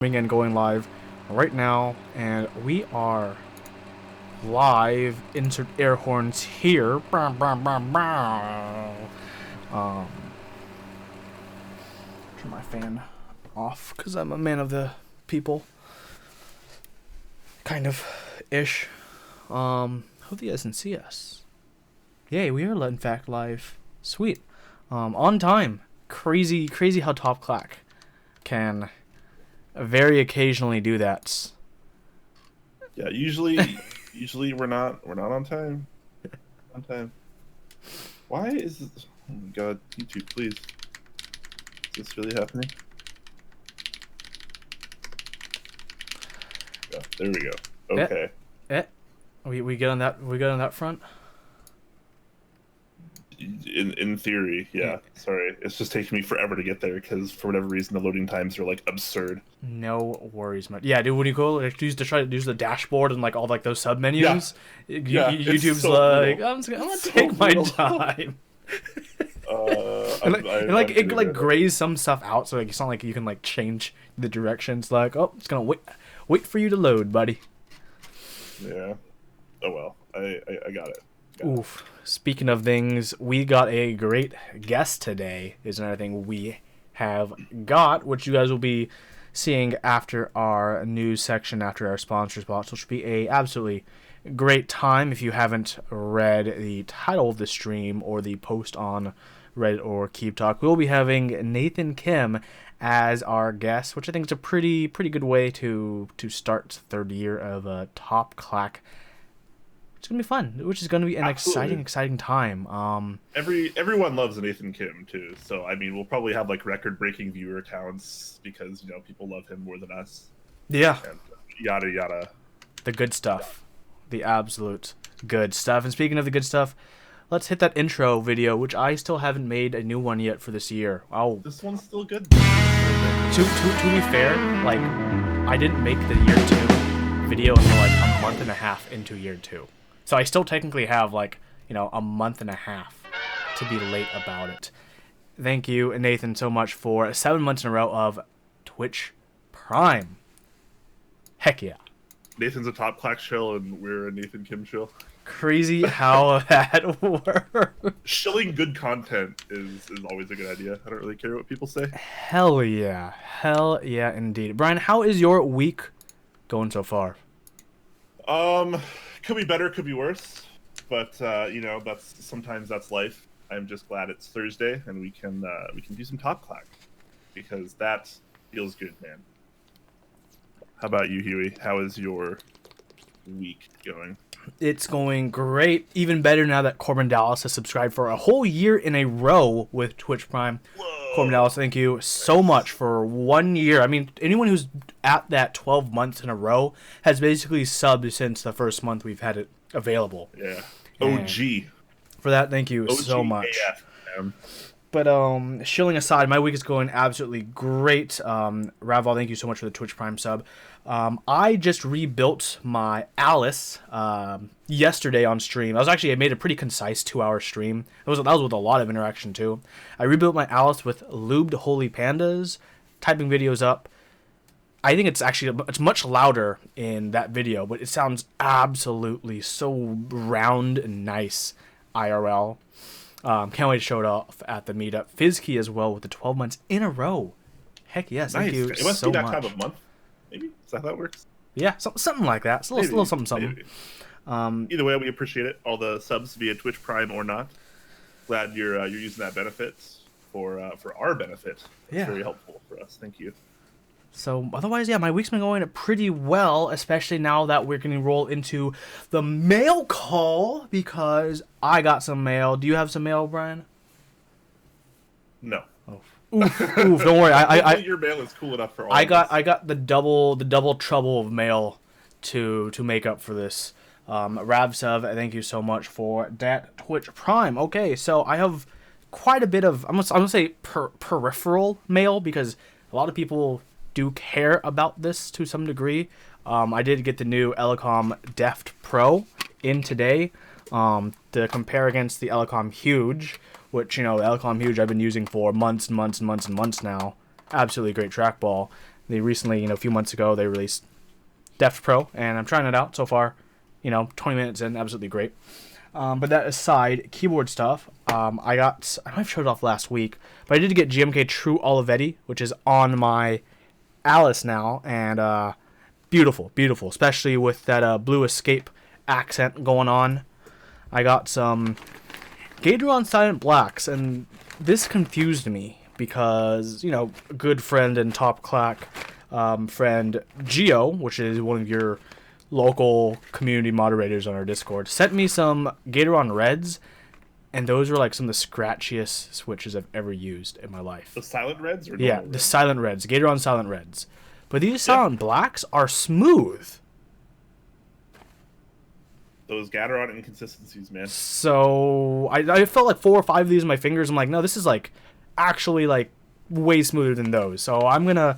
And going live right now, and we are live. Insert air horns here. Turn my fan off because I'm a man of the people, kind of ish. Hope you guys can see us. Yay, we are in fact live. Sweet. On time. Crazy how Top Clack can very occasionally do that. Yeah, usually we're not on time. On time. Why is this? Oh my god, YouTube, please. Is this really happening? Yeah, there we go. Okay. We get on that front. In theory, yeah. Sorry, it's just taking me forever to get there because for whatever reason the loading times are like absurd. No worries, man. Yeah, dude. When you go like use the dashboard and like all like those sub menus, YouTube's so like, brutal. I'm gonna take my time. It grays some stuff out, so like it's not like you can like change the directions. Like, oh, it's gonna wait for you to load, buddy. Yeah. Oh well, I got it. Oof. Speaking of things, we got a great guest today. Is another thing we have got, which you guys will be seeing after our news section, after our sponsor spots, which will be a absolutely great time. If you haven't read the title of the stream or the post on Reddit or Keep Talk, we'll be having Nathan Kim as our guest, which I think is a pretty good way to start the third year of Top Clack. It's gonna be fun, which is gonna be an exciting time. Everyone loves Nathan Kim too, so I mean we'll probably have like record-breaking viewer counts because people love him more than us. Yeah. And yada yada. The good stuff, the absolute good stuff. And speaking of the good stuff, let's hit that intro video, which I still haven't made a new one yet for this year. Oh, this one's still good. To be fair, like I didn't make the year 2 video until like a month and a half into year 2. So I still technically have like, a month and a half to be late about it. Thank you, Nathan, so much for 7 months in a row of Twitch Prime. Heck yeah. Nathan's a Top Clack shill and we're a Nathan Kim shill. Crazy how that works. Shilling good content is always a good idea. I don't really care what people say. Hell yeah. Hell yeah, indeed. Brian, how is your week going so far? Could be better, could be worse, but sometimes that's life. I'm just glad it's Thursday and we can do some Top Clack because that feels good, man. How about you, Huey? How is your week going? It's going great. Even better now that Corbin Dallas has subscribed for a whole year in a row with Twitch Prime. Whoa. Corbin Dallas, thank you so much for 1 year. I mean, anyone who's at that 12 months in a row has basically subbed since the first month we've had it available. Yeah. OG. And for that, thank you so much. AF, man. But shilling aside, my week is going absolutely great. Raval, thank you so much for the Twitch Prime sub. I just rebuilt my Alice yesterday on stream. I made a pretty concise 2-hour stream. That was with a lot of interaction too. I rebuilt my Alice with lubed holy pandas, typing videos up. I think it's much louder in that video, but it sounds absolutely so round and nice IRL. Can't wait to show it off at the Meetup. Fizkey as well with the 12 months in a row. Heck yes, nice. Thank you it must so be that much. time of month, maybe? Is that how that works? Yeah, something like that. It's a little something. Either way, we appreciate it. All the subs via Twitch Prime or not. Glad you're using that benefit for our benefit. It's very helpful for us. Thank you. So otherwise, yeah, my week's been going pretty well, especially now that we're going to roll into the mail call because I got some mail. Do you have some mail, Brian? No. Oh. Oof, don't worry. I your mail is cool enough for all. I got the double trouble of mail to make up for this. Ravsev, thank you so much for that Twitch Prime. Okay, so I have quite a bit of I'm gonna say peripheral mail because a lot of people do care about this to some degree. I did get the new Elecom Deft Pro in today to compare against the Elecom Huge, which, the Elecom Huge I've been using for months and months and months and months now. Absolutely great trackball. They recently, a few months ago, they released Deft Pro, and I'm trying it out so far. 20 minutes in, absolutely great. But that aside, keyboard stuff, I know I've showed it off last week, but I did get GMK True Olivetti, which is on my Alice now, and beautiful, beautiful, especially with that Blue Escape accent going on. I got some Gateron Silent Blacks, and this confused me because, a good friend and top Clack friend, Geo, which is one of your local community moderators on our Discord, sent me some Gateron Reds, and those were like some of the scratchiest switches I've ever used in my life. The Silent Reds? Or yeah, Reds? The Silent Reds, Gateron Silent Reds. But these Silent Blacks are smooth. Those Gateron inconsistencies, man. So I felt like 4 or 5 of these in my fingers. I'm like, no, this is like actually like way smoother than those. So I'm gonna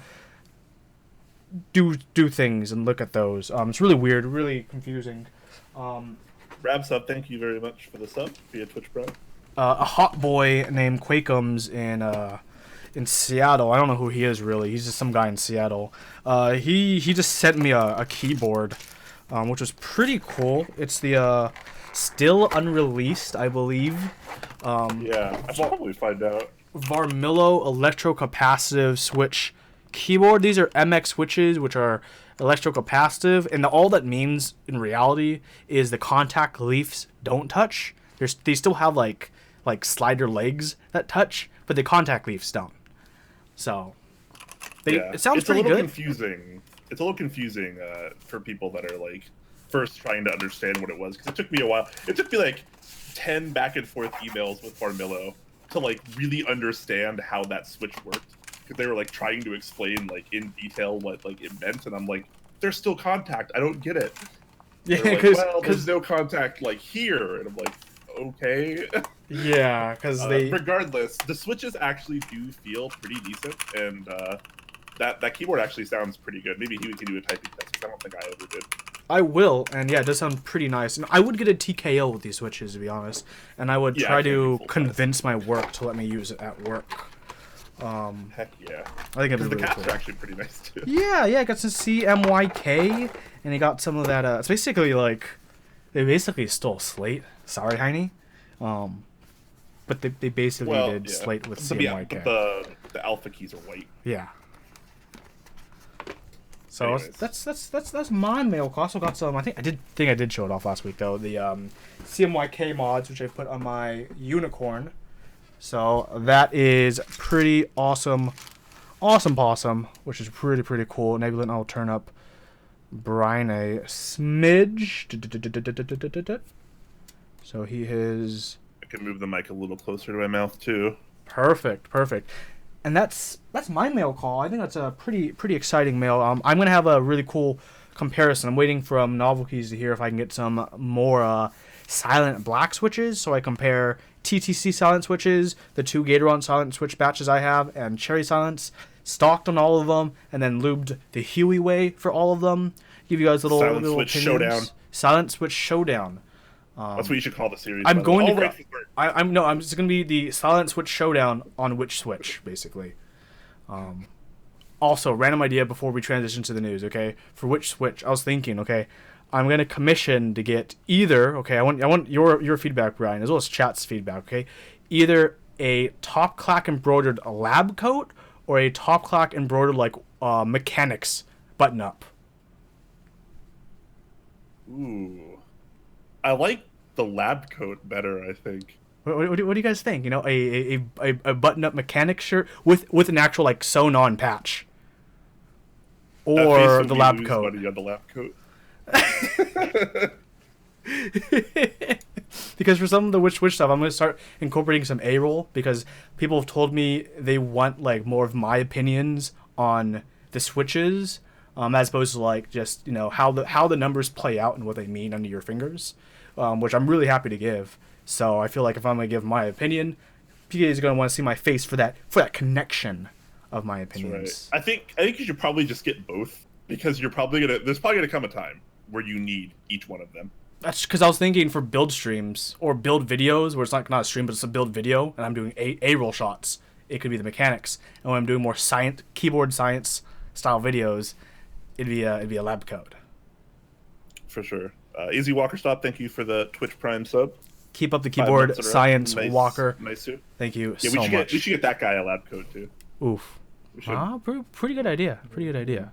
do things and look at those. It's really weird, really confusing. Rab sub, thank you very much for the sub via Twitch Pro. A hot boy named Quakeums in Seattle. I don't know who he is really. He's just some guy in Seattle. He just sent me a keyboard, which was pretty cool. It's the still unreleased, I believe. Yeah, I should probably find out. Varmillo electrocapacitive switch keyboard. These are MX switches, which are electrocapacitive, and all that means in reality is the contact leaves don't touch. They still have like slider legs that touch, but the contact leaves don't. So it sounds pretty good. Confusing. It's a little confusing for people that are like first trying to understand what it was, because it took me a while. It took me like 10 back and forth emails with Varmillo to like really understand how that switch worked, because they were like trying to explain like in detail what like it meant, and I'm like, there's still contact, I don't get it. Yeah, because like, there's no contact like here, and I'm like, okay. Yeah, because regardless, the switches actually do feel pretty decent, and that keyboard actually sounds pretty good. Maybe Huey can do a typing test, because I don't think I ever did. I will, and yeah, it does sound pretty nice. And I would get a TKO with these switches, to be honest, and I would try to convince my work to let me use it at work. Heck yeah. I think it'd be the really caps cool. are actually pretty nice too. Yeah, I got some CMYK, and he got some of that. It's basically like they basically stole Slate. Sorry, Heine. But they basically did Slate with CMYK. But the alpha keys are white. Yeah. So anyways, that's my mail. Also got some. I think I did show it off last week though. The CMYK mods, which I put on my unicorn. So that is pretty awesome possum, which is pretty cool. Maybe I'll turn up Brian a smidge. So he is. I can move the mic a little closer to my mouth too. Perfect. And that's my mail call. I think that's a pretty exciting mail. I'm gonna have a really cool comparison. I'm waiting for Novelties to hear if I can get some more silent black switches, so I compare TTC silent switches, the 2 Gateron silent switch batches I have, and Cherry Silence, stocked on all of them, and then lubed the Huey way for all of them. Give you guys little Switch opinions. Showdown. Silent Switch Showdown. That's what you should call the series. I'm just gonna be the Silent Switch Showdown on which switch, basically. Also, random idea before we transition to the news. Okay, for which switch? I was thinking. Okay, I'm gonna commission to get either. Okay, I want your feedback, Brian, as well as chat's feedback. Okay, either a top Clack embroidered lab coat or a top Clack embroidered like mechanics button up. Ooh, I like the lab coat better, I think. What do you guys think? A button up mechanic shirt with an actual like sewn on patch, or the lab coat. On the lab coat. Because for some of the which stuff, I'm gonna start incorporating some A-roll, because people have told me they want like more of my opinions on the switches, as opposed to like just how the numbers play out and what they mean under your fingers, which I'm really happy to give. So I feel like if I'm gonna give my opinion, PK is gonna want to see my face for that connection of my opinions. Right. I think you should probably just get both, because there's probably gonna come a time where you need each one of them. That's because I was thinking for build streams or build videos where it's not a stream but it's a build video, and I'm doing A-roll shots. It could be the mechanics, and when I'm doing more keyboard science style videos, it'd be a lab coat. For sure. Easy Walker Stop, thank you for the Twitch Prime sub. Keep up the keyboard, Science nice, Walker. Nice too. Thank you Yeah, so much. We should get that guy a lab coat too. Oof. Pretty good idea. Pretty good idea.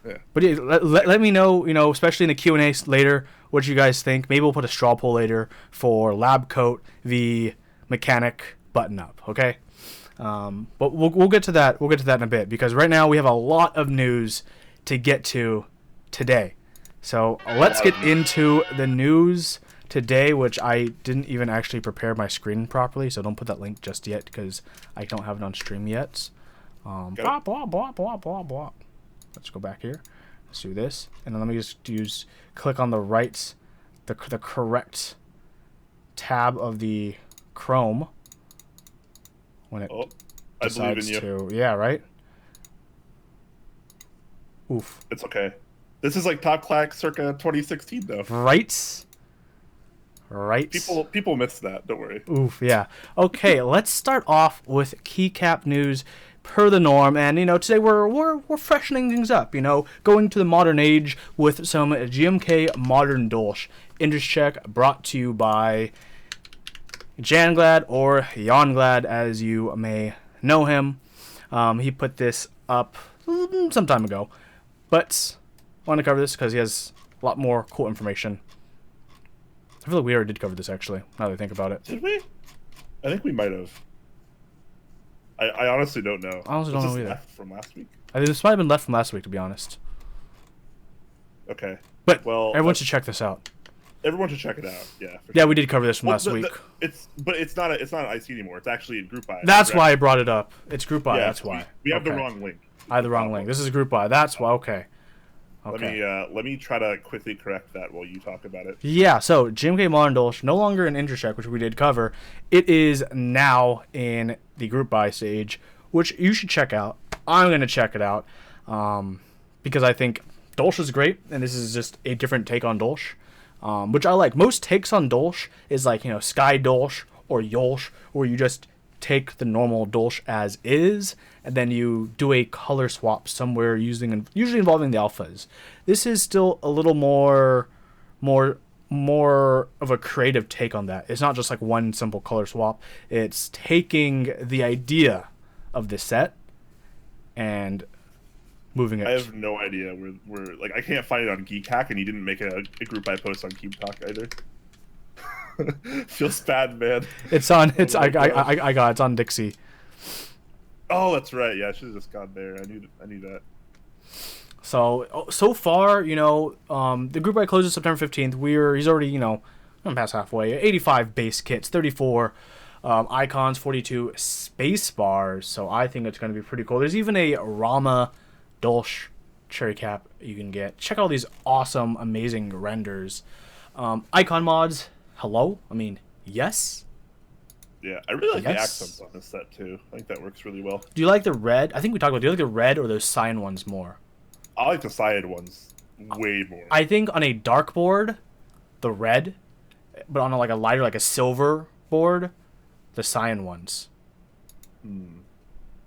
Yeah. But yeah, let me know, especially in the Q&A later, what you guys think. Maybe we'll put a straw poll later for lab coat v mechanic button up. Okay. But we'll get to that. We'll get to that in a bit because right now we have a lot of news to get to today. So let's get into the news today, which I didn't even actually prepare my screen properly, so don't put that link just yet because I don't have it on stream yet. Blah, blah, blah, blah, blah, blah. Let's go back here. Let's do this, and then let me just click on the correct tab of the Chrome when it decides to. Yeah, right. Oof. It's okay. This is like Top Clack circa 2016, though. Right. People miss that. Don't worry. Oof. Yeah. Okay. Let's start off with keycap news, per the norm, and today we're freshening things up. Going to the modern age with some GMK Modern Dolch interest check brought to you by Janglad or Yanglad, as you may know him. He put this up some time ago, but I want to cover this because he has a lot more cool information. I feel like we already did cover this, actually, now that I think about it. Did we? I think we might have. I honestly don't know. I honestly don't know either. Left from last week? I think this might have been left from last week, to be honest. Okay. But everyone should check this out. Everyone should check it out. Yeah. Yeah, we did cover this from last week. It's not an IC anymore. It's actually in Group I. That's why I brought it up. It's Group I. That's why. We have the wrong link. I have the wrong link. This is Group I. That's why. Okay. Let me try to quickly correct that while you talk about it. Yeah, so GMK Modern Dolch, no longer in Intercheck, which we did cover. It is now in the Group Buy stage, which you should check out. I'm going to check it out because I think Dolch is great, and this is just a different take on Dolch, which I like. Most takes on Dolch is like, Sky Dolch or Yolch, where you just take the normal Dolch as is, and then you do a color swap somewhere usually involving the alphas. This is still a little more of a creative take on that. It's not just like one simple color swap. It's taking the idea of the set and moving it. I have no idea where like I can't find it on Geekhack, and he didn't make a group I post on Kpop either. Feels bad, man. It's on. I got. It's on Dixie. Oh, that's right. Yeah, I should have just gone there. I knew that. So far, the group I closes September 15th. He's already, I'm past halfway. 85 base kits, 34 icons, 42 space bars. So I think it's going to be pretty cool. There's even a Rama Dolch cherry cap you can get. Check out all these awesome, amazing renders. Icon mods. Hello? I mean, yes. Yeah, I really like the accents on this set too. I think that works really well. Do you like the red? I think we talked about. Do you like the red or those cyan ones more? I like the cyan ones way more. I think on a dark board, the red, but on a lighter, like a silver board, the cyan ones.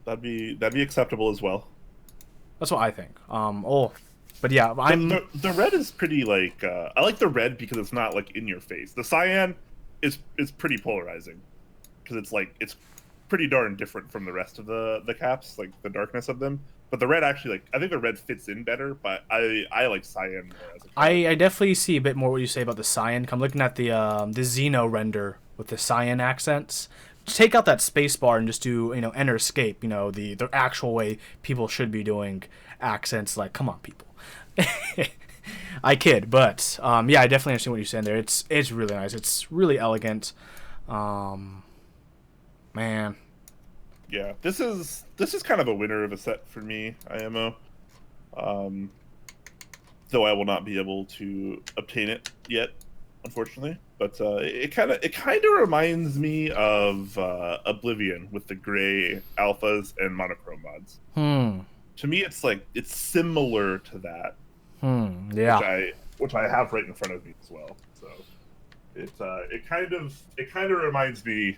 That'd be acceptable as well. That's what I think. But yeah, the red is pretty like I like the red because it's not like in your face. The cyan is pretty polarizing because it's pretty darn different from the rest of the caps, like the darkness of them. But the red actually, I think the red fits in better, but I like cyan more as a cap. I definitely see a bit more what you say about the cyan. I'm looking at the Xeno render with the cyan accents. Take out that space bar and just do, enter escape, the actual way people should be doing accents. Like, come on, people. I kid, but yeah, I definitely understand what you're saying there. It's really nice. It's really elegant. Man. Yeah, this is kind of a winner of a set for me, IMO. Though I will not be able to obtain it yet, unfortunately. But it kind of reminds me of Oblivion with the gray alphas and monochrome mods. To me, it's similar to that. Yeah. Which I have right in front of me as well. So it kind of reminds me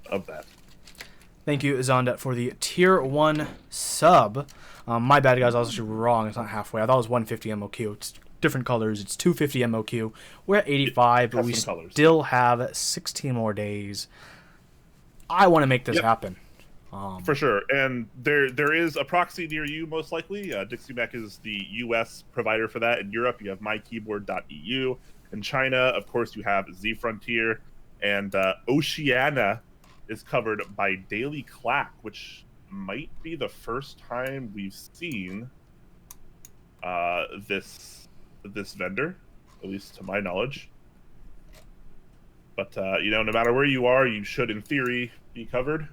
of that. Thank you, Zonda, for the tier 1 sub. My bad, guys. I was actually wrong. It's not halfway. I thought it was 150 MOQ. It's different colors. It's 250 MOQ. We're at 85, but we still have 16 more days. I want to make this happen. For sure. And there is a proxy near you, most likely. DixieMech is the U.S. provider for that. In Europe, you have mykeyboard.eu. In China, of course, you have Z Frontier. And Oceania is covered by Daily Clack, which might be the first time we've seen this vendor, at least to my knowledge. But no matter where you are, you should, in theory, be covered.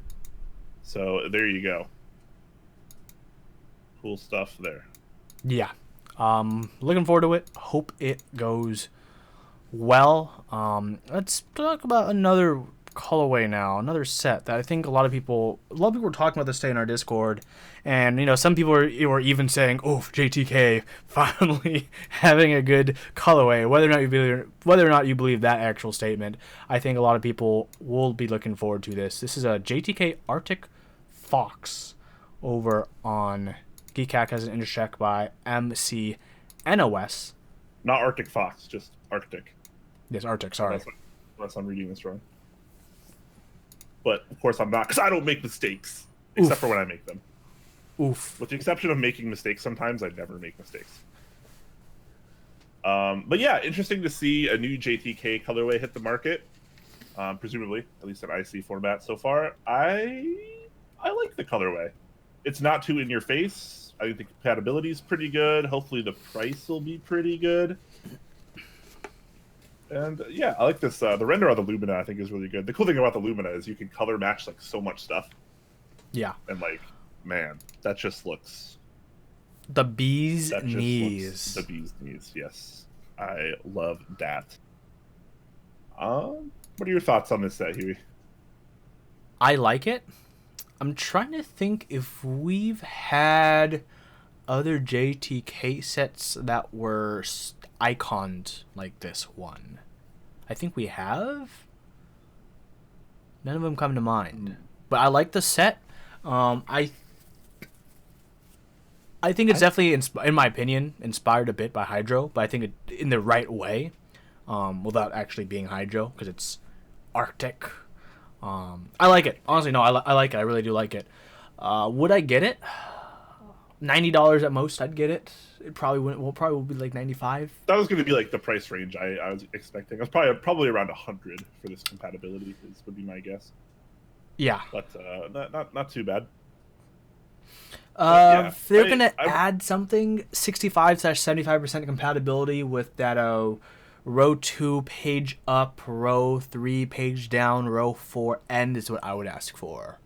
So there you go. Cool stuff there. Yeah. Looking forward to it. Hope it goes well. Let's talk about another colorway now, another set that I think a lot of people were talking about this today in our Discord, and some people were even saying, "Oh, JTK finally having a good colorway." Whether or not you believe that actual statement, I think a lot of people will be looking forward to this. This is a JTK Arctic Fox over on Keycaps, has an intersect by MCNOS. Not Arctic Fox, just Arctic. Yes, Arctic. Sorry, unless I'm reading this wrong. But, of course, I'm not, because I don't make mistakes, except for when I make them. Oof. With the exception of making mistakes sometimes, I never make mistakes. But, yeah, interesting to see a new JTK colorway hit the market, presumably, at least in IC format so far. I like the colorway. It's not too in your face. I think the compatibility is pretty good. Hopefully the price will be pretty good. And yeah, I like this. The render of the Lumina, I think, is really good. The cool thing about the Lumina is you can color match like so much stuff. Yeah. And like, man, that just looks. The bee's knees. The bee's knees. Yes, I love that. What are your thoughts on this set, Huey? I like it. I'm trying to think if we've had other JTK sets that were iconed like this one. I think we have. None of them come to mind. But I like the set. I think it's definitely, in my opinion, inspired a bit by Hydro, but I think it in the right way, without actually being Hydro, because it's Arctic. I like it. Honestly, no, I like it. I really do like it. Would I get it? $90 at most, I'd get it. It probably wouldn't. Well, probably would be like 95. That was going to be like the price range I was expecting. I was probably around 100 for this compatibility. Would be my guess. Yeah, but not too bad. If they're gonna add something, 65/75% compatibility with that row 2 page up, row 3 page down, row 4 end is what I would ask for.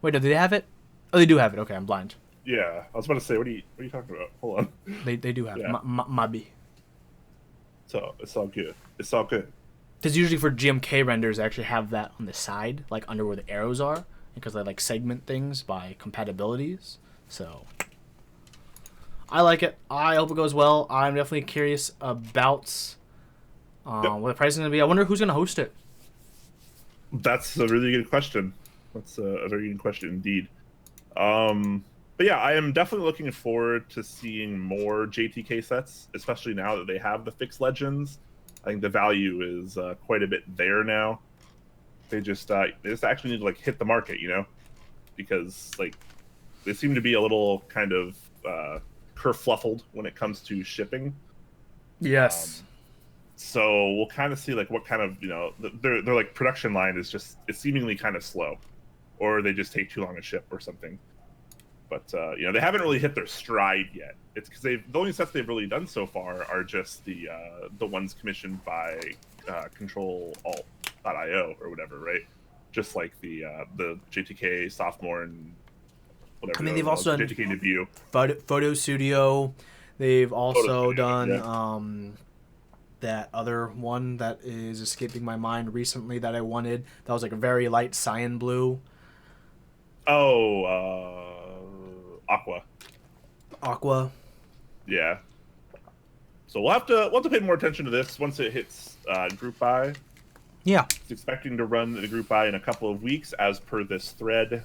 Wait, do they have it? Oh, they do have it. Okay, I'm blind. Yeah, I was about to say, what are you talking about? Hold on. They do have Mabi. So it's all good. It's all good. Because usually for GMK renders, they actually have that on the side, like under where the arrows are, because they like segment things by compatibilities. So I like it. I hope it goes well. I'm definitely curious about what the price is going to be. I wonder who's going to host it. That's a really good question. That's a very good question indeed. But yeah, I am definitely looking forward to seeing more JTK sets, especially now that they have the fixed legends. I think the value is quite a bit there now. They just actually need to like hit the market, because like they seem to be a little kind of kerfluffled when it comes to shipping. Yes. So we'll kind of see like what kind of their like production line is it's seemingly kind of slow, or they just take too long to ship or something. But they haven't really hit their stride yet. It's because the only sets they've really done so far are just the ones commissioned by ControlAlt.io or whatever, right? Just like the JTK sophomore and whatever. I mean, they've also done JTK debut, Photo Studio. They've also done that other one that is escaping my mind recently that I wanted. That was like a very light cyan blue. Oh, Aqua. Yeah. So we'll have to pay more attention to this once it hits group buy. Yeah. It's expecting to run the group buy in a couple of weeks, as per this thread.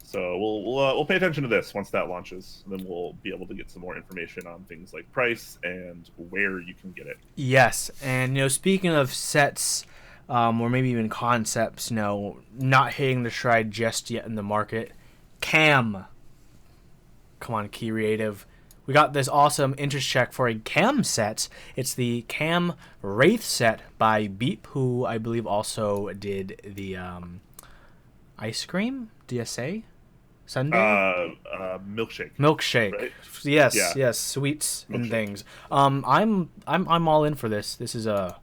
So we'll pay attention to this once that launches, and then we'll be able to get some more information on things like price and where you can get it. Yes, and speaking of sets, or maybe even concepts, not hitting the stride just yet in the market. KAM. Come on, Creative. We got this awesome interest check for a KAM set. It's the KAM Wraith set by Beep, who I believe also did the ice cream DSA Sunday. Milkshake. Right? Yes, sweets and things. I'm all in for this. This is a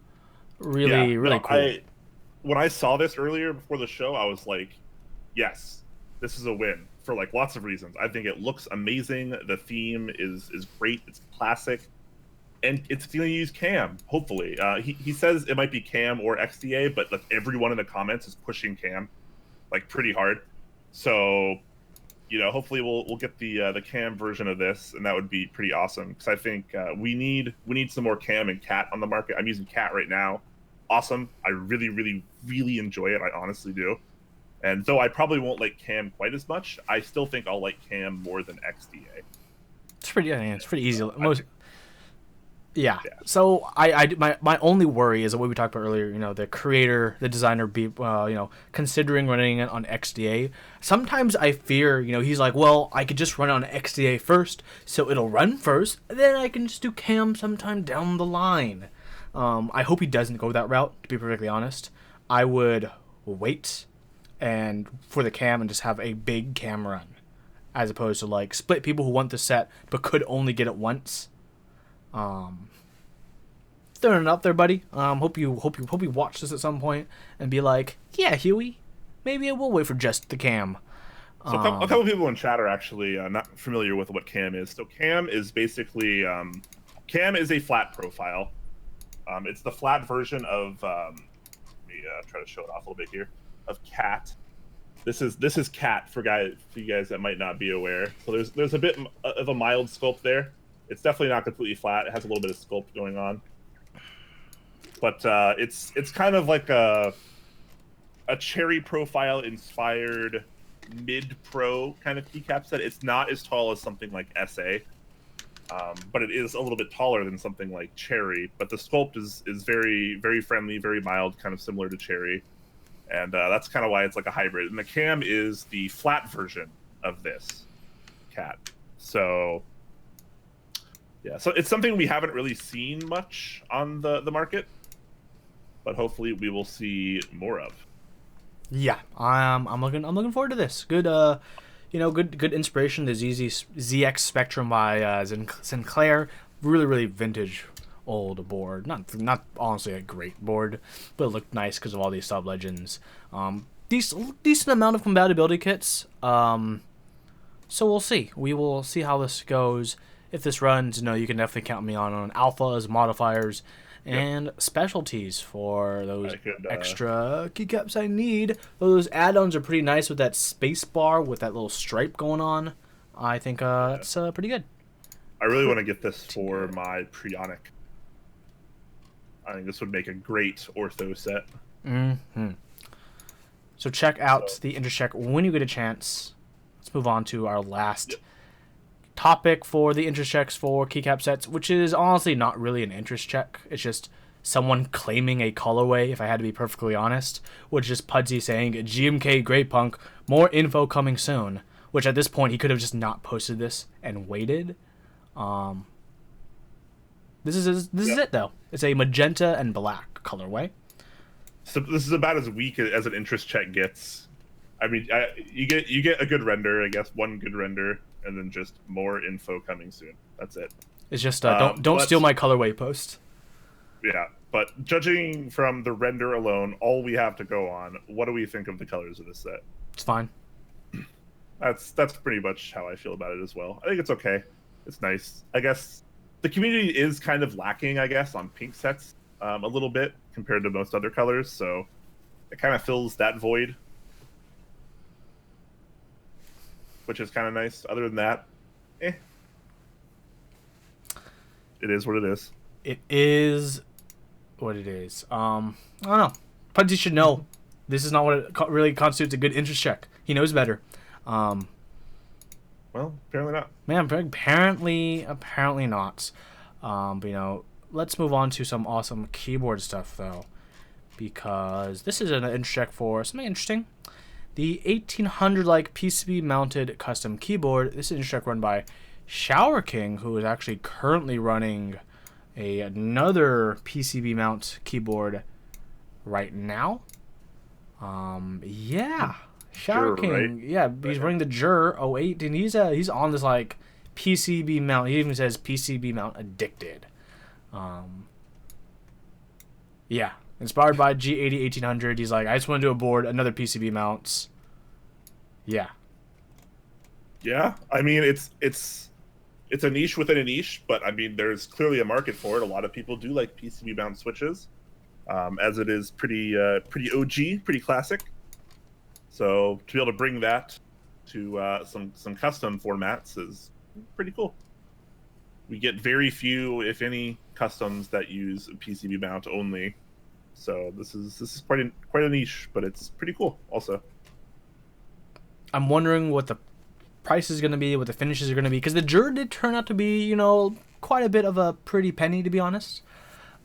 really cool. When I saw this earlier before the show, I was like, yes, this is a win for like lots of reasons. I think it looks amazing. The theme is great. It's classic, and it's going to use KAM. Hopefully, he says it might be KAM or XDA, but like everyone in the comments is pushing KAM, like pretty hard. So, hopefully we'll get the KAM version of this, and that would be pretty awesome. Because I think we need some more KAM and Cat on the market. I'm using Cat right now. Awesome. I really, really, really enjoy it. I honestly do. And though I probably won't like KAM quite as much, I still think I'll like KAM more than XDA. It's pretty easy. Yeah. So my only worry is what we talked about earlier. The creator, the designer, considering running it on XDA. Sometimes I fear, he's like, well, I could just run it on XDA first, so it'll run first, and then I can just do KAM sometime down the line. I hope he doesn't go that route. To be perfectly honest, I would wait and for the KAM and just have a big KAM run, as opposed to like split people who want the set but could only get it once. Throwing it up there, buddy. Hope you watch this at some point and be like, yeah, Huey, maybe I will wait for just the KAM. So a couple of people in chat are actually not familiar with what KAM is. So KAM is basically KAM is a flat profile. It's the flat version of let me try to show it off a little bit here, of Cat. This is Cat for you guys that might not be aware. So there's a bit of a mild sculpt there. It's definitely not completely flat. It has a little bit of sculpt going on, but it's kind of like a cherry profile inspired mid pro kind of keycap set. It's not as tall as something like SA. But it is a little bit taller than something like Cherry. But the sculpt is very, very friendly, very mild, kind of similar to Cherry. And that's kind of why it's like a hybrid. And the KAM is the flat version of this Cat. So, yeah. So it's something we haven't really seen much on the market. But hopefully we will see more of. Yeah, I'm looking forward to this. Good good inspiration. The ZX Spectrum by Sinclair. Really vintage old board. Not honestly a great board, but it looked nice because of all these sub legends. Decent amount of compatibility kits. So we'll see. We will see how this goes. If this runs, you can definitely count me on alphas, modifiers, and specialties for those extra keycaps I need. Those add-ons are pretty nice with that Spacebar with that little stripe going on. I think it's pretty good. I really want to get this for my Prionic. I think this would make a great ortho set. Mm-hmm. So check out the interest check when you get a chance. Let's move on to our last topic for the interest checks for keycap sets, which is honestly not really an interest check. It's just someone claiming a colorway, if I had to be perfectly honest, which is Pudsey saying GMK Greypunk, more info coming soon, which at this point he could have just not posted this and waited. This is it though. It's a magenta and black colorway. So this is about as weak as an interest check gets. I mean, you get a good render, I guess, one good render, and then just more info coming soon. That's it. It's just don't steal my colorway post. Yeah, but judging from the render alone, all we have to go on. What do we think of the colors of this set? It's fine. That's pretty much how I feel about it as well. I think it's okay. It's nice. I guess the community is kind of lacking, I guess, on pink sets a little bit compared to most other colors, so it kind of fills that void, which is kind of nice. Other than that, it is what it is. It is what it is. I don't know. Pudsey should know. This is not what really constitutes a good interest check. He knows better. Well, apparently not. Man, apparently not. But, you know, let's move on to some awesome keyboard stuff, though. Because this is an interest check for something interesting. The 1800-like PCB mounted custom keyboard. This is an interest check run by Shower King, who is actually currently running another PCB mount keyboard right now. Yeah. Shower King, right? yeah, he's running the Jur 08, and he's on this like PCB mount. He even says PCB mount addicted. Yeah, inspired by G80 1800. He's like, I just want to do a board, another PCB mounts. Yeah. Yeah, I mean it's a niche within a niche, but I mean there's clearly a market for it. A lot of people do like PCB mount switches, as it is pretty OG, pretty classic. So to be able to bring that to some custom formats is pretty cool. We get very few, if any, customs that use PCB mount only. So this is quite a niche, but it's pretty cool also. I'm wondering what the price is going to be, what the finishes are going to be, because the Jur did turn out to be, you know, quite a bit of a pretty penny, to be honest.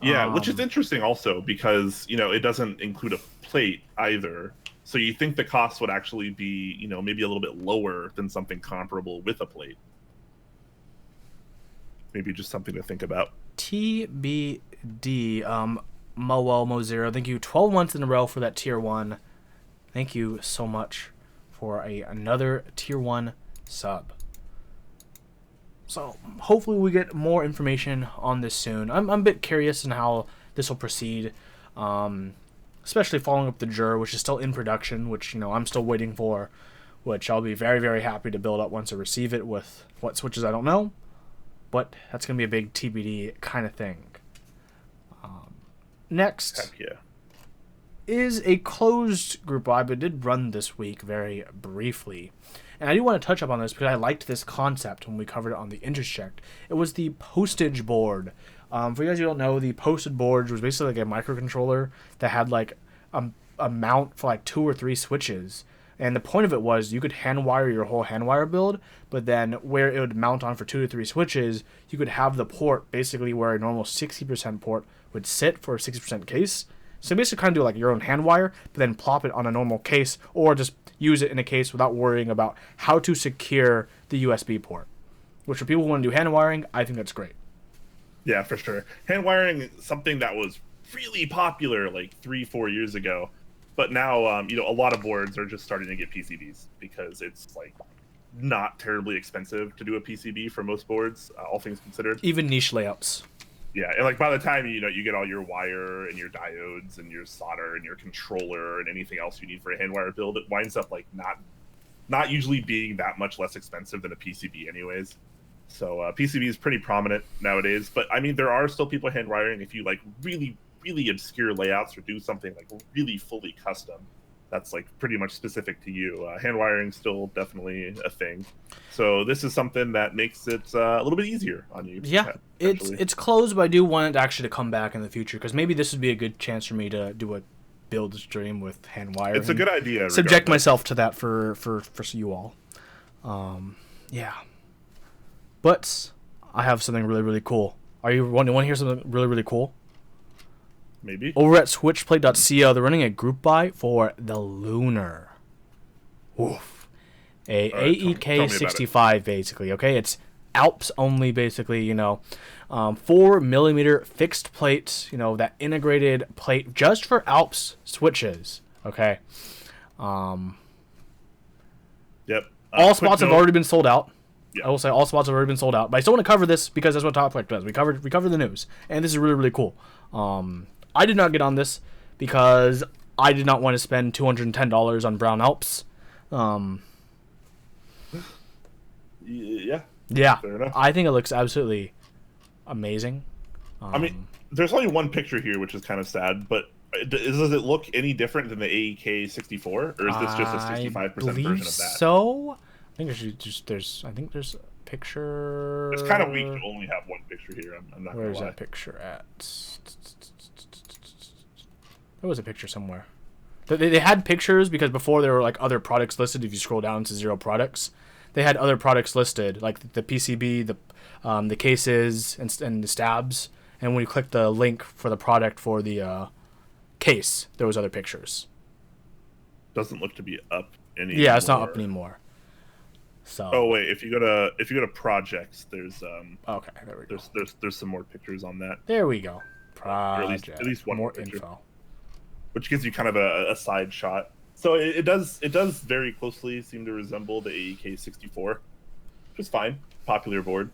Yeah, which is interesting also because, you know, it doesn't include a plate either. So you think the cost would actually be, you know, maybe a little bit lower than something comparable with a plate. Maybe just something to think about. TBD, Mo0, thank you 12 months in a row for that tier 1. Thank you so much for another tier 1 sub. So hopefully we get more information on this soon. I'm a bit curious in how this will proceed. Especially following up the Jur, which is still in production, which, you know, I'm still waiting for, which I'll be very, very happy to build up once I receive it. With what switches, I don't know, but that's going to be a big TBD kind of thing. Next Heck yeah. is a closed group buy, but did run this week very briefly. And I do want to touch up on this because I liked this concept when we covered it on the interest check. It was the Postage Board. For you guys who don't know, the Postage Board was basically like a microcontroller that had like a mount for like 2 or 3 switches. And the point of it was you could hand wire your whole hand wire build, but then where it would mount on for 2 to 3 switches, you could have the port basically where a normal 60% port would sit for a 60% case. So basically kind of do like your own hand wire, but then plop it on a normal case or just use it in a case without worrying about how to secure the USB port. Which for people who want to do hand wiring, I think that's great. Yeah, for sure. Hand wiring is something that was really popular like 3-4 years ago. But now, you know, a lot of boards are just starting to get PCBs because it's like not terribly expensive to do a PCB for most boards, all things considered. Even niche layouts. Yeah, and like by the time you know you get all your wire and your diodes and your solder and your controller and anything else you need for a hand wire build, it winds up like not usually being that much less expensive than a PCB, anyways. So PCB is pretty prominent nowadays. But I mean, there are still people hand wiring if you like really obscure layouts or do something like really fully custom that's like pretty much specific to you. Hand wiring still definitely a thing, so this is something that makes it a little bit easier on you. Yeah, it's closed, but I do want it actually to come back in the future because maybe this would be a good chance for me to do a build stream with hand wiring. It's a good idea. Subject myself to that for you all. Yeah, but I have something really cool. You want to hear something really cool? Maybe. Over at switchplay.co, they're running a group buy for the Lunar. Oof. AEK 65, basically, okay? It's Alps only, basically, you know. 4mm fixed plate, you know, that integrated plate just for Alps switches, okay? Yep. All spots have already been sold out. Yeah. I will say all spots have already been sold out. But I still want to cover this because that's what Top Flight does. We cover the news. And this is really cool. I did not get on this because I did not want to spend $210 on Brown Alps. Yeah. Fair enough. I think it looks absolutely amazing. I mean, there's only one picture here, which is kind of sad, but does it look any different than the AEK 64, or is this just a 65% version of that? So, I think there's a picture. It's kind of weak to only have one picture here. I'm not. Where's that picture at? There was a picture somewhere. They had pictures because before there were like other products listed. If you scroll down to 0 products, they had other products listed like the PCB, the cases, and the stabs. And when you click the link for the product for the case, there was other pictures. Doesn't look to be up anymore. Yeah, it's not up anymore. So. Oh wait, if you go to projects, there's Okay, there we go. There's some more pictures on that. There we go. Project. At least one more picture, info. which gives you kind of a side shot. So it does very closely seem to resemble the AEK64, which is fine, popular board.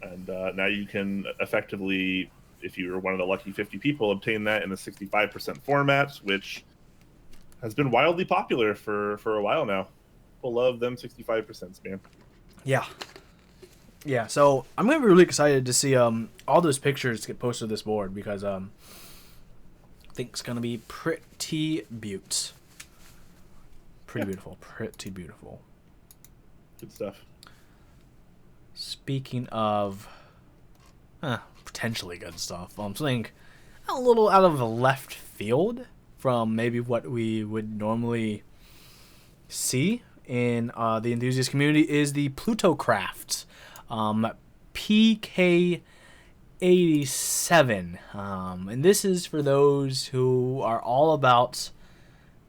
And now you can effectively, if you're one of the lucky 50 people, obtain that in a 65% format, which has been wildly popular for a while now. People love them 65%, man. Yeah. Yeah, so I'm going to be really excited to see all those pictures get posted to this board because I think it's going to be pretty beaut. Pretty beautiful. Pretty beautiful. Good stuff. Speaking of potentially good stuff, something a little out of left field from maybe what we would normally see in the enthusiast community is the Plutocraft PK87. And this is for those who are all about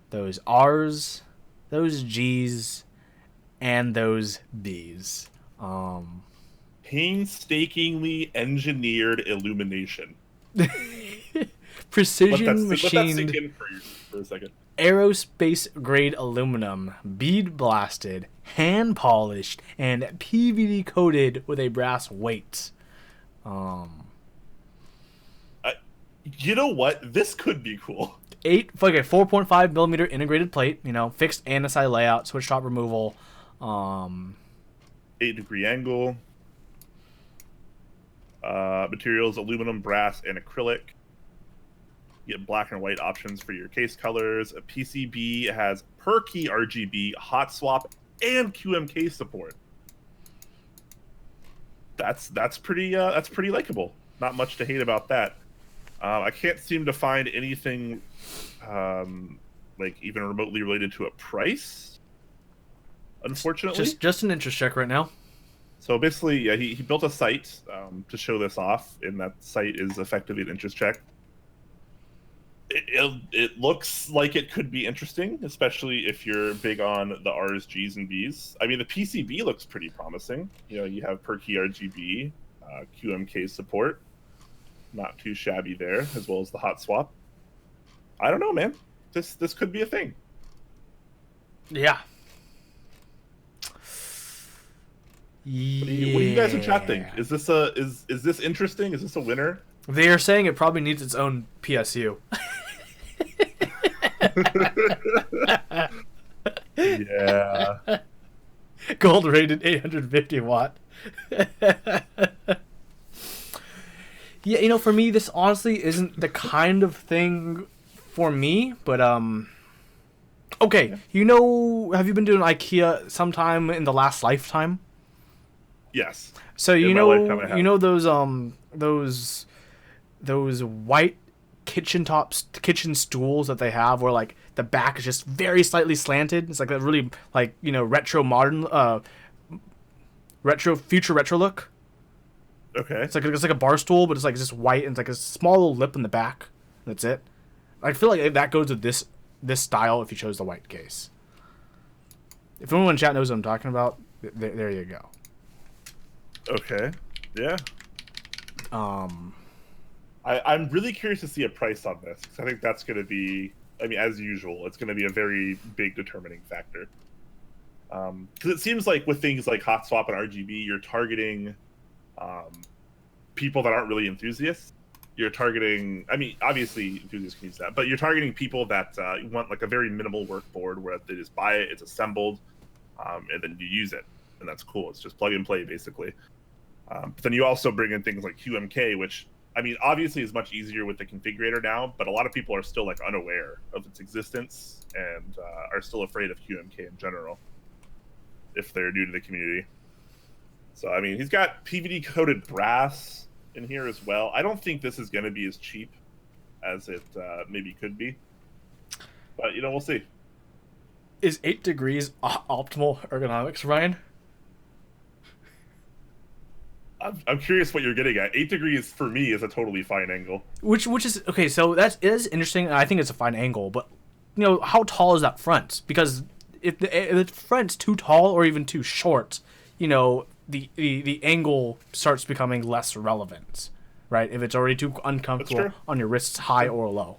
those R's, those G's, and those B's. Painstakingly engineered illumination. Precision let that machined sink in for a second. aerospace grade aluminum, bead blasted, hand polished, and PVD coated with a brass weight. You know what? This could be cool. 4.5 millimeter integrated plate. Fixed andesite layout, switch top removal. 8-degree angle. Materials: aluminum, brass, and acrylic. You get black and white options for your case colors. A PCB has per key RGB, hot swap, and QMK support. That's pretty likable. Not much to hate about that. I can't seem to find anything like even remotely related to a price. Unfortunately, just an interest check right now. So basically, yeah, he built a site to show this off, and that site is effectively an interest check. It looks like it could be interesting, especially if you're big on the R's, G's, and B's. I mean, the PCB looks pretty promising. You have per key RGB, QMK support, not too shabby there, as well as the hot swap. I don't know, man. This could be a thing. Yeah. What do you guys in chat think? Is this interesting? Is this a winner? They are saying it probably needs its own PSU. Yeah. Gold rated 850 watt. Yeah, for me, this honestly isn't the kind of thing for me, but okay, have you been doing IKEA sometime in the last lifetime? Yes. So those white kitchen stools that they have where like the back is just very slightly slanted. It's like a really retro modern future retro look. Okay. It's like a bar stool, but it's like just white and it's like a small little lip in the back. That's it. I feel like that goes with this style if you chose the white case. If anyone in chat knows what I'm talking about, there you go. Okay. Yeah. I'm really curious to see a price on this, because I think that's going to be, as usual, it's going to be a very big determining factor. Because it seems like with things like hot swap and RGB, you're targeting people that aren't really enthusiasts. You're targeting, obviously enthusiasts can use that, but you're targeting people that want like a very minimal work board where they just buy it, it's assembled, and then you use it, and that's cool. It's just plug and play basically. But then you also bring in things like QMK, which obviously is much easier with the configurator now, but a lot of people are still like unaware of its existence and are still afraid of QMK in general if they're new to the community. So he's got PVD coated brass in here as well. I don't think this is going to be as cheap as it maybe could be. But we'll see. Is 8 degrees optimal ergonomics, Ryan? I'm curious what you're getting at. 8 degrees for me is a totally fine angle. Which is okay. So that is interesting. And I think it's a fine angle, but how tall is that front? Because if the front's too tall or even too short, the angle starts becoming less relevant, right? If it's already too uncomfortable on your wrists, high or low.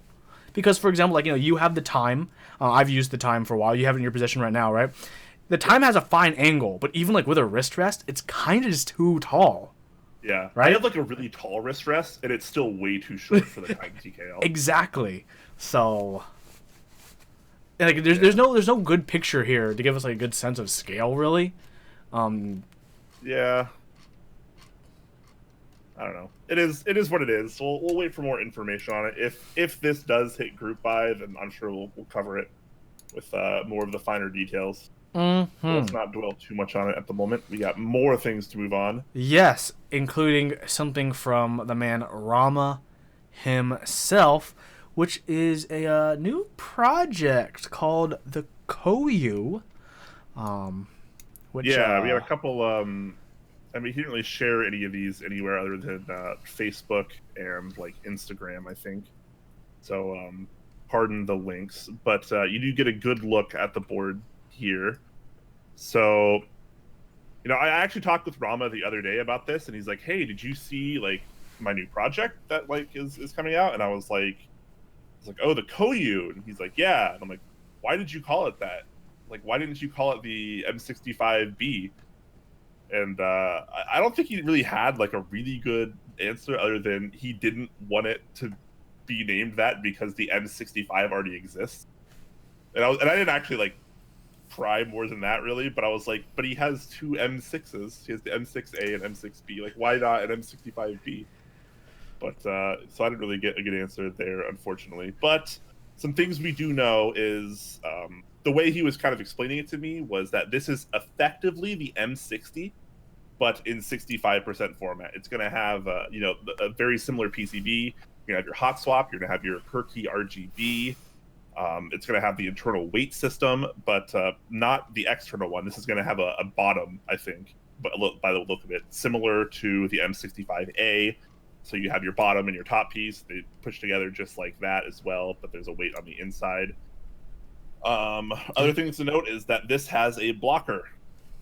Because for example, you have the time. I've used the time for a while. You have it in your position right now, right? The time has a fine angle, but even with a wrist rest, it's kind of just too tall. Yeah, right. I have a really tall wrist rest, and it's still way too short for the time TKL. Exactly. So, there's no good picture here to give us a good sense of scale, really. Yeah. I don't know. It is what it is. We'll wait for more information on it. If this does hit group buy, then I'm sure we'll cover it with more of the finer details. Mm-hmm. So let's not dwell too much on it at the moment. We got more things to move on. Yes, including something from the man Rama himself, which is a new project called the Koyu. We got a couple. He didn't really share any of these anywhere other than Facebook and Instagram, I think. So pardon the links, but you do get a good look at the board here. So, I actually talked with Rama the other day about this, and he's like, "Hey, did you see my new project that is coming out?" And I was like, "Oh, the Koyu." And he's like, "Yeah." And I'm like, "Why did you call it that? Why didn't you call it the M65B?" And I don't think he really had a really good answer other than he didn't want it to be named that because the M65 already exists. And I didn't actually pry more than that really, but I was like, but he has two M6s. He has the M6A and M6B. Why not an M65B? But so I didn't really get a good answer there, unfortunately. But some things we do know is the way he was kind of explaining it to me was that this is effectively the M60, but in 65% format. It's going to have a very similar PCB. You're going to have your hot swap. You're going to have your per key RGB. It's going to have the internal weight system, but not the external one. This is going to have a bottom, I think, but by the look of it, similar to the M65A. So you have your bottom and your top piece. They push together just like that as well, but there's a weight on the inside. Other things to note is that this has a blocker.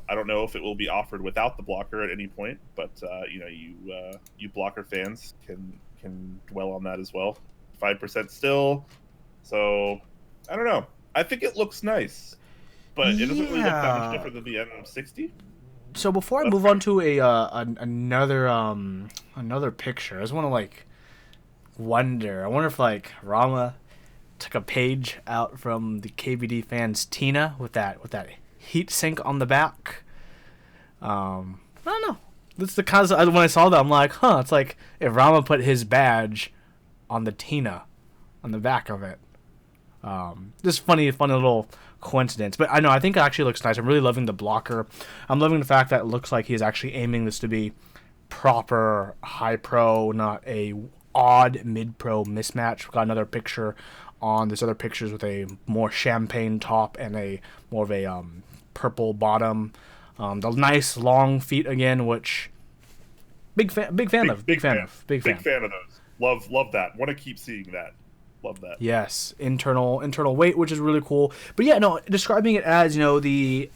I don't know if it will be offered without the blocker at any point, but you blocker fans can dwell on that as well. 5% still. So, I don't know. I think it looks nice, but it doesn't really look that much different than the M60. So before I move on to another picture, I just want to wonder. I wonder if Rama took a page out from the KBD fans Tina with that heat sink on the back. I don't know. That's the kind of, when I saw that, I'm like, huh. It's like if Rama put his badge on the Tina on the back of it. Just fun little coincidence. But I think it actually looks nice. I'm really loving the blocker. I'm loving the fact that it looks like he's actually aiming this to be proper high pro, not a odd mid pro mismatch. We've got another picture on this other pictures with a more champagne top and a more of a purple bottom. The nice long feet again, which big fan of those. Love that. Want to keep seeing that. Love that. Yes, internal weight, which is really cool. But yeah, no, describing it as the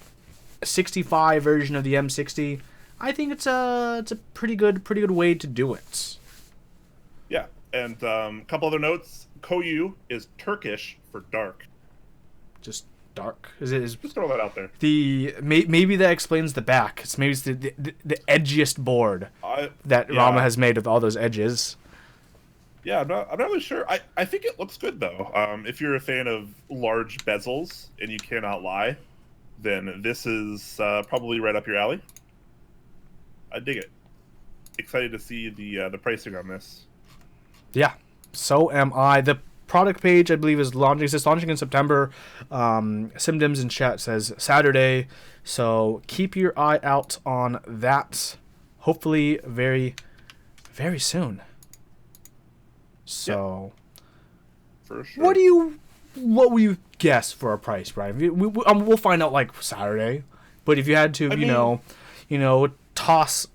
65 version of the M60, I think it's a pretty good way to do it. Yeah, and a couple other notes. Koyu is Turkish for dark. Just dark. Just throw that out there. Maybe that explains the back. It's the edgiest board that Rama has made with all those edges. Yeah, I'm not really sure. I think it looks good, though. If you're a fan of large bezels and you cannot lie, then this is probably right up your alley. I dig it. Excited to see the pricing on this. Yeah, so am I. The product page, I believe, is launching. It says launching in September. Simdims in chat says Saturday. So keep your eye out on that. Hopefully very, very soon. So, for sure. What will you guess for a price, Brian? We'll find out like Saturday, but if you had to, toss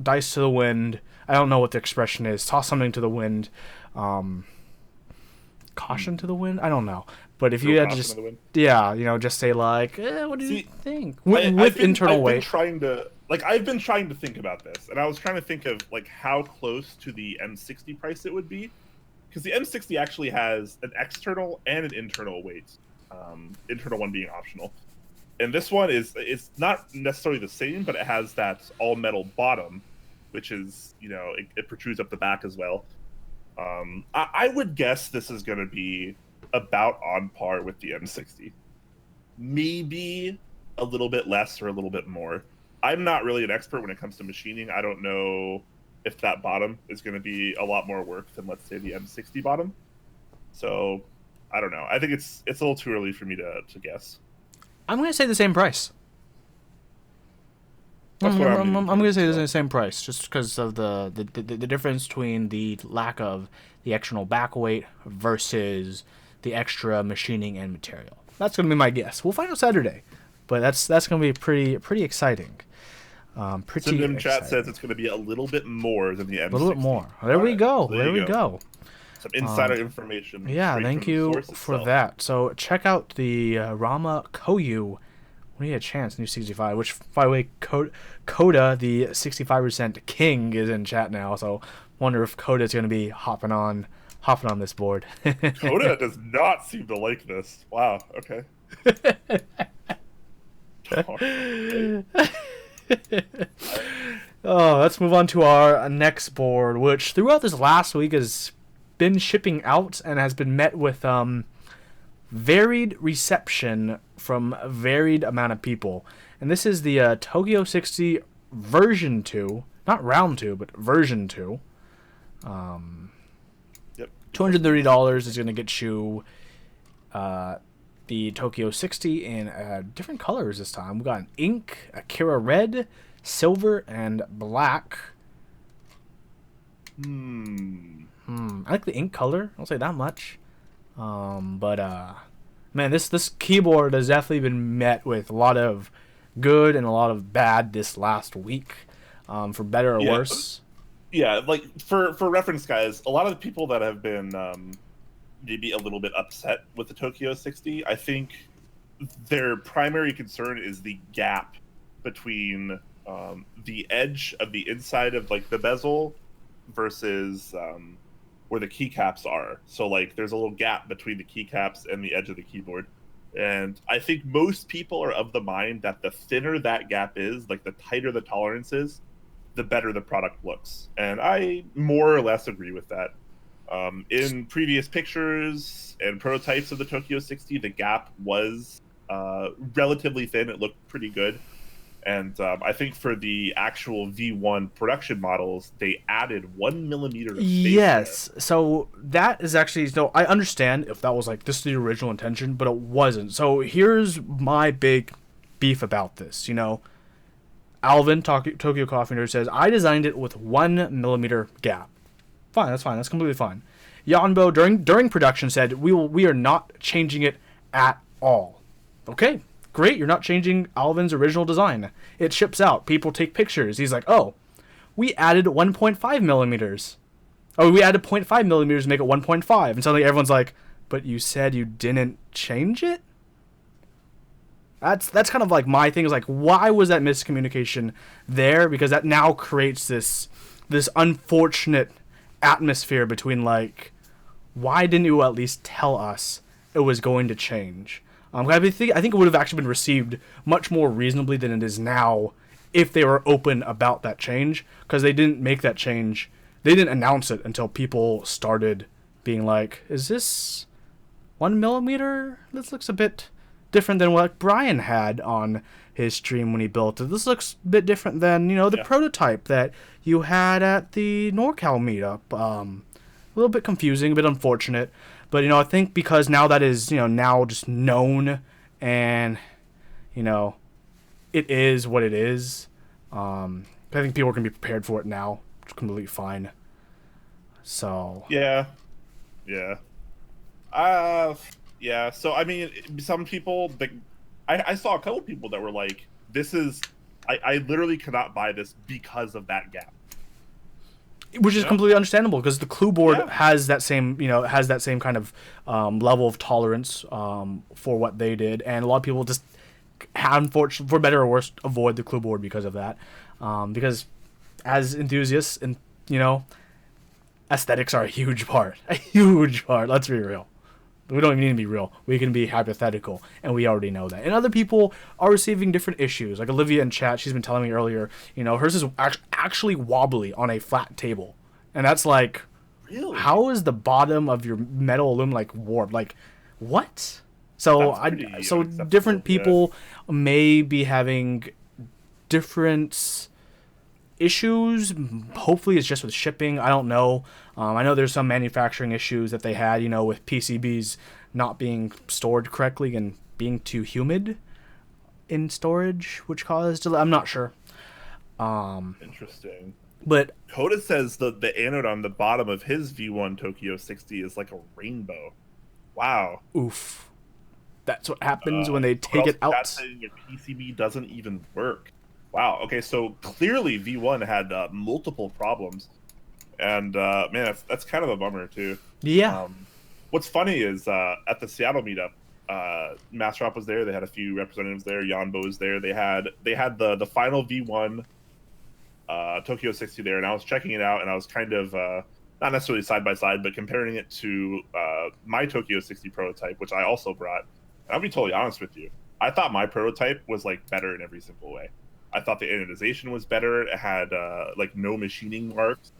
dice to the wind. I don't know what the expression is. Toss something to the wind. Caution to the wind. I don't know. But if you had to just, just say like, what do you think with internal weight? I've been trying to think about this, and I was trying to think of like how close to the M60 price it would be, because the M60 actually has an external and an internal weight, internal one being optional, and this one it's not necessarily the same, but it has that all metal bottom, which is it protrudes up the back as well. I would guess this is going to be about on par with the M60. Maybe a little bit less or a little bit more. I'm not really an expert when it comes to machining. I don't know if that bottom is going to be a lot more work than, let's say, the M60 bottom. So, I don't know. I think it's a little too early for me to guess. I'm going to say the same price. I'm going to say the same price, just because of the difference between the lack of the external back weight versus the extra machining and material. That's going to be my guess. We'll find out Saturday, but that's going to be pretty exciting. Sim chat says it's going to be a little bit more than the M60. A little bit more. There we go. There we go. Some insider information. Yeah, thank you for that. So check out the Rama Koyu. When you get a chance, new 65, which, by the way, Coda, the 65% king, is in chat now, so wonder if Coda's going to be hopping on this board. Coda does not seem to like this. Wow, okay. Let's move on to our next board, which throughout this last week has been shipping out and has been met with varied reception from a varied amount of people. And this is the Tokyo 60 version 2, not round 2, but version 2. Yep. $230 is going to get you the Tokyo 60 in different colors this time. We've got an ink, Akira red, silver, and black. I like the ink color. I'll say that much. Man, this keyboard has definitely been met with a lot of good and a lot of bad this last week, for better or worse. Yeah, like for reference, guys, a lot of the people that have been maybe a little bit upset with the Tokyo 60, I think their primary concern is the gap between the edge of the inside of like the bezel versus where the keycaps are. So like there's a little gap between the keycaps and the edge of the keyboard. And I think most people are of the mind that the thinner that gap is, like the tighter the tolerance is, the better the product looks. And I more or less agree with that. In previous pictures and prototypes of the Tokyo 60, the gap was relatively thin. It looked pretty good. And I think for the actual V1 production models, they added 1 millimeter of space. Yes, there. So that is actually... So I understand if that was like, this is the original intention, but it wasn't. So here's my big beef about this, Alvin, Tokyo Coffee Nerd, says, I designed it with 1 millimeter gap. Fine, that's completely fine. Yanbo, during production, said, we are not changing it at all. Okay. Great, you're not changing Alvin's original design. It ships out. People take pictures. He's like, oh, we added 1.5 millimeters. Oh, we added 0.5 millimeters to make it 1.5. And suddenly everyone's like, but you said you didn't change it? That's kind of like my thing, is like, why was that miscommunication there? Because that now creates this unfortunate atmosphere between like, why didn't you at least tell us it was going to change? I think it would have actually been received much more reasonably than it is now if they were open about that change, because they didn't make that change. They didn't announce it until people started being like, is this 1 millimeter? This looks a bit different than what Brian had on his stream when he built it. This looks a bit different than, the prototype that you had at the NorCal meetup. A little bit confusing, a bit unfortunate. But, I think because now that is, now just known and, it is what it is. I think people are going to be prepared for it now. It's completely fine. So. Yeah. Yeah. So I mean, some people, I saw a couple people that were like, "This is, I literally cannot buy this because of that gap." Which is You know? completely understandable because the clue board Yeah. has that same, has that same kind of level of tolerance for what they did, and a lot of people just, unfortunately, for better or worse, avoid the clue board because of that. Because as enthusiasts, and you know, aesthetics are a huge part, a huge part. Let's be real. We don't even need to be real. We can be hypothetical, and we already know that. And other people are receiving different issues. Like Olivia in chat, she's been telling me earlier, hers is actually wobbly on a flat table. And that's like, Really? how is the bottom of your metal aluminum like warped? Like, what? So That's pretty so unacceptable, different yeah. people may be having different issues. Hopefully it's just with shipping. I don't know. I know there's some manufacturing issues that they had, with PCBs not being stored correctly and being too humid in storage, which caused I'm not sure. Interesting. But Coda says the anode on the bottom of his V1 Tokyo 60 is like a rainbow. Wow. oof. That's what happens when they take Someone it else in chat out. saying your PCB doesn't even work. Wow. Okay, so clearly V1 had multiple problems, and man, that's kind of a bummer too. Yeah. What's funny is at the Seattle meetup, Mastrop was there. They had a few representatives there. Yanbo was there. They had the final V1 Tokyo 60 there, and I was checking it out, and I was kind of not necessarily side by side, but comparing it to my Tokyo 60 prototype, which I also brought. And I'll be totally honest with you. I thought my prototype was like better in every simple way. I thought the anodization was better. It had like no machining marks.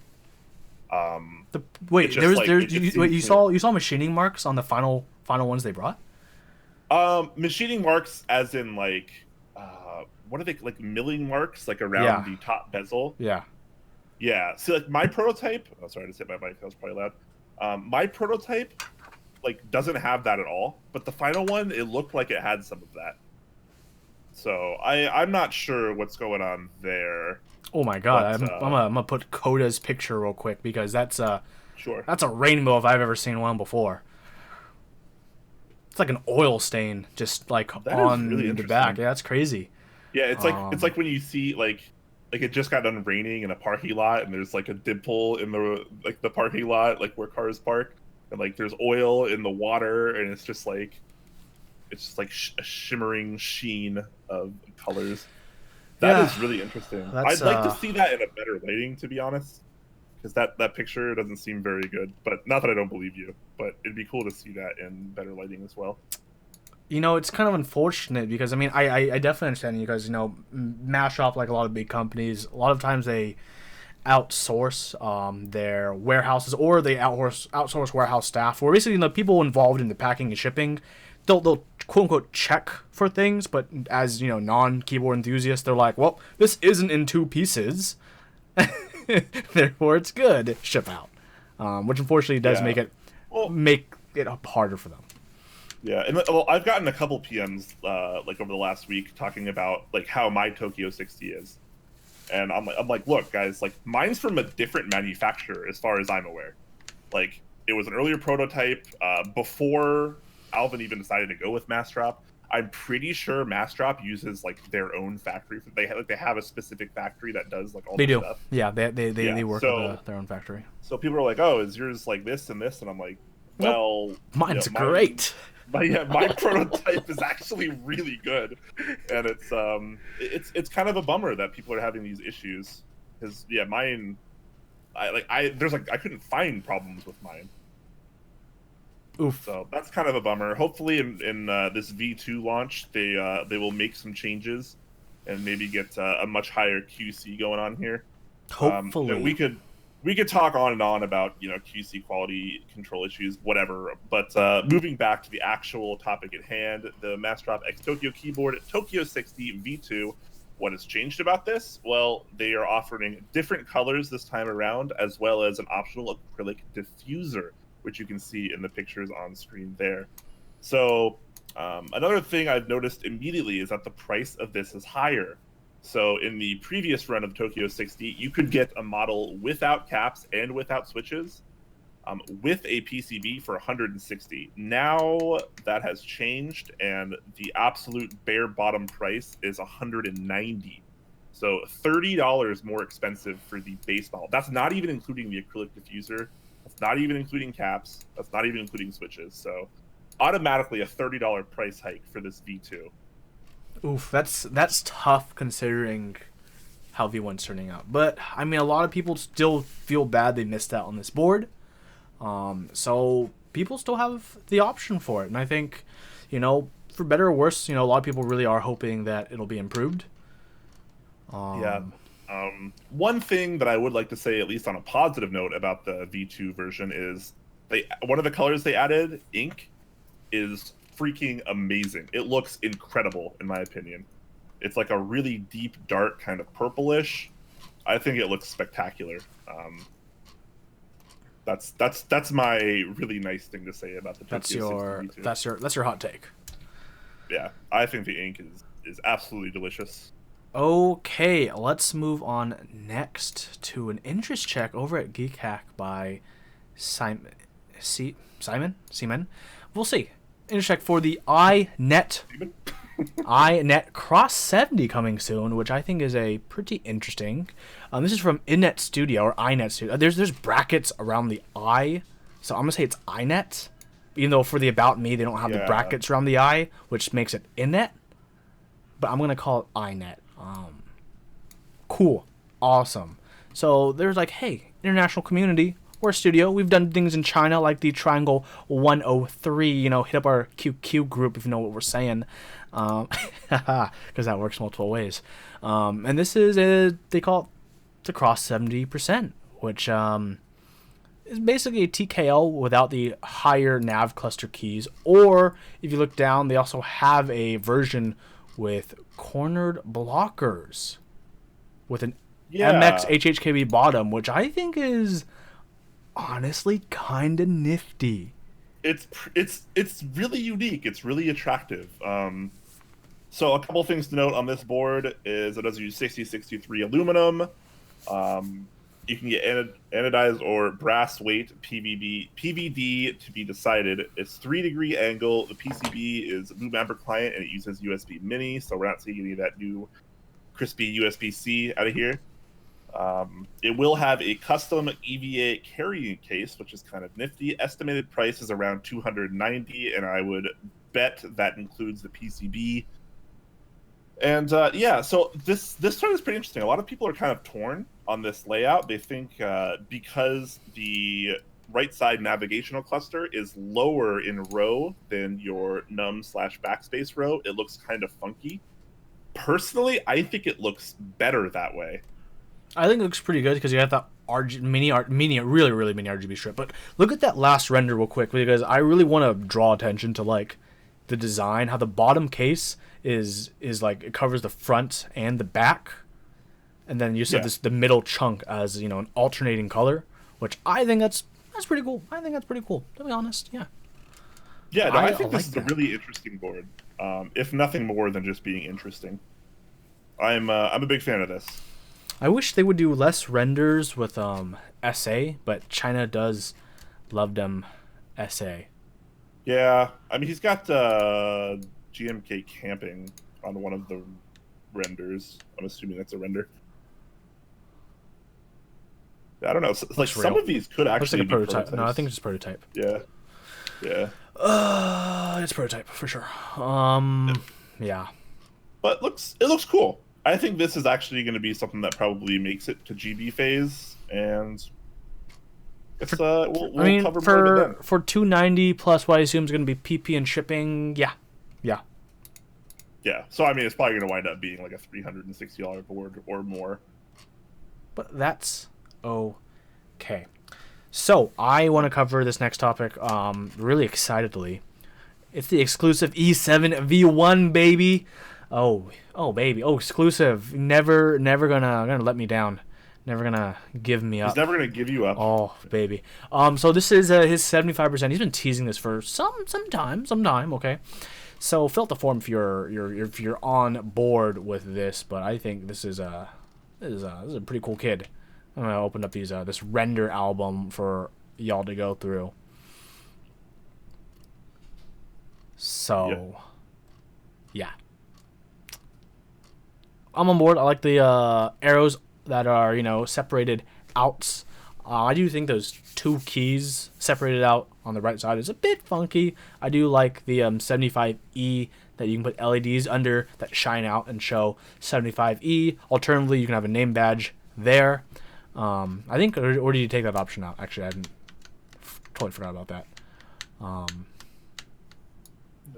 Wait, you clean. saw machining marks on the final ones they brought? Machining marks, as in like what are they, like milling marks, like around the top bezel? Yeah. Yeah. See, like my prototype. Oh, sorry, I just hit my mic. That was probably loud. My prototype like doesn't have that at all, but the final one, it looked like it had some of that. So I'm not sure what's going on there. Oh my god, But, I'm gonna put Coda's picture real quick because that's a sure. rainbow if I've ever seen one before. It's like an oil stain just like That is on really the interesting. back. Yeah, that's crazy. Yeah, it's like when you see like it just got done raining in a parking lot, and there's like a dimple in the parking lot, like where cars park, and like there's oil in the water, and it's just like a shimmering sheen of colors. That is really interesting. I'd like to see that in a better lighting, to be honest, because that picture doesn't seem very good. But not that I don't believe you, but it'd be cool to see that in better lighting as well. It's kind of unfortunate because I mean I definitely understand you guys. Mash off like a lot of big companies. A lot of times they outsource their warehouses, or they outsource warehouse staff, or basically the people involved in the packing and shipping. They'll quote unquote check for things, but as non-keyboard enthusiasts, they're like, well, this isn't in two pieces, therefore it's good. Ship out, which unfortunately does make it harder for them. Yeah, and well, I've gotten a couple PMs like over the last week talking about like how my Tokyo 60 is, and I'm like, look, guys, like mine's from a different manufacturer as far as I'm aware. Like it was an earlier prototype before Alvin even decided to go with Mastrop. I'm pretty sure Mastrop uses like their own factory. They have a specific factory that does like all this stuff. Yeah, they work with their own factory. So people are like, oh, is yours like this and this? And I'm like, well, mine's great. My prototype is actually really good, and it's kind of a bummer that people are having these issues because mine, I couldn't find problems with mine. Oof. So that's kind of a bummer. Hopefully in this V2 launch they will make some changes and maybe get a much higher QC going on here. Hopefully we could talk on and on about QC quality control issues, whatever. But moving back to the actual topic at hand, the Mastrop X Tokyo keyboard Tokyo 60 V2. What has changed about this? Well, they are offering different colors this time around, as well as an optional acrylic diffuser, which you can see in the pictures on screen there. So another thing I've noticed immediately is that the price of this is higher. So in the previous run of Tokyo 60, you could get a model without caps and without switches with a PCB for 160. Now that has changed, and the absolute bare bottom price is 190. So $30 more expensive for the base model. That's not even including the acrylic diffuser. That's not even including caps. That's not even including switches. So automatically a $30 price hike for this V2. Oof, that's tough considering how V1's turning out. But I mean, a lot of people still feel bad they missed out on this board. So people still have the option for it, and I think, for better or worse, a lot of people really are hoping that it'll be improved. One thing that I would like to say, at least on a positive note, about the V2 version is one of the colors they added, ink, is freaking amazing. It looks incredible, in my opinion. It's like a really deep, dark kind of purplish. I think it looks spectacular. That's my really nice thing to say about the Tokyo 60 V2. That's your hot take. Yeah, I think the ink is absolutely delicious. Okay, let's move on next to an interest check over at Geekhack by Simon. We'll see. Interest check for the iNet Cross 70 coming soon, which I think is a pretty interesting. This is from iNet Studio or iNet Studio. There's brackets around the I, so I'm gonna say it's iNet, even though for the About Me they don't have the brackets around the I, which makes it iNet. But I'm gonna call it iNet. Cool, awesome. So there's like, hey, international community. We're a studio. We've done things in China like the Triangle 103. Hit up our QQ group if you know what we're saying, because that works multiple ways. And this is they call it the Cross 70%, which is basically a TKL without the higher nav cluster keys. Or if you look down, they also have a version with cornered blockers with an MX HHKB bottom, which I think is honestly kind of nifty. It's really unique. It's really attractive. So a couple things to note on this board is it does use 6063 aluminum. You can get anodized or brass weight PVD to be decided. It's 3-degree angle. The PCB is a loop amber client, and it uses USB Mini, so we're not seeing any of that new crispy USB-C out of here. It will have a custom EVA carrying case, which is kind of nifty. Estimated price is around $290, and I would bet that includes the PCB. And so this turn is pretty interesting. A lot of people are kind of torn on this layout. They think because the right side navigational cluster is lower in row than your num/backspace row, it looks kind of funky. Personally, I think it looks better that way. I think it looks pretty good because you have that really mini RGB strip. But look at that last render real quick, because I really want to draw attention to like the design, how the bottom case is like it covers the front and the back, and then you said the middle chunk as an alternating color, which I think that's pretty cool. To be honest, yeah. Yeah, no, I think this is a really interesting board. If nothing more than just being interesting. I'm a big fan of this. I wish they would do less renders with SA, but China does love them SA. Yeah, I mean he's got GMK camping on one of the renders. I'm assuming that's a render. I don't know. Like some of these could actually be prototype. No, I think it's just prototype. Yeah. It's prototype for sure. Yeah. But it looks cool. I think this is actually going to be something that probably makes it to GB phase, and it's we'll cover more of it then. For $290 plus what I assume is going to be PP and shipping. Yeah. So I mean, it's probably going to wind up being like a $360 board or more. But that's okay. So I want to cover this next topic really excitedly. It's the exclusive E7 V1, baby. Oh baby. Oh, exclusive. Never gonna let me down. Never gonna give me up. He's never gonna give you up. Oh, baby. So this is his 75%. He's been teasing this for some time. Okay. So fill out the form if you're on board with this. But I think this is a pretty cool kid. I'm gonna open up this render album for y'all to go through. So, yeah. I'm on board. I like the arrows that are, separated outs. I do think those two keys separated out on the right side is a bit funky. I do like the 75E that you can put LEDs under that shine out and show 75E. Alternatively, you can have a name badge there. I think, or did you take that option out? Actually, I didn't. Totally forgot about that.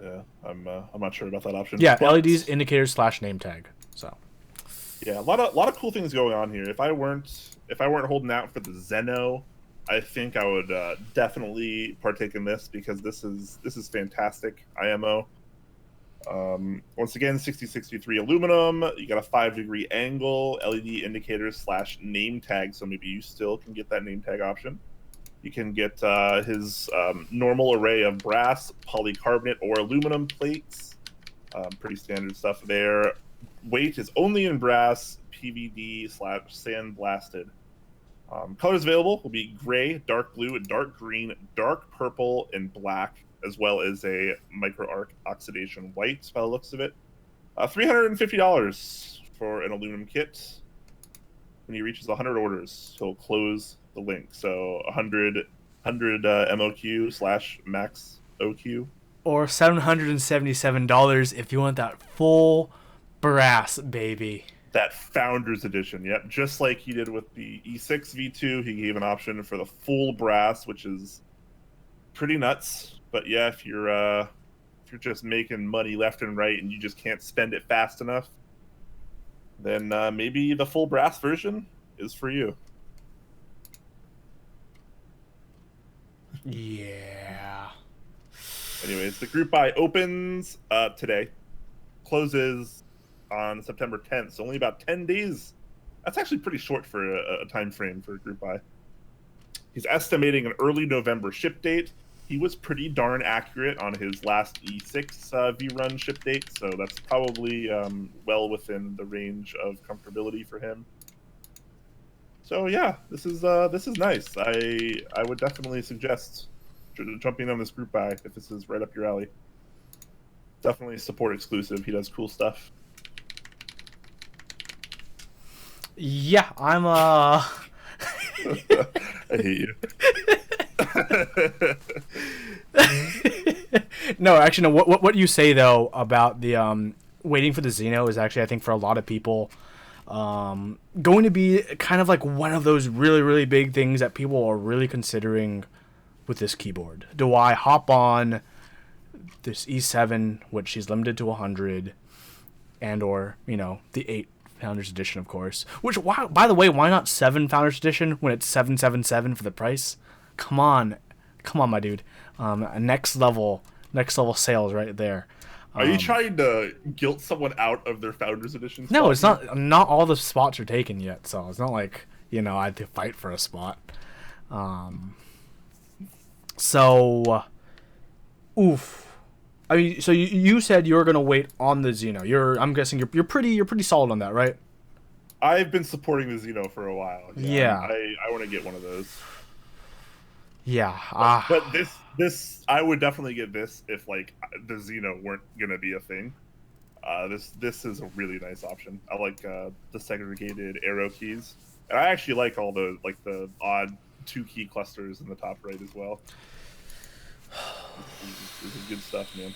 Yeah, I'm not sure about that option. Yeah, but, LEDs, indicators / name tag. So. Yeah, a lot of cool things going on here. If I weren't holding out for the Zeno, I think I would definitely partake in this because this is fantastic IMO. Once again, 6063 aluminum. You got a 5-degree angle, LED indicators / name tag, so maybe you still can get that name tag option. You can get his normal array of brass, polycarbonate, or aluminum plates. Pretty standard stuff there. Weight is only in brass, PVD / sandblasted. Colors available will be gray, dark blue, dark green, dark purple, and black, as well as a micro arc oxidation white by the looks of it. $350 for an aluminum kit. When he reaches 100 orders, he'll close the link. So 100 MOQ / max OQ. Or $777 if you want that full brass, baby. That Founders Edition, yep. Just like he did with the E6 V2, he gave an option for the full brass, which is pretty nuts. But yeah, if you're just making money left and right and you just can't spend it fast enough, then maybe the full brass version is for you. Yeah. Anyways, the group buy opens today, closes on September 10th, so only about 10 days. That's actually pretty short for a time frame for a group buy. He's estimating an early November ship date. He was pretty darn accurate on his last E6 V-Run ship date, so that's probably well within the range of comfortability for him. So yeah, this is nice. I would definitely suggest jumping on this group buy if this is right up your alley. Definitely support exclusive. He does cool stuff. Yeah, I'm I hate you. No, actually, no. What you say though about the waiting for the Xeno is actually, I think, for a lot of people, going to be kind of like one of those really, really big things that people are really considering with this keyboard. Do I hop on this E7, which is limited to 100, and or the 8 Founders Edition, of course. Which, by the way, why not 7 Founders Edition when it's 777 for the price? Come on, my dude. Next level sales right there. Are you trying to guilt someone out of their Founders Edition spot? No, it's not. Not all the spots are taken yet, so it's not like I had to fight for a spot. So, oof. I mean, so you said you were gonna wait on the Xeno. I'm guessing you're pretty solid on that, right? I've been supporting the Xeno for a while. Yeah. I want to get one of those. Yeah. But this I would definitely get this if like the Xeno weren't gonna be a thing. This is a really nice option. I like the segregated arrow keys, and I actually like all the odd 2-key clusters in the top right as well. This is good stuff, man.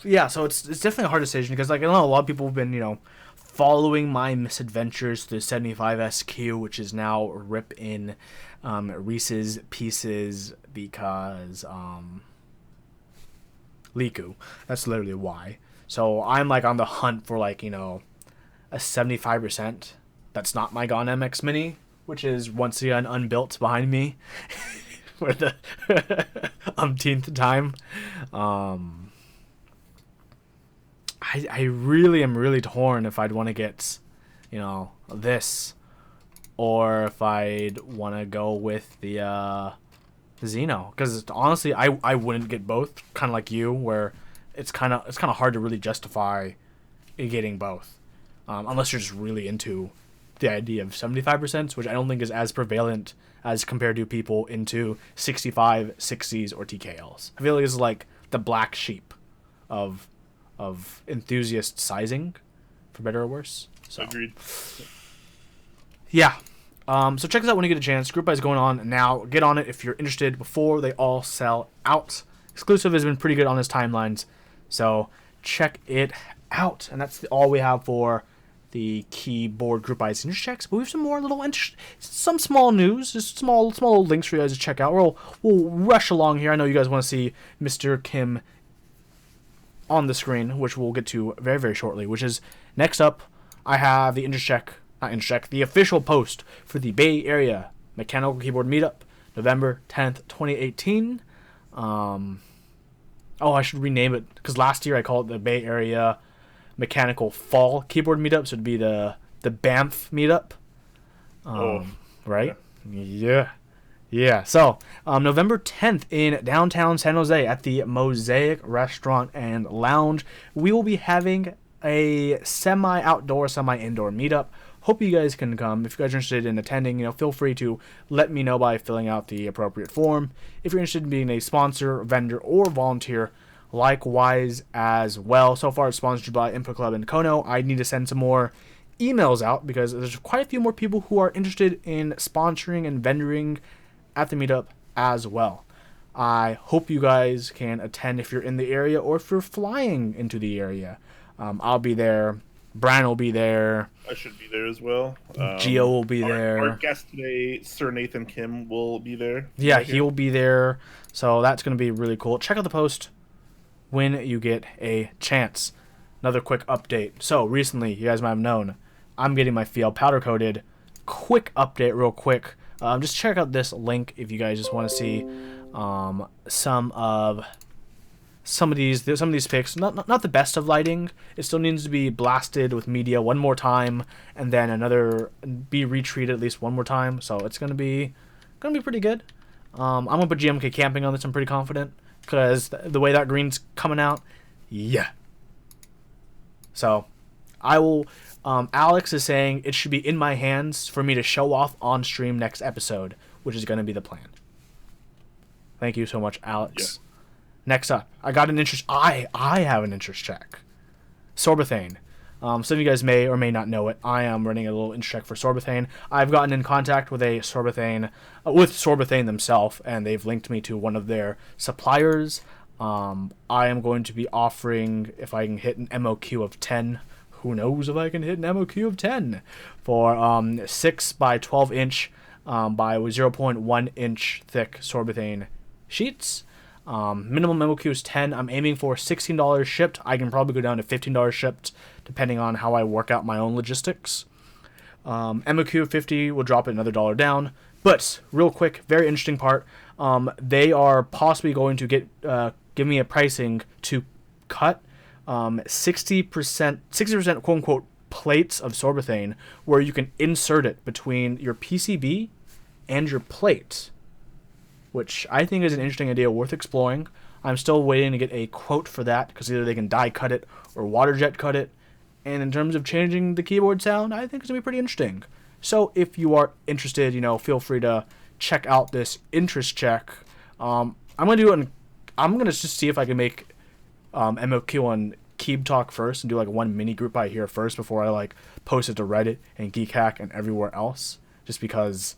Yeah, so it's definitely a hard decision because I know a lot of people have been following my misadventures through 75SQ, which is now rip in Reese's Pieces because Liku. That's literally why. So I'm on the hunt for a 75% that's not my Gone MX Mini, which is once again unbuilt behind me for the umpteenth time. I really am really torn if I'd want to get, this, or if I'd want to go with the Xeno. Because honestly, I wouldn't get both. Kind of like you, where it's kind of hard to really justify getting both, unless you're just really into the idea of 75%, which I don't think is as prevalent as compared to people into 65, 60s, or TKLs. I feel like it's like the black sheep of enthusiast sizing, for better or worse. So. Agreed. Yeah. So check us out when you get a chance. Group buy is going on now. Get on it if you're interested before they all sell out. Exclusive has been pretty good on his timelines, so check it out. And that's all we have for the keyboard group buys and checks. But we have some more little some small news, just small links for you guys to check out. We'll rush along here. I know you guys want to see Mr. Kim on the screen, which we'll get to very, very shortly. Which is next up. I have the the official post for the Bay Area Mechanical Keyboard Meetup, November 10th, 2018. I should rename it, because last year I called it the Bay Area Mechanical Fall Keyboard Meetup, so it'd be the Banff Meetup. Right? Yeah. So, November 10th in downtown San Jose at the Mosaic Restaurant and Lounge, we will be having a semi-outdoor, semi-indoor meetup. Hope you guys can come. If you guys are interested in attending, feel free to let me know by filling out the appropriate form. If you're interested in being a sponsor, vendor, or volunteer, likewise as well. So far, it's sponsored by Input Club and Kono. I need to send some more emails out because there's quite a few more people who are interested in sponsoring and vendoring at the meetup as well. I hope you guys can attend if you're in the area or if you're flying into the area. I'll be there. Brian will be there. I should be there as well. Gio will be there. Our guest today, Sir Nathan Kim, will be there. Yeah, he will be there. So that's going to be really cool. Check out the post when you get a chance. Another quick update. So recently, you guys might have known, I'm getting my Fjell powder coated. Quick update, real quick. Just check out this link if you guys just want to see some of these pics. Not the best of lighting. It still needs to be blasted with media one more time, and then be retreated at least one more time. So it's gonna be pretty good. I'm gonna put GMK camping on this. I'm pretty confident because the way that green's coming out, yeah. So I will. Alex is saying it should be in my hands for me to show off on stream next episode, which is gonna be the plan. Thank you so much, Alex. Yeah. Next up, I got an interest. I have an interest check. Sorbothane. Some of you guys may or may not know it. I am running a little interest check for Sorbothane. I've gotten in contact with Sorbothane themselves, and they've linked me to one of their suppliers. I am going to be offering, if I can hit an MOQ of 10. Who knows if I can hit an MOQ of 10 for 6 by 12 inch by 0.1 inch thick Sorbothane sheets. Minimum MOQ is 10. I'm aiming for $16 shipped. I can probably go down to $15 shipped depending on how I work out my own logistics. MOQ of 50 will drop it another $1 down. But real quick, very interesting part. They are possibly going to give me a pricing to cut 60% quote unquote plates of Sorbothane, where you can insert it between your PCB and your plate, which I think is an interesting idea worth exploring. I'm still waiting to get a quote for that, because either they can die cut it or water jet cut it. And in terms of changing the keyboard sound, I think it's going to be pretty interesting. So if you are interested, feel free to check out this interest check. I'm going to just see if I can make MOQ on Keep Talk first and do one mini group buy here first before I post it to Reddit and Geekhack and everywhere else, just because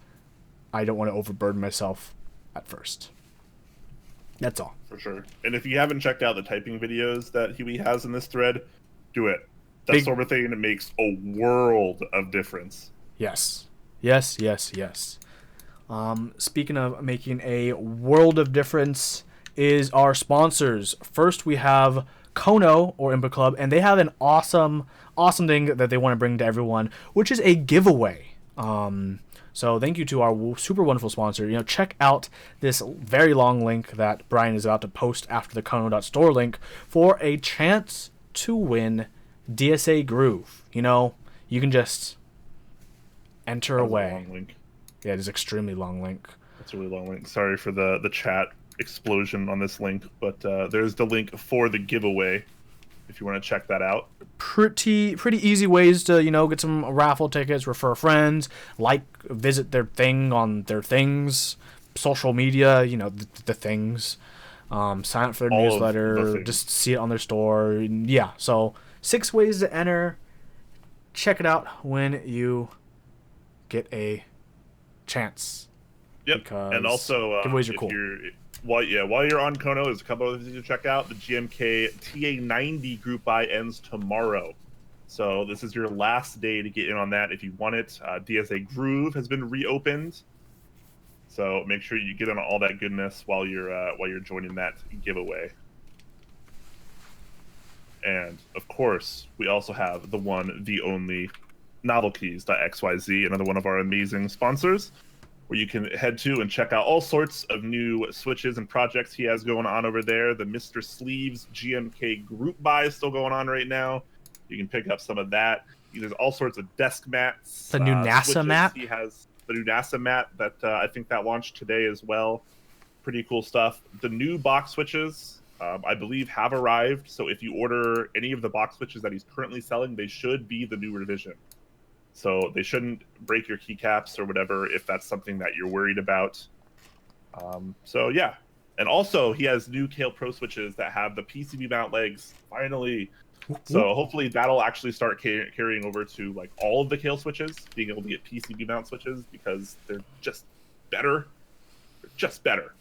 I don't want to overburden myself at first. That's all. For sure. And if you haven't checked out the typing videos that Huey has in this thread, do it. That sort of thing, it makes a world of difference. Yes. Speaking of making a world of difference is our sponsors. First, we have Kono, or Input Club, and they have an awesome thing that they want to bring to everyone, which is a giveaway. So thank you to our super wonderful sponsor. Check out this very long link that Brian is about to post after the Kono.store link for a chance to win DSA Groove. You can just enter away. Long link. Yeah, it is extremely long link. That's a really long link. Sorry for the chat explosion on this link, but there's the link for the giveaway. if you want to check that out. Pretty easy ways to, get some raffle tickets, refer friends, visit their thing on their things, social media, the things. Sign up for their All of the newsletter, things. just see it on their store. Yeah, so 6 ways to enter. Check it out when you get a chance. Yep. Because and also, giveaways are cool. While you're on Kono, there's a couple other things to check out. The GMK TA90 group buy ends tomorrow. So this is your last day to get in on that if you want it. DSA Groove has been reopened. So make sure you get on all that goodness while you're joining that giveaway. And of course, we also have the one, the only novelkeys.xyz, another one of our amazing sponsors, where you can head to and check out all sorts of new switches and projects he has going on over there. The Mr. Sleeves GMK group buy is still going on right now. You can pick up some of that. There's all sorts of desk mats. The new NASA switches. mat? He has the new NASA mat that I think that launched today as well. Pretty cool stuff. The new box switches, I believe, have arrived. So if you order any of the box switches that he's currently selling, they should be the new revision. So they shouldn't break your keycaps or whatever if that's something that you're worried about. So yeah. And also, he has new Kale Pro switches that have the PCB mount legs, finally. So hopefully that'll actually start carrying over to like all of the Kale switches, being able to get PCB mount switches, because they're just better. They're just better,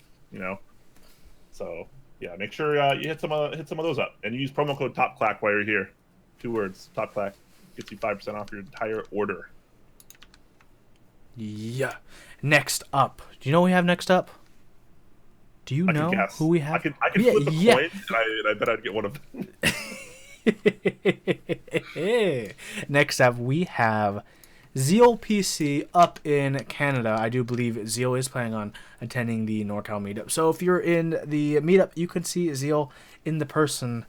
So yeah, make sure you hit some of those up, and use promo code TOPCLACK while you're here. 2 words, TOPCLACK, gets you 5% off your entire order. Yeah. Next up, do you know what we have next up? Do you know who we have? I can flip the coin, and I bet I'd get one of them. Next up, we have Zeal PC up in Canada. I do believe Zeal is planning on attending the NorCal meetup. So if you're in the meetup, you can see Zeal in the person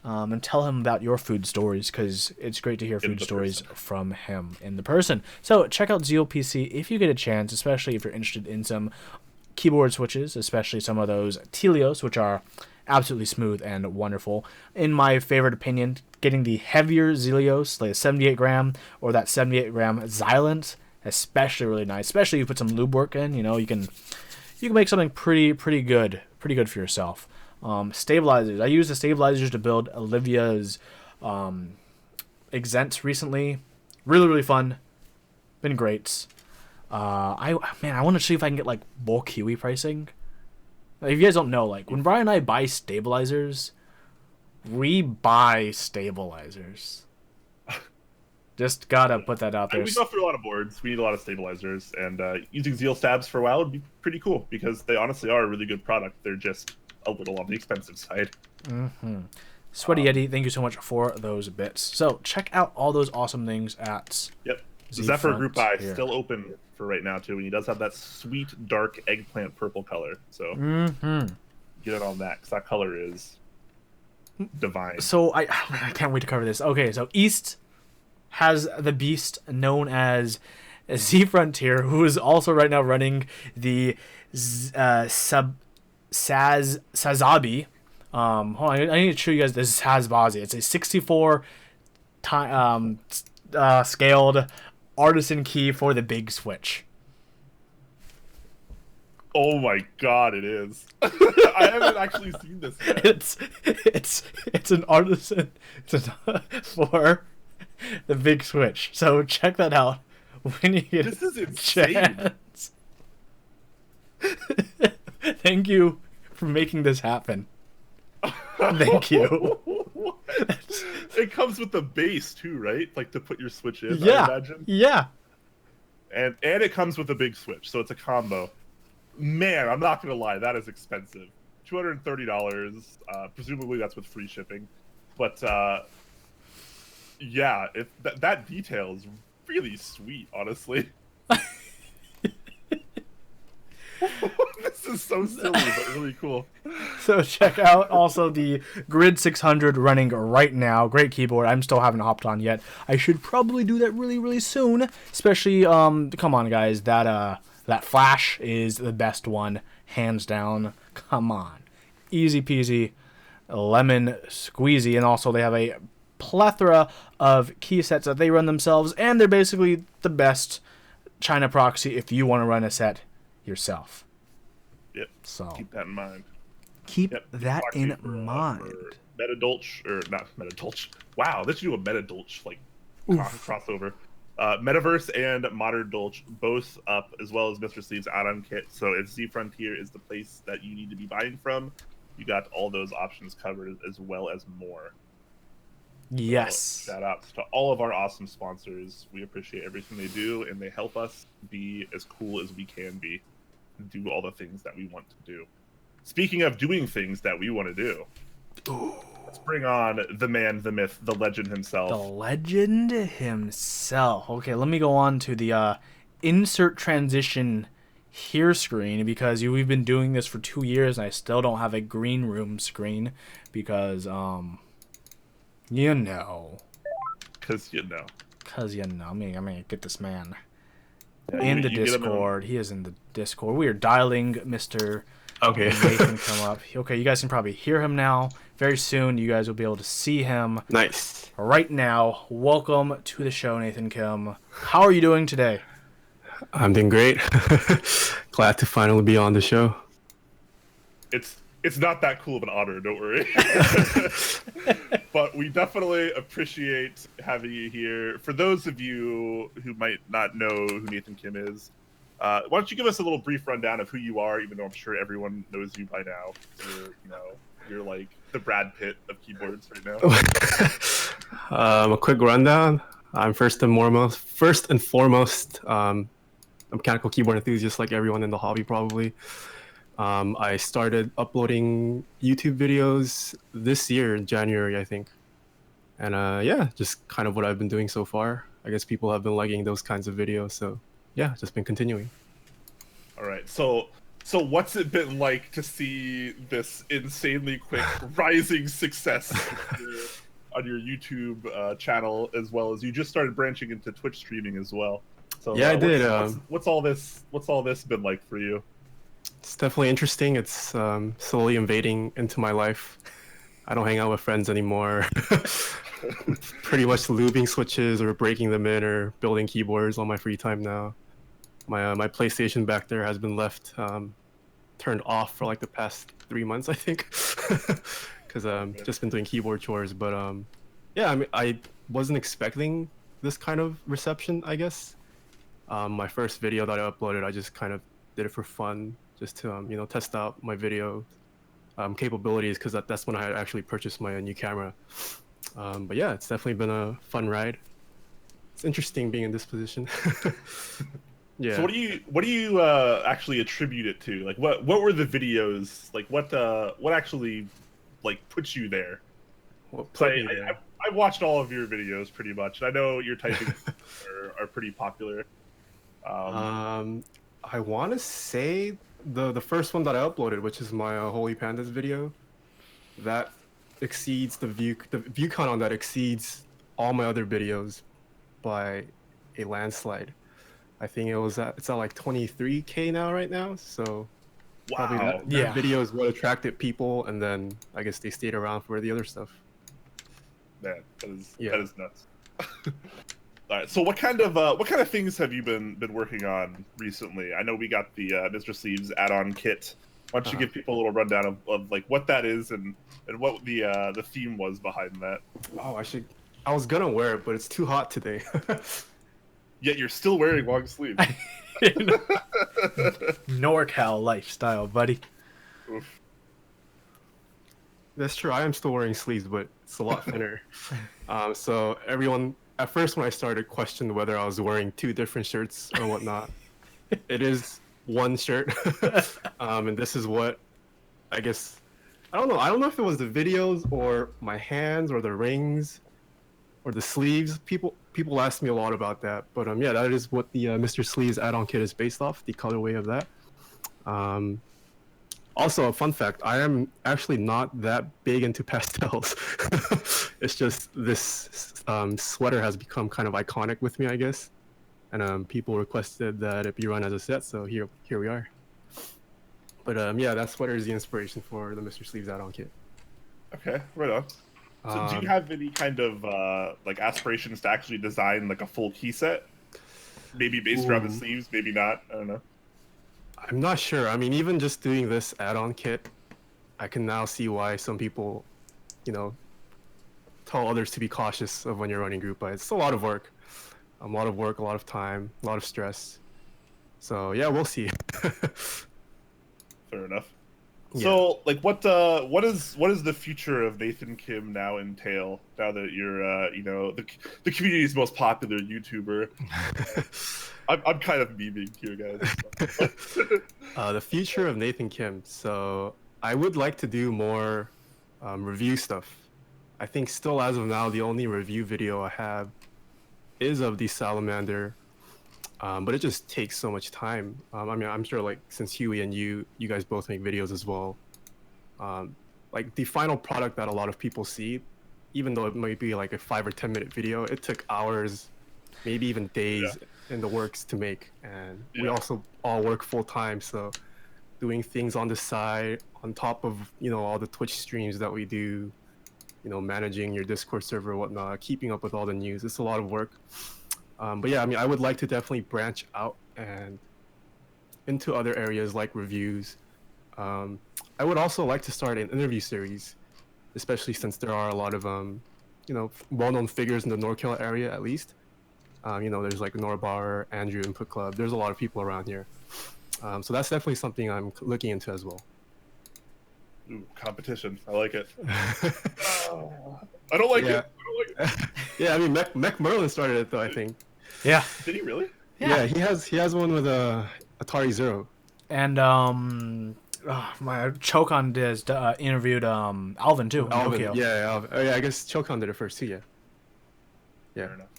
and tell him about your food stories, because it's great to hear food stories from him in the person. So check out Zeal PC if you get a chance, especially if you're interested in some keyboard switches, especially some of those Telios, which are absolutely smooth and wonderful. In my favorite opinion, getting the heavier Zelios, like a 78 gram or that 78 gram Xylent, especially really nice. Especially if you put some lube work in, you can make something pretty good for yourself. Stabilizers. I used the stabilizers to build Olivia's Exents recently. Really fun. Been great. I want to see if I can get like bulk Huey pricing. If you guys don't know, like when Brian and I buy stabilizers, we buy stabilizers. Just gotta put that out there. We go through a lot of boards. We need a lot of stabilizers, and using Zeal stabs for a while would be pretty cool, because they honestly are a really good product. They're just a little on the expensive side. Sweaty Yeti, thank you so much for those bits. So check out all those awesome things at Zephyr group buy still open for right now too, and he does have that sweet dark eggplant purple color. So get it on that, because that color is divine. So I can't wait to cover this. Okay, so East has the beast known as Z Frontier, who is also right now running the Sazabi. Hold on, I need to show you guys this Sazbazi. It's a 64 scaled artisan key for the big switch. Oh my god, it is. I haven't actually seen this yet. It's an artisan for the big switch. So check that out when you get this is insane. Chance. Thank you for making this happen. Thank you. It comes with the base too, right? Like to put your switch in, yeah. I imagine. Yeah. And it comes with a big switch, so it's a combo. Man, I'm not gonna lie, that is expensive. $230. Presumably that's with free shipping. But yeah, that detail is really sweet, honestly. This is so silly, but really cool. So check out also the Grid 600 running right now. Great keyboard. I'm still haven't hopped on yet. I should probably do that really soon. Especially, come on guys, that Flash is the best one, hands down. Come on, easy peasy. lemon squeezy, and also they have a plethora of key sets that they run themselves, and they're basically the best China proxy if you want to run a set yourself. Yep. So keep that in mind. Keep that in mind. Meta Dolch, or not Meta Dolch. Wow, let's do a Meta Dolch like crossover. Metaverse and Modern Dolch both up, as well as Mr. Sleeve's add-on kit. So if Z Frontier is the place that you need to be buying from, you got all those options covered as well as more. Yes. So, shout outs to all of our awesome sponsors. We appreciate everything they do, and they help us be as cool as we can be and do all the things that we want to do. Speaking of doing things that we want to do, let's bring on the man, the myth, the legend himself. The legend himself. Okay, let me go on to the insert transition here screen, because we've been doing this for 2 years and I still don't have a green room screen because, you know. Because you know. I'm gonna get this man in the Discord. He is in the Discord. We are dialing Mr. Nathan come up. Okay, you guys can probably hear him now. Very soon, you guys will be able to see him. Nice. Right now, welcome to the show, Nathan Kim. How are you doing today? I'm doing great. Glad to finally be on the show. It's not that cool of an honor, don't worry. But we definitely appreciate having you here. For those of you who might not know who Nathan Kim is, why don't you give us a little brief rundown of who you are, even though I'm sure everyone knows you by now. You're like the Brad Pitt of keyboards right now. A quick rundown. I'm first and foremost, a mechanical keyboard enthusiast like everyone in the hobby probably. I started uploading YouTube videos this year in January, I think. And yeah, just kind of what I've been doing so far. I guess people have been liking those kinds of videos, so yeah, just been continuing. All right, so what's it been like to see this insanely quick rising success on your YouTube channel, as well as you just started branching into Twitch streaming as well? So yeah, I did. What's all this been like for you? It's definitely interesting. It's slowly invading into my life. I don't hang out with friends anymore. Pretty much lubing switches or breaking them in or building keyboards on my free time now. My PlayStation back there has been left turned off for like the past 3 months, I think, because just been doing keyboard chores. But yeah, I mean, I wasn't expecting this kind of reception, I guess. My first video that I uploaded, I just kind of did it for fun, just to test out my video capabilities, because that's when I had actually purchased my new camera. But yeah, it's definitely been a fun ride. It's interesting being in this position. Yeah. So what do you actually attribute it to? Like what were the videos like? What actually like put you there? I watched all of your videos pretty much. I know your typing are pretty popular. I want to say the first one that I uploaded, which is my Holy Pandas video, that exceeds the view count on that exceeds all my other videos by a landslide. I think it's at like 23K now right now. So wow, probably that video is what attracted people, and then I guess they stayed around for the other stuff. Man, that is nuts. All right, so what kind of things have you been working on recently? I know we got the Mr. Sleeves add-on kit. Why don't you give people a little rundown of like what that is and what the theme was behind that? Oh, I was gonna wear it, but it's too hot today. Yet you're still wearing long sleeves. NorCal lifestyle, buddy. Oof. That's true. I am still wearing sleeves, but it's a lot thinner. So everyone, at first when I started, questioned whether I was wearing 2 different shirts or whatnot. It is one shirt, and this is what I guess. I don't know if it was the videos or my hands or the rings or the sleeves. People ask me a lot about that, but yeah, that is what the Mr. Sleeves add-on kit is based off, the colorway of that. Also, a fun fact, I am actually not that big into pastels. It's just this sweater has become kind of iconic with me, I guess. And people requested that it be run as a set, so here we are. But yeah, that sweater is the inspiration for the Mr. Sleeves add-on kit. Okay, right on. So, do you have any kind of like aspirations to actually design like a full key set? Maybe based around the Ooh, sleeves, maybe not. I don't know. I'm not sure. I mean, even just doing this add-on kit, I can now see why some people, you know, tell others to be cautious of when you're running group buy. It's a lot of work. A lot of work, a lot of time, a lot of stress. So yeah, we'll see. Fair enough. Yeah. So, like, what is the future of Nathan Kim now entail? Now that you're, the community's most popular YouTuber. I'm kind of memeing here, guys. The future of Nathan Kim. So I would like to do more review stuff. I think still as of now, the only review video I have is of the salamander, but it just takes so much time. I mean, I'm sure like since Huey and you guys both make videos as well. Like the final product that a lot of people see, even though it might be like a 5 or 10 minute video, it took hours, maybe even days in the works to make. And we also all work full time, so doing things on the side, on top of, you know, all the Twitch streams that we do, you know, managing your Discord server and whatnot, keeping up with all the news, it's a lot of work. But yeah, I mean, I would like to definitely branch out and into other areas like reviews. I would also like to start an interview series, especially since there are a lot of, you know, well-known figures in the NorCal area, at least. You know, there's like Norbar, Andrew, Input Club. There's a lot of people around here. So that's definitely something I'm looking into as well. Ooh, competition. I like it. I don't like it. I don't like it. Yeah, I mean, Mech Merlin started it though, I think. Yeah. Did he really? Yeah, he has one with Atari Zero. And my Chokon did interviewed Alvin too. Alvin, Tokyo. Alvin. Oh, yeah, I guess Chokon did it first too. Yeah. Fair enough.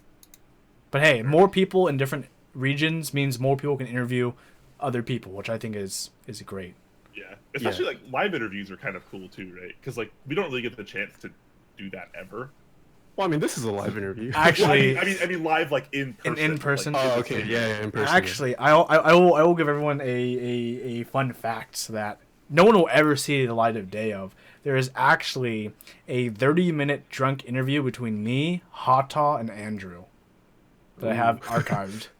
But hey, more people in different regions means more people can interview other people, which I think is great. Yeah, especially like live interviews are kind of cool too, right? Because like we don't really get the chance to do that ever. Well, I mean, this is a live interview. Actually, I mean, live like in person. In person. Like, oh, okay, yeah, in person. Actually, I will give everyone a fun fact that no one will ever see the light of day of. There is actually a 30-minute drunk interview between me, Hata, and Andrew that I have archived.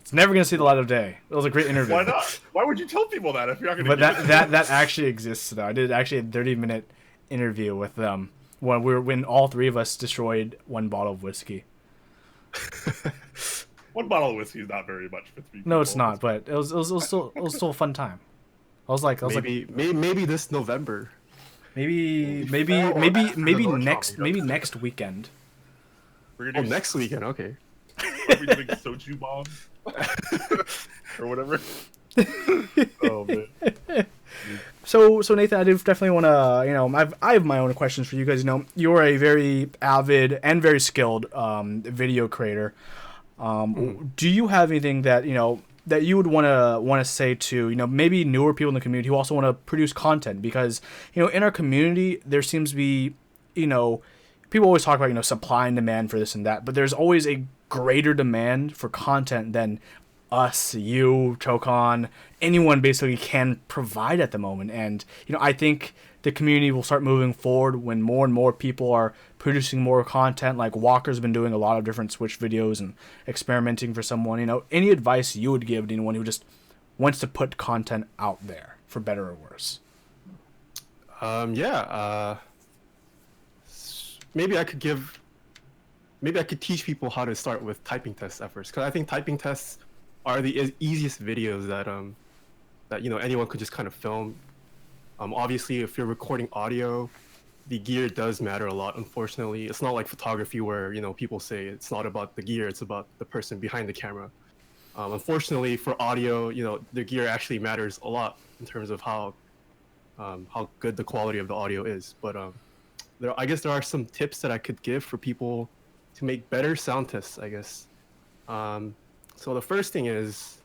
It's never gonna see the light of day. It was a great interview. Why not? Why would you tell people that if you're not gonna? But that actually exists though. I did actually a 30-minute interview with them when all three of us destroyed one bottle of whiskey. One bottle of whiskey is not very much for 3 people. No, it's not. But it was still a fun time. I was like maybe this November. Maybe next weekend. We're gonna do next weekend. Okay. Are we doing Soju bombs? Or whatever. Oh man. So Nathan, I do definitely want to, you know, I have my own questions for you guys. You know, you're a very avid and very skilled video creator. Do you have anything that, you know, that you would want to say to, you know, maybe newer people in the community who also want to produce content? Because, you know, in our community there seems to be, you know, people always talk about, you know, supply and demand for this and that, but there's always a greater demand for content than us, you, Chokon, anyone basically can provide at the moment. And, you know, I think the community will start moving forward when more and more people are producing more content. Like Walker's been doing a lot of different Switch videos and experimenting for someone. You know, any advice you would give to anyone who just wants to put content out there, for better or worse? Maybe I could teach people how to start with typing tests at first, because I think typing tests are the easiest videos that you know anyone could just kind of film. Obviously, if you're recording audio, the gear does matter a lot. Unfortunately, it's not like photography where, you know, people say it's not about the gear, it's about the person behind the camera. Unfortunately, for audio, you know, the gear actually matters a lot in terms of how good the quality of the audio is. But I guess there are some tips that I could give for people to make better sound tests, I guess. So the first thing is,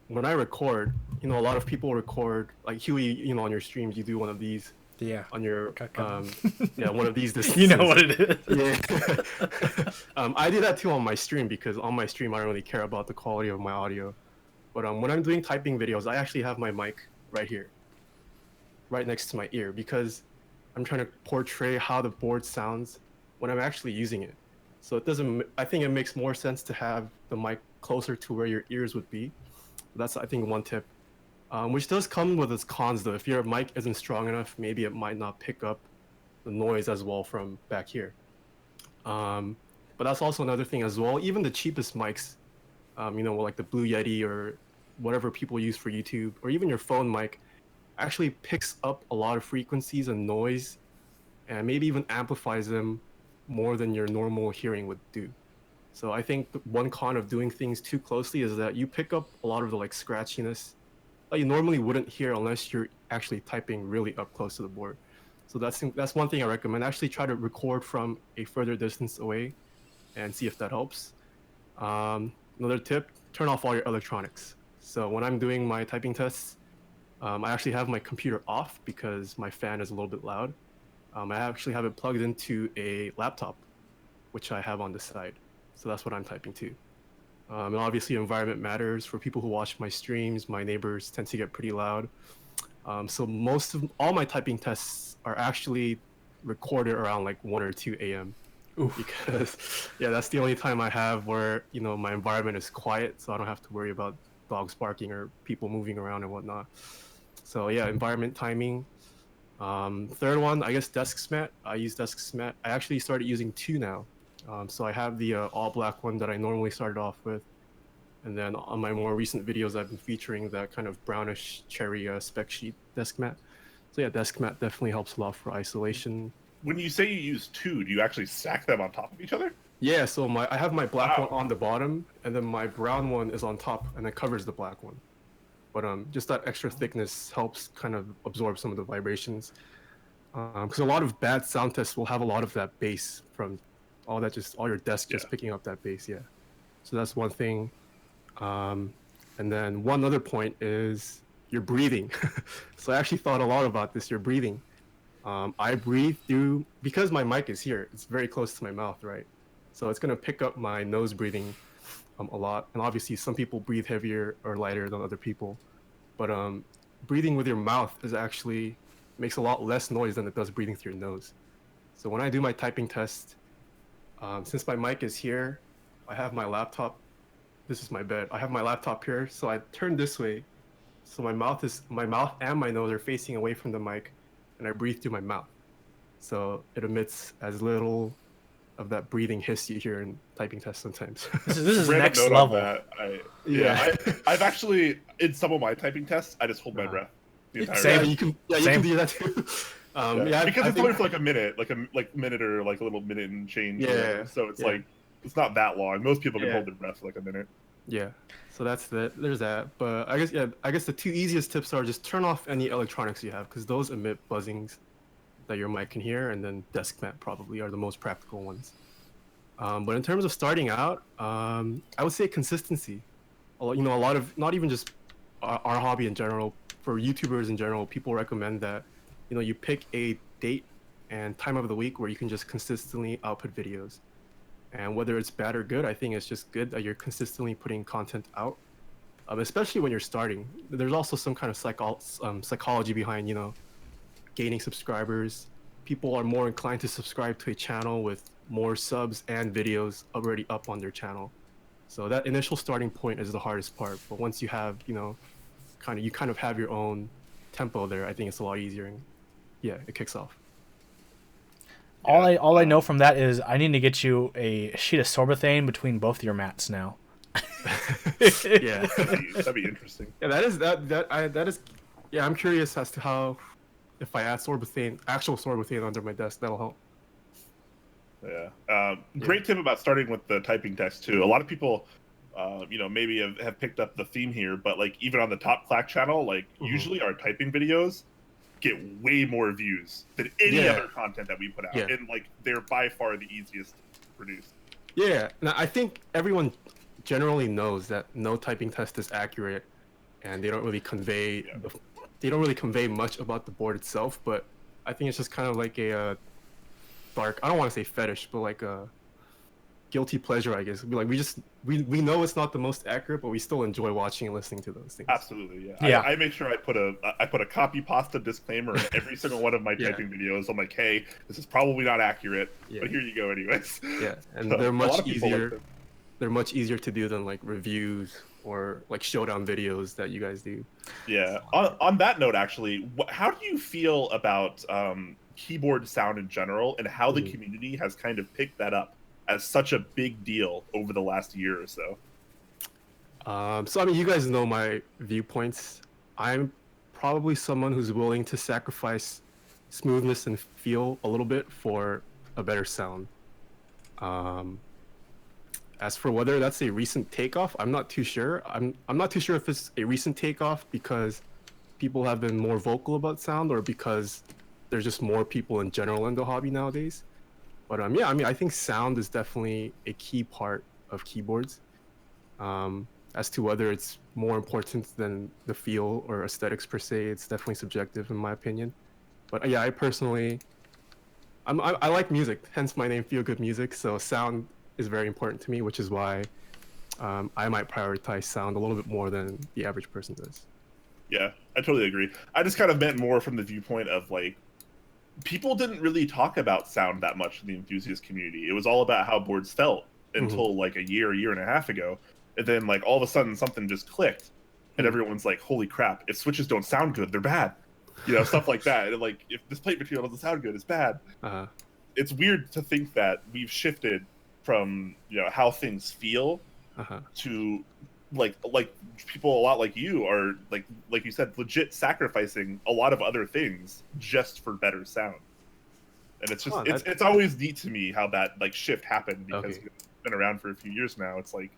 when I record, you know, a lot of people record, like Huey, you know, on your streams, you do one of these. Yeah. On your, one of these distances. You know what it is. Yeah. I do that too on my stream, because on my stream, I don't really care about the quality of my audio. But when I'm doing typing videos, I actually have my mic right here, right next to my ear, because I'm trying to portray how the board sounds when I'm actually using it. So it doesn't. I think it makes more sense to have the mic closer to where your ears would be. That's, I think, one tip. Which does come with its cons though. If your mic isn't strong enough, maybe it might not pick up the noise as well from back here. But that's also another thing as well. Even the cheapest mics, like the Blue Yeti or whatever people use for YouTube, or even your phone mic, actually picks up a lot of frequencies and noise, and maybe even amplifies them more than your normal hearing would do. So I think the one con of doing things too closely is that you pick up a lot of the like scratchiness that you normally wouldn't hear unless you're actually typing really up close to the board. So that's one thing I recommend. Actually try to record from a further distance away and see if that helps. Another tip, turn off all your electronics. So when I'm doing my typing tests, I actually have my computer off because my fan is a little bit loud. I actually have it plugged into a laptop, which I have on the side. So that's what I'm typing to. And obviously environment matters. For people who watch my streams, my neighbors tend to get pretty loud. So all my typing tests are actually recorded around like 1 or 2 a.m. Oof. Because yeah, that's the only time I have where, my environment is quiet, so I don't have to worry about dogs barking or people moving around and whatnot. So yeah, environment timing. Third one, I guess desks mat. I use desks mat. I actually started using 2 now. So I have the all black one that I normally started off with. And then on my more recent videos, I've been featuring that kind of brownish cherry spec sheet desk mat. So yeah, desk mat definitely helps a lot for isolation. When you say you use 2, do you actually stack them on top of each other? Yeah, so I have my black Wow. one on the bottom, and then my brown one is on top, and it covers the black one. But just that extra thickness helps kind of absorb some of the vibrations. Because a lot of bad sound tests will have a lot of that bass from all your desk just picking up that bass. Yeah, so that's one thing. And then one other point is your breathing. So I actually thought a lot about this. Your breathing. I breathe through, because my mic is here, it's very close to my mouth, right? So it's gonna pick up my nose breathing a lot. And obviously some people breathe heavier or lighter than other people. But breathing with your mouth makes a lot less noise than it does breathing through your nose. So when I do my typing test, since my mic is here, I have my laptop. This is my bed. I have my laptop here, so I turn this way. So my mouth and my nose are facing away from the mic, and I breathe through my mouth. So it emits as little of that breathing hiss you hear in typing tests sometimes. This is Random next note on level. that. I've actually, in some of my typing tests, I just hold my breath the entire Same. time. You can Same. do that too. Because it's only for like a minute, like a minute or like a little minute and change. Yeah, So it's yeah. like, it's not that long. Most people can Yeah. hold their breath for like a minute. Yeah, so there's that. But I guess the 2 easiest tips are just turn off any electronics you have, because those emit buzzings that your mic can hear, and then desk mat probably are the most practical ones. But in terms of starting out, I would say consistency. A lot of, not even just our hobby in general, for YouTubers in general, people recommend that you pick a date and time of the week where you can just consistently output videos. And whether it's bad or good, I think it's just good that you're consistently putting content out, especially when you're starting. There's also some kind of psychology behind, gaining subscribers. People are more inclined to subscribe to a channel with more subs and videos already up on their channel. So that initial starting point is the hardest part. But once you have, you kind of have your own tempo there, I think it's a lot easier. And yeah, it kicks off. All I know from that is I need to get you a sheet of sorbothane between both your mats now. Yeah, That'd be interesting. Yeah, that is. Yeah, I'm curious as to how, if I add actual sorbothane under my desk, that'll help. Yeah. Great tip about starting with the typing text too. A lot of people, maybe have picked up the theme here, but like even on the top Clack channel, like usually our typing videos get way more views than any other content that we put out, and like they're by far the easiest to produce. Yeah, now I think everyone generally knows that no typing test is accurate, and they don't really convey much about the board itself. But I think it's just kind of like a dark, I don't want to say fetish, but like a guilty pleasure, I guess. Like we know it's not the most accurate, but we still enjoy watching and listening to those things. Absolutely, yeah. Yeah. I make sure I put a copy pasta disclaimer in every single one of my Yeah. typing videos. I'm like, hey, this is probably not accurate, Yeah. but here you go anyways. Yeah, and So, they're a lot much of people like easier. them. They're much easier to do than like reviews or like showdown videos that you guys do. Yeah. On that note, actually, how do you feel about keyboard sound in general, and how the community has kind of picked that up as such a big deal over the last year or so? So I mean, you guys know my viewpoints. I'm probably someone who's willing to sacrifice smoothness and feel a little bit for a better sound. As for whether that's a recent takeoff, I'm not too sure. I'm not too sure if it's a recent takeoff because people have been more vocal about sound, or because there's just more people in general in the hobby nowadays. But yeah, I mean, I think sound is definitely a key part of keyboards. As to whether it's more important than the feel or aesthetics per se, it's definitely subjective in my opinion. But yeah, I personally, I like music, hence my name, Feel Good Music. So sound is very important to me, which is why I might prioritize sound a little bit more than the average person does. Yeah, I totally agree. I just kind of meant more from the viewpoint of like, people didn't really talk about sound that much in the enthusiast community. It was all about how boards felt until like a year and a half ago. And then like all of a sudden something just clicked and everyone's like, holy crap, if switches don't sound good, they're bad. You know, stuff like that. And like, if this plate material doesn't sound good, it's bad. It's weird to think that we've shifted from, you know, how things feel to like people a lot like you are like you said, legit sacrificing a lot of other things just for better sound. And it's just it's always neat to me how that like shift happened, because it's been around for a few years now. It's like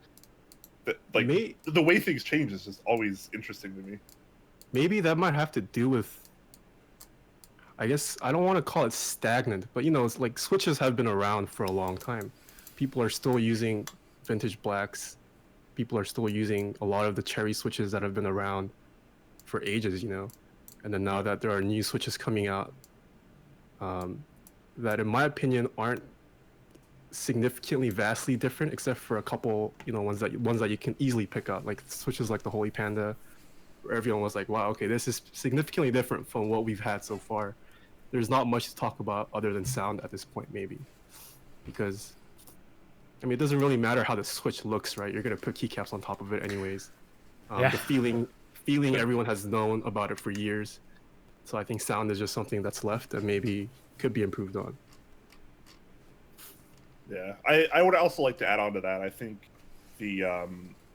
the way things change is just always interesting to me. Maybe that might have to do with, I guess, I don't want to call it stagnant, but you know, it's like switches have been around for a long time. People are still using vintage blacks. People are still using a lot of the cherry switches that have been around for ages, you know. And then now that there are new switches coming out, that in my opinion aren't significantly vastly different, except for a couple, you know, ones that you can easily pick up, like switches like the Holy Panda, where everyone was like, wow, okay, this is significantly different from what we've had so far. There's not much to talk about other than sound at this point, maybe, because I mean, it doesn't really matter how the switch looks, right? You're gonna put keycaps on top of it anyways. The feeling everyone has known about it for years. So I think sound is just something that's left that maybe could be improved on. Yeah, I would also like to add on to that. I think the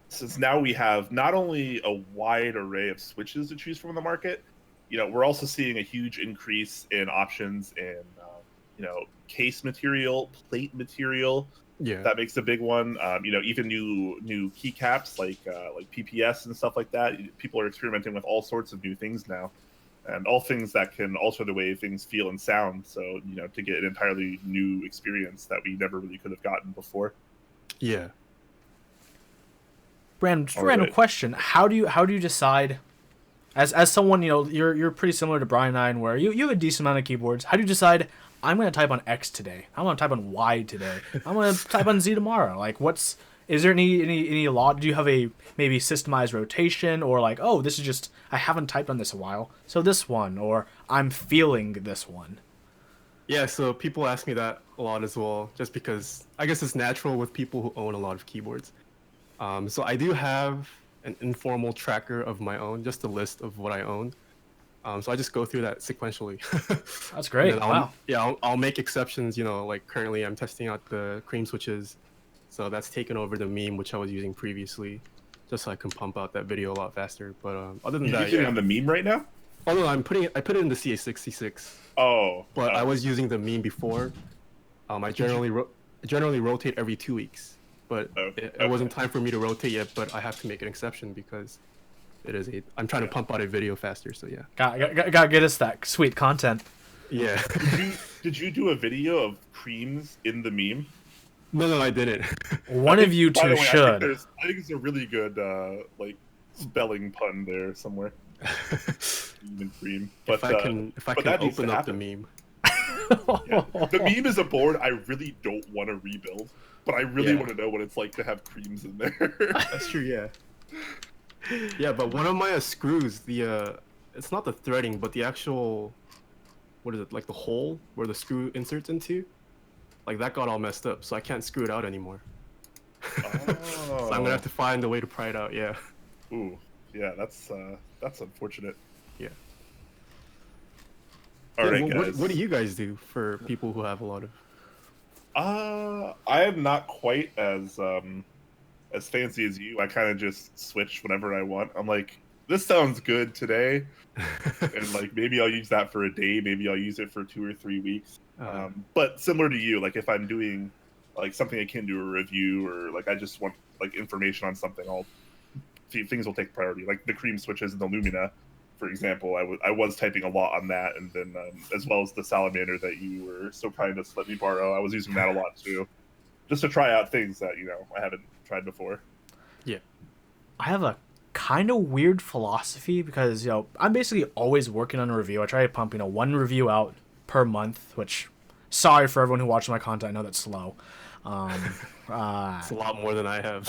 since now we have not only a wide array of switches to choose from in the market, you know, we're also seeing a huge increase in options in you know, case material, plate material. Yeah, that makes a big one. You know, even new keycaps like PPS and stuff like that. People are experimenting with all sorts of new things now, and all things that can alter the way things feel and sound. So, you know, to get an entirely new experience that we never really could have gotten before. Yeah. Random question: How do you decide? As someone, you know, you're pretty similar to Brian and I, where you have a decent amount of keyboards. How do you decide? I'm going to type on X today. I'm going to type on Y today. I'm going to type on Z tomorrow. Like, is there any law? Do you have a maybe systemized rotation, or like, oh, this is just, I haven't typed on this a while, so this one, or I'm feeling this one? Yeah, so people ask me that a lot as well, just because I guess it's natural with people who own a lot of keyboards. So I do have an informal tracker of my own, just a list of what I own. So I just go through that sequentially. That's great. Wow. I'll make exceptions. You know, like currently I'm testing out the cream switches, so that's taken over the meme which I was using previously, just so I can pump out that video a lot faster. But other than that, using on the meme right now? Oh no, I put it in the CA66. Oh. But I was using the meme before. I generally rotate every 2 weeks, but it wasn't time for me to rotate yet. But I have to make an exception because I'm trying to pump out a video faster, so yeah. Gotta get us that sweet content. Yeah. Did you do a video of creams in the meme? No, I didn't. One of you two should. I think it's a really good like spelling pun there somewhere. Cream. But if I can open up the meme. Yeah. The meme is a board I really don't want to rebuild. but I really Yeah. want to know what it's like to have creams in there. That's true, yeah. Yeah, but one of my screws, it's not the threading, but the actual, what is it, like the hole where the screw inserts into, like that got all messed up, so I can't screw it out anymore. So I'm gonna have to find a way to pry it out. Yeah. Ooh, yeah, that's unfortunate. Yeah. All right, what, guys. what do you guys do for people who have a lot of? I am not quite as fancy as you. I kind of just switch whenever I want. I'm like, this sounds good today, and like maybe I'll use that for a day. Maybe I'll use it for 2 or 3 weeks. But similar to you, like if I'm doing like something akin to a review, or like I just want like information on something, I'll see things will take priority. Like the cream switches and the Lumina, for example, I was typing a lot on that, and then as well as the Salamander that you were so kind as to let me borrow. I was using that a lot too, just to try out things that I haven't tried before. Yeah. I have a kind of weird philosophy because I'm basically always working on a review. I try to pump 1 review out per month, which sorry for everyone who watches my content, I know that's slow. It's a lot more than I have.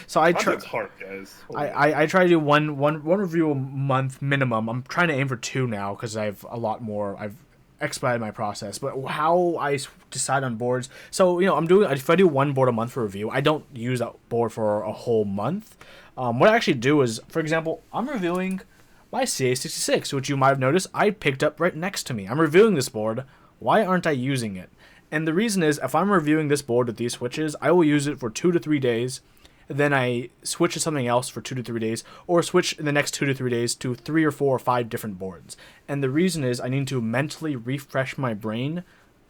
So I try. It's hard, guys. I try to do one review a month minimum. I'm trying to aim for 2 now because I've a lot more. I've expedited my process. But how I decide on boards. So if I do 1 board a month for review, I don't use that board for a whole month. What I actually do is, for example, I'm reviewing my CA66, which you might have noticed I picked up right next to me. I'm reviewing this board. Why aren't I using it? And the reason is, if I'm reviewing this board with these switches, I will use it for 2 to 3 days. Then I switch to something else for 2 to 3 days, or switch in the next 2 to 3 days to 3 or 4 or 5 different boards. And the reason is, I need to mentally refresh my brain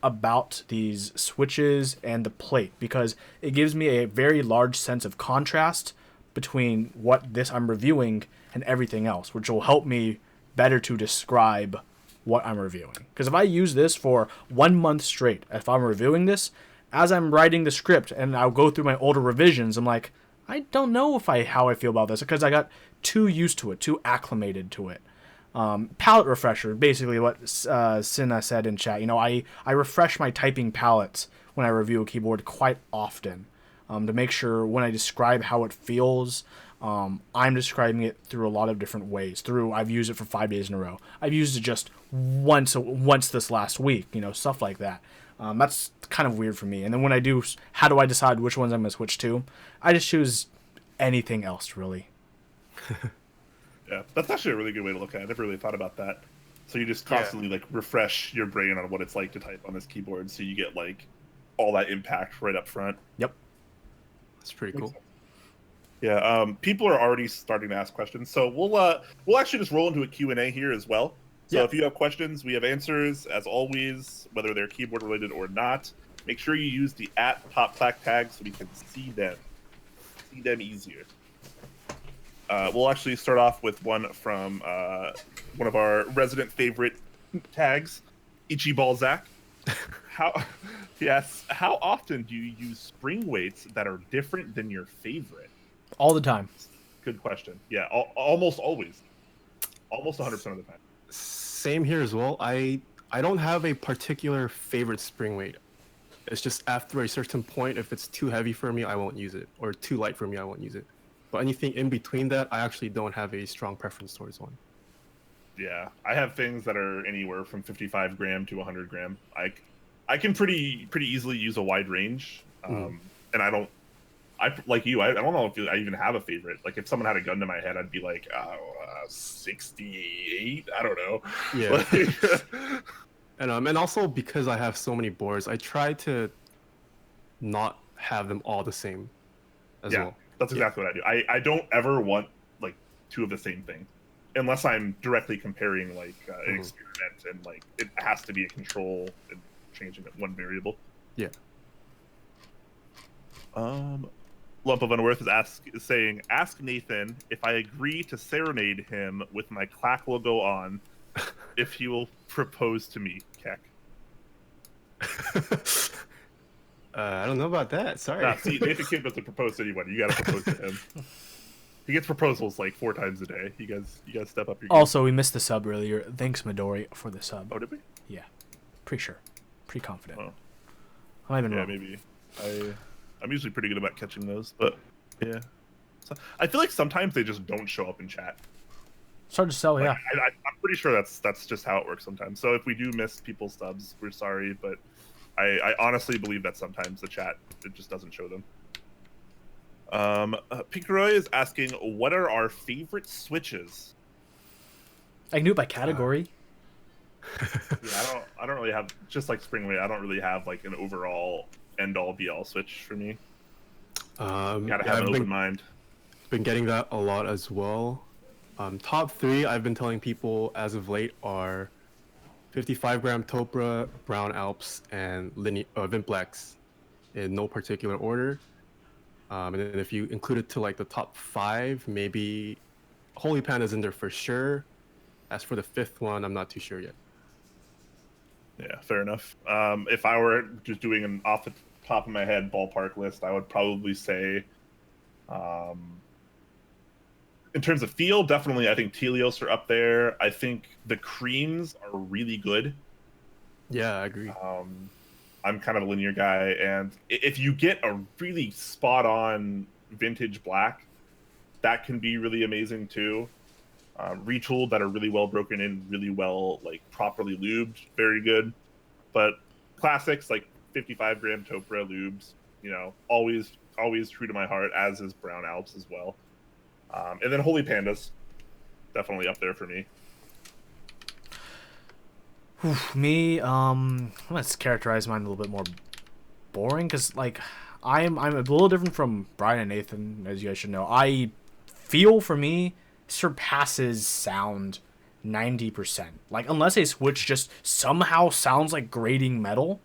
about these switches and the plate, because it gives me a very large sense of contrast between what I'm reviewing and everything else, which will help me better to describe what I'm reviewing. Because if I use this for 1 month straight, if I'm reviewing this, as I'm writing the script and I'll go through my older revisions, I'm like, I don't know how I feel about this, because I got too used to it, too acclimated to it. Palette refresher, basically what Sina said in chat. I refresh my typing palettes when I review a keyboard quite often, to make sure when I describe how it feels, I'm describing it through a lot of different ways. I've used it for 5 days in a row. I've used it just once this last week, stuff like that. That's kind of weird for me. And then when I do, how do I decide which ones I'm going to switch to? I just choose anything else, really. Yeah, that's actually a really good way to look at it. I never really thought about that. So you just constantly refresh your brain on what it's like to type on this keyboard, so you get all that impact right up front. Yep. That's pretty cool. Yeah, people are already starting to ask questions, so we'll actually just roll into a Q&A here as well. So if you have questions, we have answers, as always, whether they're keyboard related or not. Make sure you use the @PopClack tag so we can see them easier. We'll actually start off with one from one of our resident favorite tags, Ichibalzac. How often do you use spring weights that are different than your favorite? All the time. Good question. Yeah, almost always. Almost 100% of the time. Same here as well. I don't have a particular favorite spring weight. It's just after a certain point, if it's too heavy for me, I won't use it, or too light for me, I won't use it. But anything in between that, I actually don't have a strong preference towards one. Yeah, I have things that are anywhere from 55 gram to 100 gram. I can pretty easily use a wide range, and I like you. I don't know if I even have a favorite. Like if someone had a gun to my head, I'd be like, 68. I don't know. Yeah. And also because I have so many boards, I try to not have them all the same as well. That's exactly what I do. I don't ever want 2 of the same thing, unless I'm directly comparing an experiment and it has to be a control and changing it 1 variable. Yeah. Lump of Unworth is saying, ask Nathan if I agree to serenade him with my Clack logo on, if he will propose to me, Keck. I don't know about that. Sorry. See, Nathan can't have to propose to anyone. You gotta propose to him. He gets proposals 4 times a day. You guys step up your game. Also, we missed the sub earlier. Thanks, Midori, for the sub. Oh, did we? Yeah. Pretty sure. Pretty confident. Oh. I might have been wrong. Maybe. I'm usually pretty good about catching those, but yeah. So, I feel like sometimes they just don't show up in chat. It's hard to sell, Like, yeah. I'm pretty sure that's just how it works sometimes. So if we do miss people's subs, we're sorry, but I honestly believe that sometimes the chat, it just doesn't show them. Pikaroy is asking, what are our favorite switches? I can do it by category. Yeah, I don't really have, just like Springway, I don't really have like an overall end-all be-all switch for me. Gotta have an open mind. Been getting that a lot as well. Top 3 I've been telling people as of late are 55 gram Topra, Brown Alps, and Vimplex in no particular order. And then if you include it to like the top 5, maybe Holy Panda's in there for sure. As for the 5th one, I'm not too sure yet. Yeah, fair enough. If I were just doing an off the top of my head ballpark list, I would probably say, in terms of feel, definitely I think Telios are up there. I think the creams are really good. Yeah, I agree. I'm kind of a linear guy, and if you get a really spot-on vintage black, that can be really amazing too. Retooled that are really well broken in, really well like properly lubed, very good. But classics like 55 gram Topra lubes, you know, always true to my heart, as is Brown Alps as well. And then Holy Pandas, definitely up there for me. Me, let's characterize mine a little bit more boring, because like I'm a little different from Brian and Nathan, as you guys should know. I feel, for me, surpasses sound 90%. Like, unless a switch just somehow sounds like grating metal,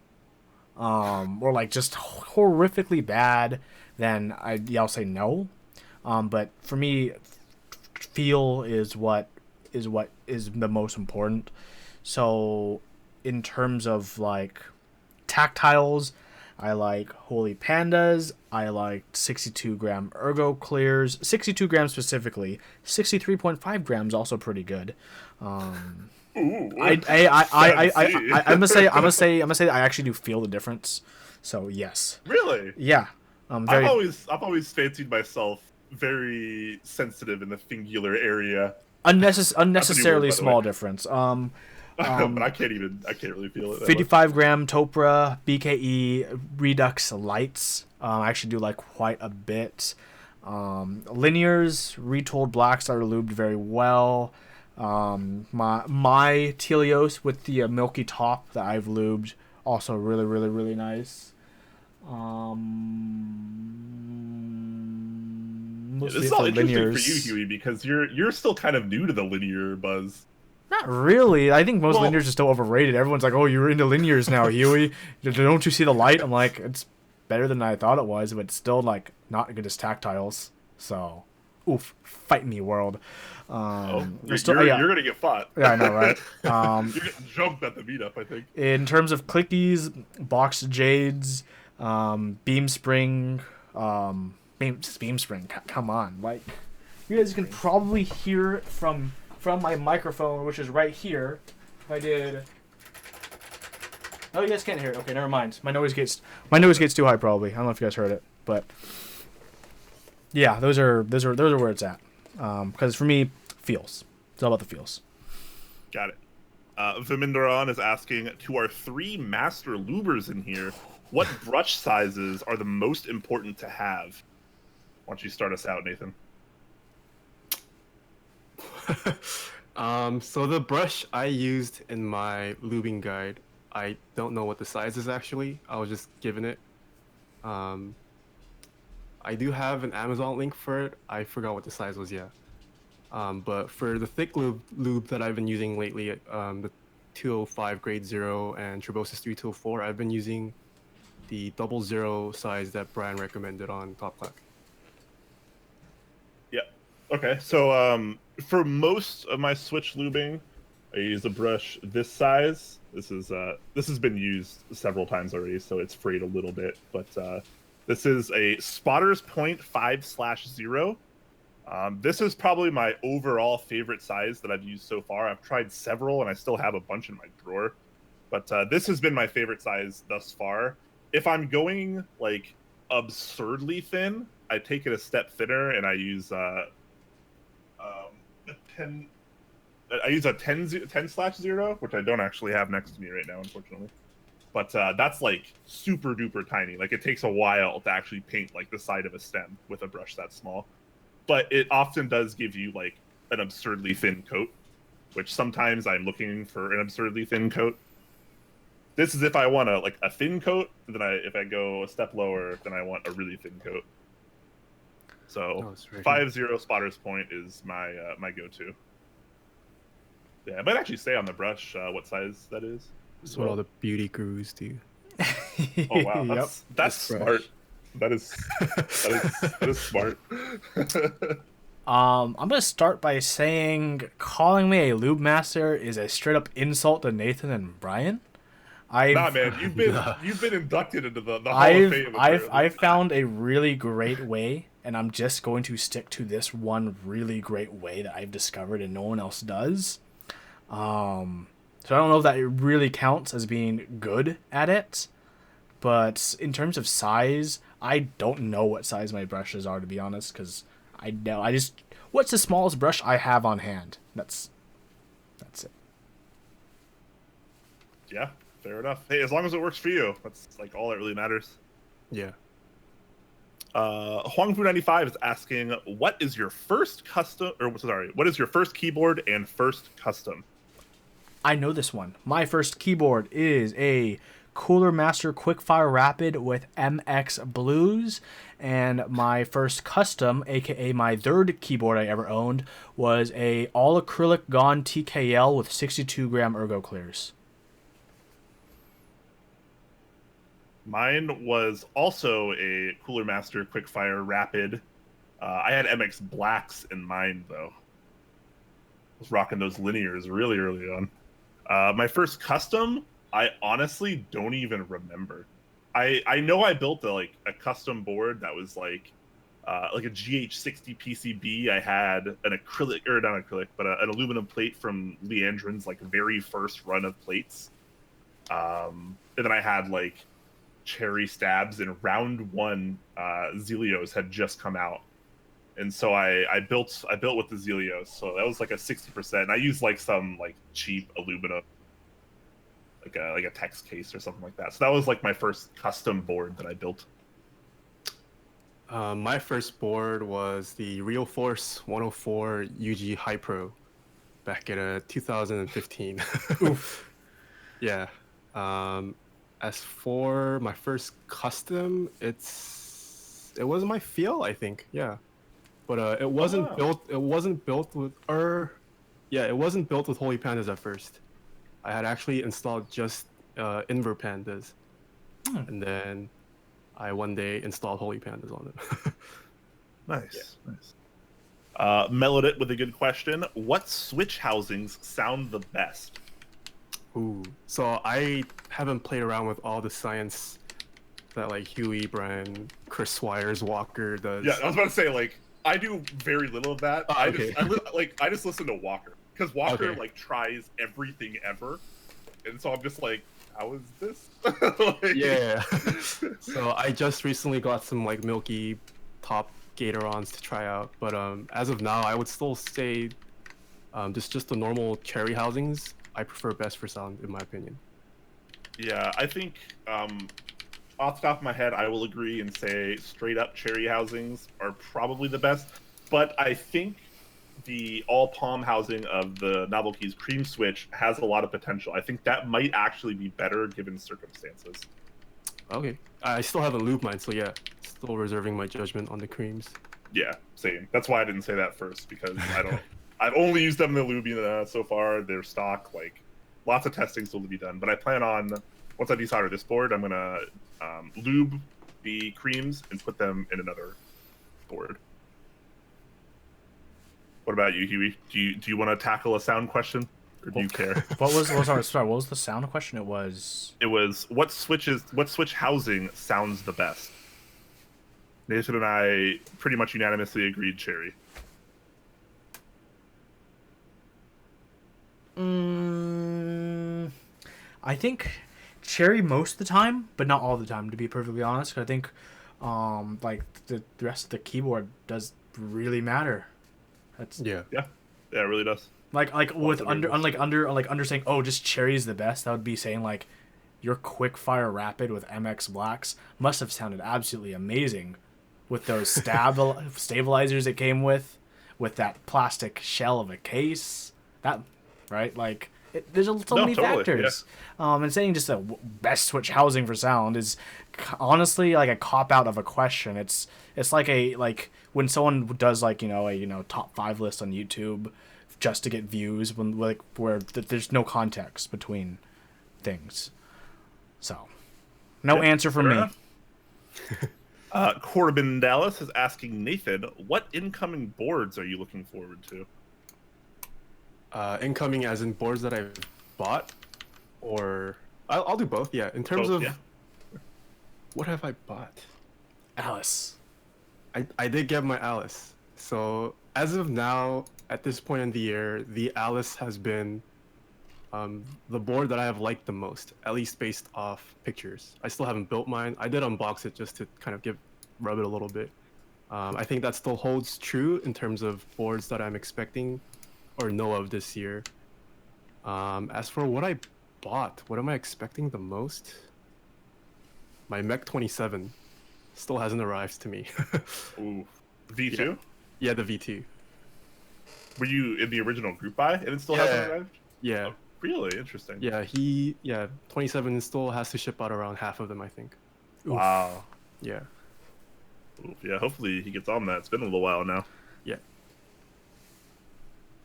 or like just horrifically bad, then I'll say no. But for me, feel is what is the most important. So in terms of like tactiles, I like Holy Pandas. I like 62 gram Ergo Clears. 62 grams specifically. 63.5 grams also pretty good. Ooh, I'm gonna say I actually do feel the difference. So yes. Really? Yeah. I've always fancied myself very sensitive in the fingular area. Unnecessarily word, small difference. But I can't really feel it. 55 gram Topra, BKE, Redux Lights. I actually do like quite a bit. Linears, retooled blacks are lubed very well. My Telios with the milky top that I've lubed, also really, really, really nice. This is all interesting for you, Huey, because you're still kind of new to the linear buzz. Not really. I think most linears are still overrated. Everyone's like, "Oh, you're into linears now, Huey. Don't you see the light?" I'm like, it's better than I thought it was, but it's still like not good as tactiles. So, oof, fight me, world. You're gonna get fought. Yeah, I know, right? You're getting jumped at the meetup, I think. In terms of clickies, boxed jades, beam spring, beam spring. Come on, like you guys can probably hear it from my microphone, which is right here. If I did. Oh, you guys can't hear it. Okay, never mind. My noise gets too high probably. I don't know if you guys heard it, but yeah, those are where it's at. Because for me, feels. It's all about the feels. Got it. Vimindaron is asking, to our 3 master lubers in here, what brush sizes are the most important to have? Why don't you start us out, Nathan? So the brush I used in my lubing guide, I don't know what the size is actually. I was just given it. I do have an Amazon link for it. I forgot what the size was, yeah. But for the thick lube that I've been using lately, the 205 grade 0 and Trebosis 3204, I've been using the 00 size that Brian recommended on Top Clack. Yeah. Okay. So for most of my switch lubing, I use a brush this size. This has been used several times already, so it's frayed a little bit. But this is a Spotter's Point 5/0. This is probably my overall favorite size that I've used so far. I've tried several, and I still have a bunch in my drawer. But this has been my favorite size thus far. if I'm going like absurdly thin, I take it a step thinner and I use a 10. I use a 10/0, which I don't actually have next to me right now, unfortunately. But that's like super duper tiny. Like it takes a while to actually paint like the side of a stem with a brush that small. But it often does give you like an absurdly thin coat, which sometimes I'm looking for an absurdly thin coat. This is if I want a thin coat. Then if I go a step lower, then I want a really thin coat. So 5-0 Spotter's Point is my my go-to. Yeah, I might actually say on the brush what size that is. That's what all the beauty gurus do. Oh wow, that's smart. That is smart. I'm gonna start by saying calling me a lube master is a straight up insult to Nathan and Brian. Nah, man, you've been inducted into the Hall of Fame. I've found a really great way, and I'm just going to stick to this one really great way that I've discovered and no one else does. So I don't know if that really counts as being good at it, but in terms of size, I don't know what size my brushes are, to be honest, because I just what's the smallest brush I have on hand? That's it. Yeah, fair enough. Hey, as long as it works for you, that's like all that really matters. Yeah. Huangfu95 is asking, what is your first keyboard and first custom? I know this one. My first keyboard is a Cooler Master Quickfire Rapid with MX Blues, and my first custom, aka my third keyboard I ever owned, was a all acrylic Gone TKL with 62 gram ergo clears. Mine was also a Cooler Master Quickfire Rapid. I had MX Blacks in mine though. I was rocking those linears really early on. My first custom, I honestly don't even remember. I know I built a custom board that was like a GH60 PCB. I had an acrylic, or not acrylic, but an aluminum plate from Leandrin's like very first run of plates. And then I had like cherry stabs, and round one Zelios had just come out. And so I built with the Zelios, so that was like a 60%. I used like some like cheap aluminum, like a text case or something like that. So that was like my first custom board that I built. My first board was the Real Force 104 UG High Pro back in 2015. Oof. Yeah. As for my first custom, it was my Fjell, I think. Yeah. But it wasn't built. It wasn't built with it wasn't built with Holy Pandas at first. I had actually installed just Inver Pandas, and then I one day installed Holy Pandas on it. Nice, nice. Mellowed it with a good question. What switch housings sound the best? Ooh, so I haven't played around with all the science that like Huey, Brian, Chris Swires, Walker does. Yeah, I was about to say like I do very little of that. Oh, okay. I just listen to Walker because Walker like tries everything ever, and so I'm just like, how is this? Like... Yeah. So I just recently got some like Milky top Gatorons to try out, but as of now, I would still say just the normal cherry housings I prefer best for sound, in my opinion. Yeah, I think off the top of my head, I will agree and say straight up cherry housings are probably the best. But I think the all palm housing of the Novel Keys Cream Switch has a lot of potential. I think that might actually be better given circumstances. Okay. I still haven't lubed mine, so yeah, still reserving my judgment on the creams. Yeah, same. That's why I didn't say that first, because I don't... I've only used them in the lubing so far. They're stock, like, lots of testing still to be done. But I plan on, once I desolder this board, I'm going to lube the creams and put them in another board. What about you, Huey? Do you want to tackle a sound question, or do you care? What was the sound question? It was what switch housing sounds the best? Nathan and I pretty much unanimously agreed cherry. I think cherry most of the time, but not all the time, to be perfectly honest. 'Cause I think, like the rest of the keyboard does really matter. That's Yeah. Yeah, it really does. like with of under variables. under saying, oh, just cherry's the best. That would be saying like your quick fire rapid with MX blacks must have sounded absolutely amazing with those stabilizers it came with that plastic shell of a case. That right, like there's so No, many totally, factors. And saying just a best switch housing for sound is honestly like a cop out of a question. It's like a like when someone does like a top 5 list on YouTube just to get views when like where there's no context between things. So, no Yeah, answer from fair me. enough. Corbin Dallas is asking Nathan, what incoming boards are you looking forward to? Incoming as in boards that I've bought, or I'll do both. Yeah, in terms Both, of yeah. what have I bought? Alice. I did get my Alice. So as of now, at this point in the year, the Alice has been the board that I have liked the most, at least based off pictures. I still haven't built mine. I did unbox it just to kind of rub it a little bit. I think that still holds true in terms of boards that I'm expecting or know of this year. As for what I bought, what am I expecting the most? My Mech 27 still hasn't arrived to me. Ooh, V2? Yeah, the V2. Were you in the original group buy and it still Yeah. hasn't arrived? Yeah. Oh, really? Interesting. Yeah, 27 still has to ship out around half of them, I think. Oof. Wow. Yeah. Oof, yeah, hopefully he gets on that. It's been a little while now. Yeah.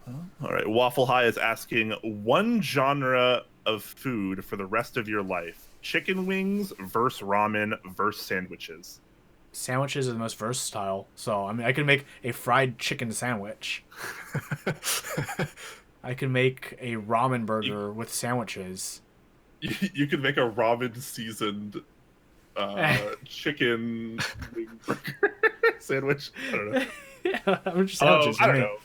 All right. Waffle High is asking one genre of food for the rest of your life: chicken wings versus ramen versus sandwiches. Sandwiches are the most versatile. So, I mean, I can make a fried chicken sandwich. I can make a ramen burger with sandwiches. You could make a ramen seasoned chicken wing burger sandwich. I don't know. Yeah, I'm just sandwiches. I don't know.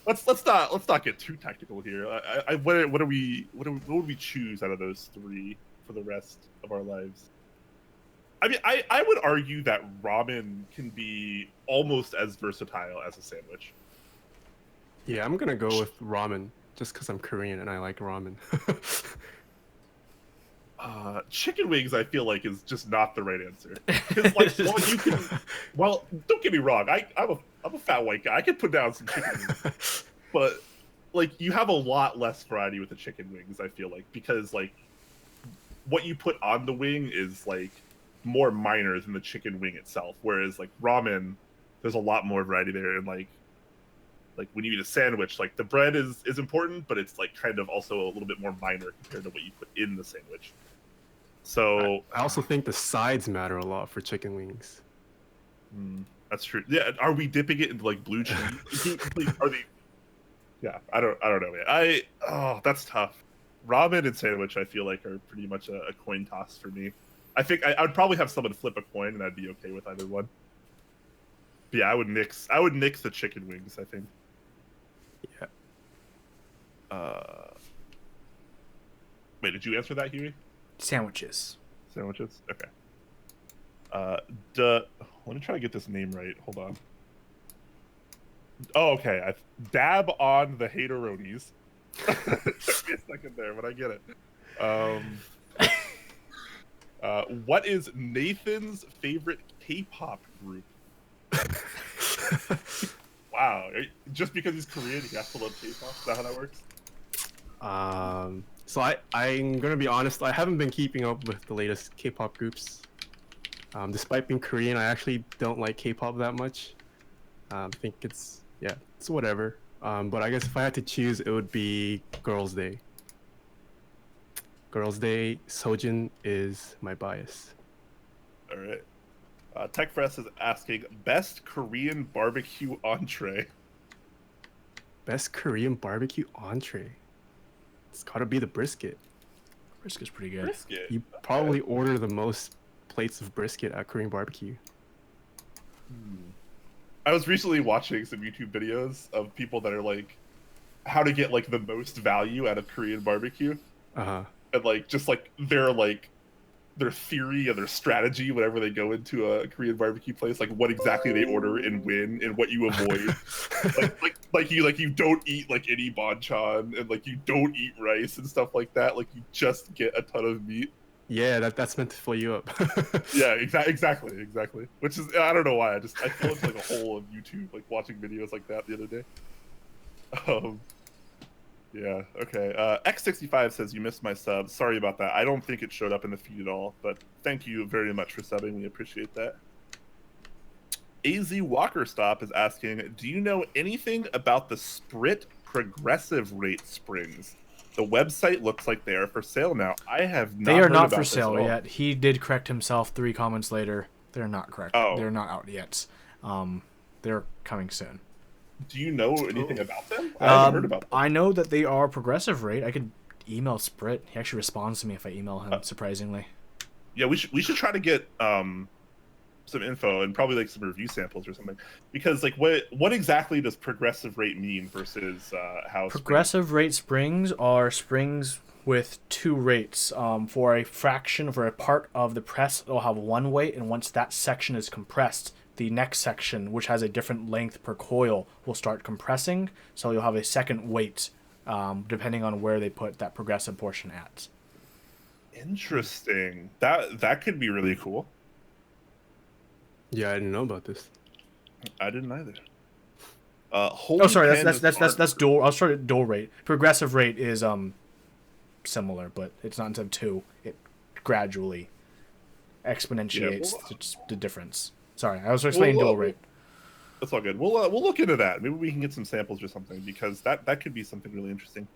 Let's not get too technical here. What would we choose out of those three for the rest of our lives? I mean, I would argue that ramen can be almost as versatile as a sandwich. Yeah, I'm gonna go with ramen just because I'm Korean and I like ramen. Chicken wings, I feel like, is just not the right answer. Because well, don't get me wrong, I'm a fat white guy. I can put down some chicken wings, but like you have a lot less variety with the chicken wings. I feel like because like what you put on the wing is like more minor than the chicken wing itself. Whereas like ramen, there's a lot more variety there, and like when you eat a sandwich, like the bread is important, but it's like kind of also a little bit more minor compared to what you put in the sandwich. So I also think the sides matter a lot for chicken wings. That's true. Yeah, are we dipping it into like blue cheese? Are they? Yeah, I don't know, man. That's tough. Ramen and sandwich, I feel like, are pretty much a coin toss for me. I think I would probably have someone flip a coin, and I'd be okay with either one. But yeah, I would nix the chicken wings, I think. Yeah. Wait, did you answer that, Huey? Sandwiches. Sandwiches? Okay. Let me try to get this name right. Hold on. Oh, okay. I dab on the hateronis. Took me a second there, but I get it. What is Nathan's favorite K-pop group? Wow. Just because he's Korean, he has to love K-pop? Is that how that works? So I'm gonna be honest, I haven't been keeping up with the latest K-pop groups. Despite being Korean, I actually don't like K-pop that much. I think it's whatever. But I guess if I had to choose, it would be Girls' Day. Girls' Day, Sojun is my bias. All right. TechFrest is asking best Korean barbecue entree. Best Korean barbecue entree. It's gotta be the brisket. Brisket's pretty good. Brisket. You probably order the most plates of brisket at Korean barbecue. I was recently watching some YouTube videos of people that are like, how to get like the most value out of Korean barbecue. Uh-huh. and like just like their theory and their strategy whenever they go into a Korean barbecue place, like what exactly they order and when and what you avoid. like you don't eat like any banchan and like you don't eat rice and stuff like that. Like you just get a ton of meat. Yeah, that's meant to fill you up. Yeah, exactly. Which is, I don't know why. I fell into like a hole of YouTube, like watching videos like that the other day. Yeah, okay. X65 says, you missed my sub. Sorry about that. I don't think it showed up in the feed at all, but thank you very much for subbing. We appreciate that. AZ Walker Stop is asking, do you know anything about the Sprit progressive rate springs? The website looks like they are for sale now. I have not. They are heard not about for this sale at all. yet. He did correct himself 3 comments later. They're not correct. Oh. They're not out yet. They're coming soon. Do you know anything about them? I haven't heard about them. I know that they are progressive rate. I could email Sprit. He actually responds to me if I email him, surprisingly. Yeah, we should try to get some info and probably like some review samples or something, because like what exactly does progressive rate mean versus how progressive rate springs are springs with 2 rates. For a part of the press, it'll have 1 weight, and once that section is compressed, the next section, which has a different length per coil, will start compressing, so you'll have a second weight, depending on where they put that progressive portion at. Interesting. That could be really cool. Yeah, I didn't know about this. I didn't either. That's dual. I'll start at dual rate. Progressive rate is similar, but it's not instead of 2. It gradually exponentiates the difference. Sorry, I was explaining dual rate. That's all good. We'll look into that. Maybe we can get some samples or something, because that could be something really interesting.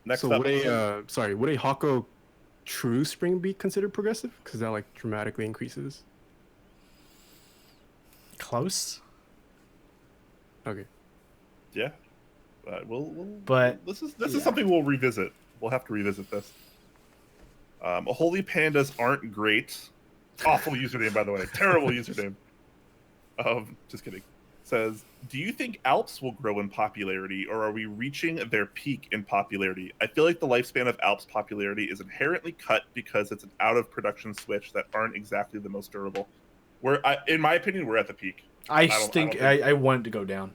Next so up, would a Hako True spring be considered progressive? Because that like dramatically increases. Close. Okay. Yeah. But this is something we'll revisit. We'll have to revisit this. Holy pandas aren't great. Awful username, by the way. Terrible username. Just kidding. Says, do you think Alps will grow in popularity, or are we reaching their peak in popularity? I feel like the lifespan of Alps popularity is inherently cut because it's an out-of-production switch that aren't exactly the most durable. In my opinion, we're at the peak. I want it to go down.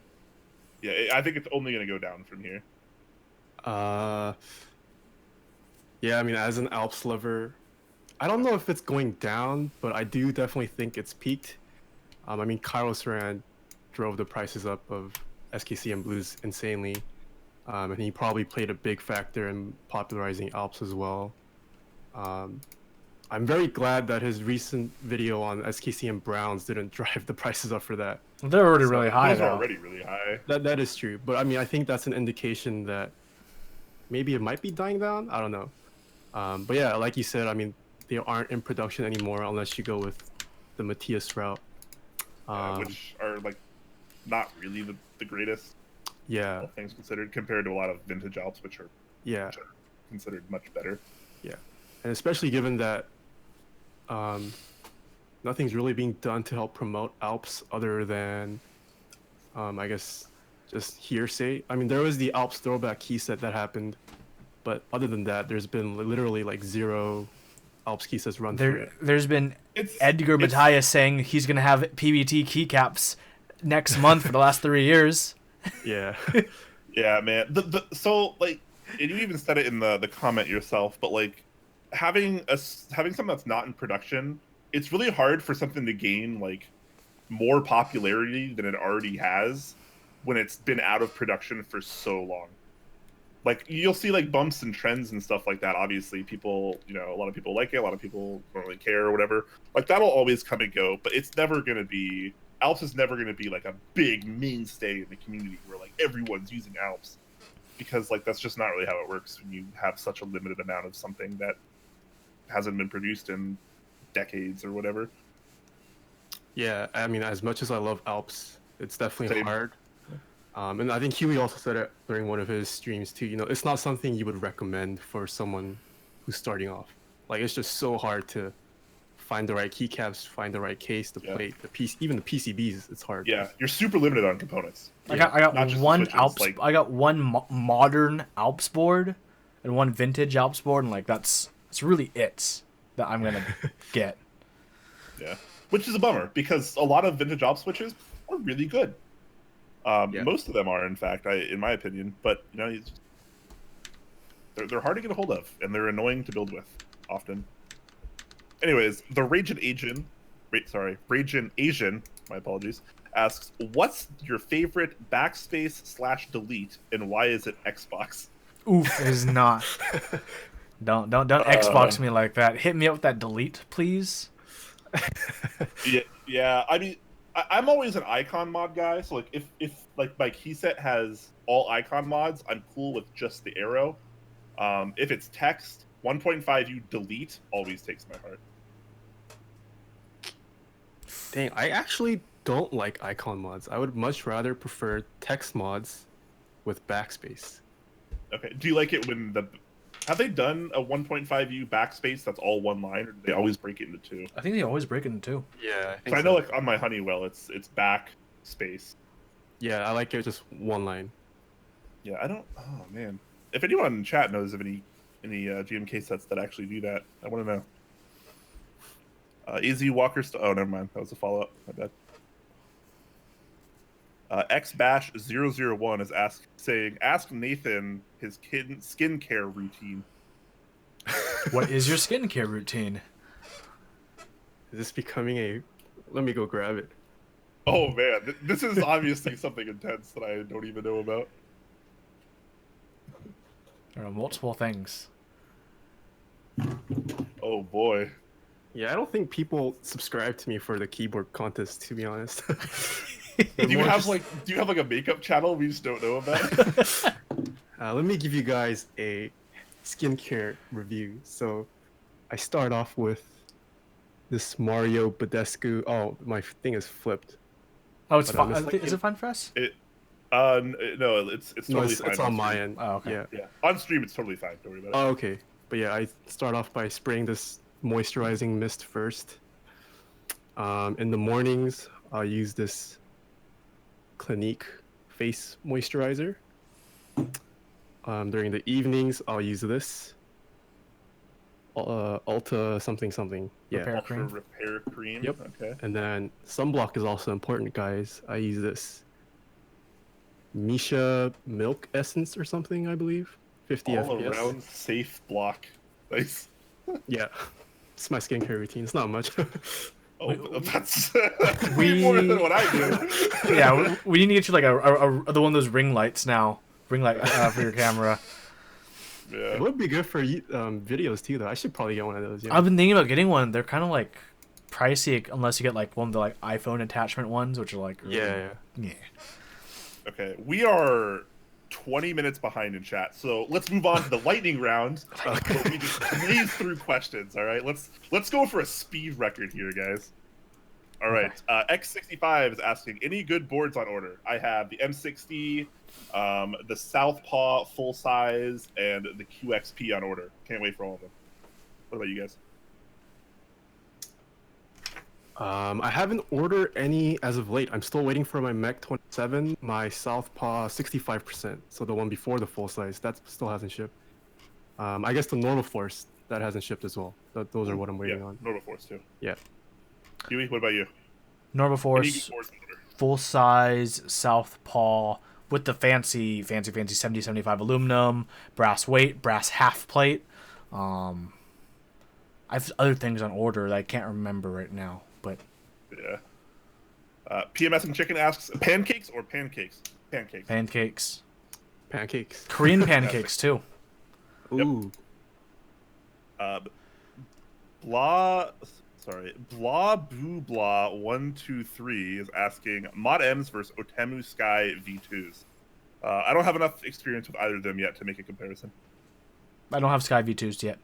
Yeah, I think it's only going to go down from here. Yeah, I mean, as an Alps lover, I don't know if it's going down, but I do definitely think it's peaked. I mean, Kairos Rand drove the prices up of SKCM Blues insanely, and he probably played a big factor in popularizing Alps as well. I'm very glad that his recent video on SKCM Browns didn't drive the prices up for that. They're already really high. Those are already really high. That is true, but I mean, I think that's an indication that maybe it might be dying down. I don't know. But yeah, like you said, I mean, they aren't in production anymore unless you go with the Matthias route. Which are like not really the greatest. Yeah. All things considered, compared to a lot of vintage Alps, which are considered much better. Yeah, and especially given that nothing's really being done to help promote Alps other than I guess just hearsay. I mean, there was the Alps throwback key set that happened, but other than that, there's been literally like 0 Alps key sets run through it. There's been Edgar Matthias saying he's gonna have PBT keycaps next month for the last 3 years. Yeah. Yeah, man. So like, and you even said it in the comment yourself, but like having something that's not in production, it's really hard for something to gain like more popularity than it already has when it's been out of production for so long. Like, you'll see like bumps and trends and stuff like that. Obviously, people, a lot of people like it, a lot of people don't really care or whatever. Like, that'll always come and go, but it's never gonna be, Alps is never gonna be like a big mainstay in the community where like everyone's using Alps, because like that's just not really how it works when you have such a limited amount of something that hasn't been produced in decades or whatever. Yeah, I mean, as much as I love Alps, it's definitely Same. hard. And I think Huey also said it during one of his streams too. It's not something you would recommend for someone who's starting off. Like, it's just so hard to find the right keycaps, find the right case, the plate, even the PCBs. It's hard. Yeah, you're super limited on components. I got Not just one switches, Alps. like- I got one modern Alps board and one vintage Alps board, and like that's really it that I'm gonna get. Yeah, which is a bummer because a lot of vintage op switches are really good. Most of them are, in fact, in my opinion. But you know, they're hard to get a hold of, and they're annoying to build with often. Anyways, the Ragin Asian, my apologies, asks, "What's your favorite backspace/delete, and why is it Xbox?" Oof, it is not. Don't Xbox me like that. Hit me up with that delete, please. Yeah. I mean, I'm always an icon mod guy. So like, if like my keyset has all icon mods, I'm cool with just the arrow. If it's text, 1.5U delete always takes my heart. Dang, I actually don't like icon mods. I would much rather prefer text mods with backspace. Okay. Do you like it when have they done a 1.5U backspace that's all one line, or do they always break it into two? I think they always break it into two. Yeah, I know, like on my Honeywell, it's backspace. Yeah, I like it just one line. Yeah, I don't. Oh man, if anyone in chat knows of any GMK sets that actually do that, I want to know. AZ Walker. Oh, never mind. That was a follow up. My bad. XBash001 is saying, ask Nathan his skincare routine. What is your skincare routine? Is this becoming a... Let me go grab it. Oh man, this is obviously something intense that I don't even know about. There are multiple things. Oh boy. Yeah, I don't think people subscribe to me for the keyboard contest, to be honest. Do you have like a makeup channel we just don't know about? Let me give you guys a skincare review. So I start off with this Mario Badescu. Oh, my thing is flipped. Oh, it's fine. Like, is it fine for us? No, it's totally fine. It's on my end. Oh, okay. Yeah. On stream, it's totally fine. Don't worry about it. Oh, okay. But yeah, I start off by spraying this moisturizing mist first. In the mornings, I'll use this Clinique face moisturizer. During the evenings, I'll use this Ulta something. Yeah. Repair cream. Repair cream. Yep. Okay. And then sunblock is also important, guys. I use this Misha Milk Essence or something, I believe. 50 All FPS. around safe block. Nice. Yeah. It's my skincare routine. It's not much. That's way more than what I do. Yeah, we need to get you like the one of those ring lights now. Ring light for your camera. Yeah. It would be good for videos too, though. I should probably get one of those. Yeah. I've been thinking about getting one. They're kind of like pricey unless you get like one of the like iPhone attachment ones, which are like really, yeah. Okay, we are 20 minutes behind in chat, so let's move on to the lightning round. Where we just blaze through questions. All right, let's go for a speed record here, guys. All right, X65 is asking, any good boards on order? I have the M60, the Southpaw full size, and the QXP on order. Can't wait for all of them. What about you guys? I haven't ordered any as of late. I'm still waiting for my Mech 27, my Southpaw 65%, so the one before the full size. That still hasn't shipped. I guess the Normal Force, that hasn't shipped as well. Those are what I'm waiting on. Normal Force too. Yeah. Huey, what about you? Normal Force, full size Southpaw with the fancy 70-75 aluminum, brass weight, brass half plate. I have other things on order that I can't remember right now, but yeah. PMS and Chicken asks, pancakes or pancakes? Pancakes. Korean pancakes too. Ooh. Blah Boo Blah 123 is asking, Mod M's versus Otemu Sky V2s. I don't have enough experience with either of them yet to make a comparison. I don't have Sky V2s yet.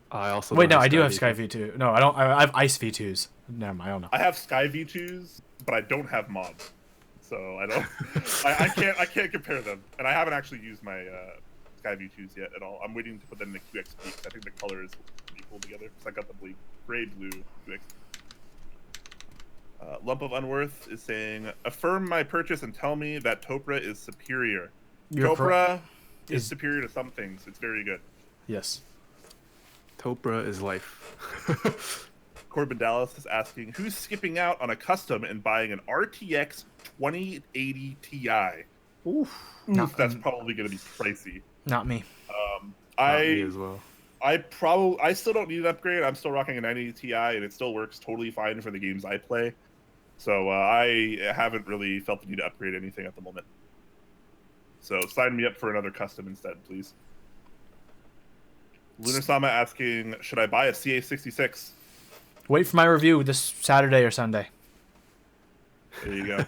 I also Wait, no, I do have Sky V2. No, I don't. I have Ice V2s. Never mind, I don't know. I have Sky V2s, but I don't have mods, so I don't. I can't compare them, and I haven't actually used my Sky V2s yet at all. I'm waiting to put them in the QXP because I think the colors pretty cool together. Because I got the gray blue QXP. Lump of Unworth is saying, affirm my purchase and tell me that Topra is superior. Topra is superior to some things. It's very good. Yes. Topra is life. Corbin Dallas is asking, who's skipping out on a custom and buying an RTX 2080 Ti? That's probably going to be pricey. Not me. Not me as well. I still don't need an upgrade. I'm still rocking a 980 Ti, and it still works totally fine for the games I play. So I haven't really felt the need to upgrade anything at the moment. So sign me up for another custom instead, please. Lunar Sama asking, should I buy a CA66? Wait for my review this Saturday or Sunday. There you go.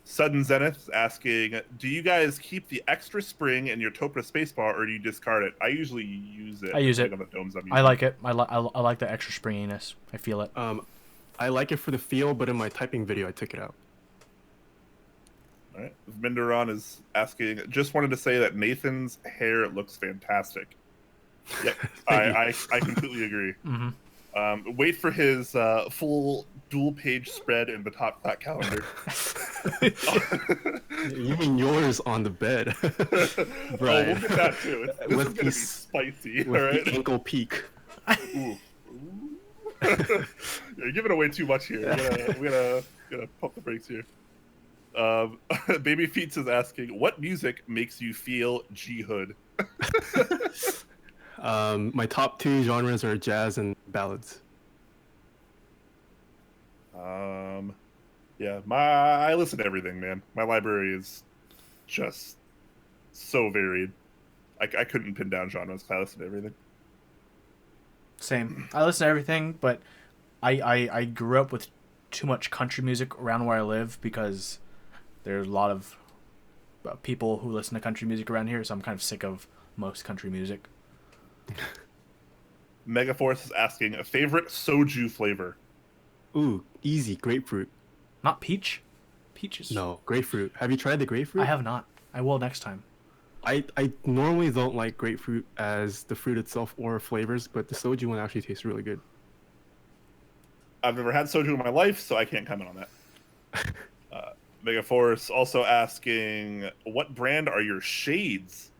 Sudden Zenith is asking, do you guys keep the extra spring in your Topra spacebar, or do you discard it? I usually use it. I use it. On the domes I'm using. I like it. I like the extra springiness. I feel it. I like it for the feel, but in my typing video, I took it out. All right. Vinderon is asking, just wanted to say that Nathan's hair looks fantastic. Yep, I completely agree. Mm-hmm. Wait for his full dual-page spread in the top Clack calendar. You mean yours on the bed? Right. Oh, we'll get that too. This is gonna be spicy. With all right? the ankle peak. Ooh. You're giving away too much here. We're gonna pump the brakes here. Baby Feets is asking, what music makes you feel G-hood? My top 2 genres are jazz and ballads. Yeah, I listen to everything, man. My library is just so varied. I couldn't pin down genres. I listen to everything. Same. I listen to everything, but I grew up with too much country music around where I live because there's a lot of people who listen to country music around here, so I'm kind of sick of most country music. Megaforce is asking, a favorite soju flavor? Ooh, easy, grapefruit. Not peach? Peaches. No, grapefruit. Have you tried the grapefruit? I have not. I will next time. I normally don't like grapefruit as the fruit itself or flavors, but the soju one actually tastes really good. I've never had soju in my life, so I can't comment on that. Megaforce also asking, what brand are your shades?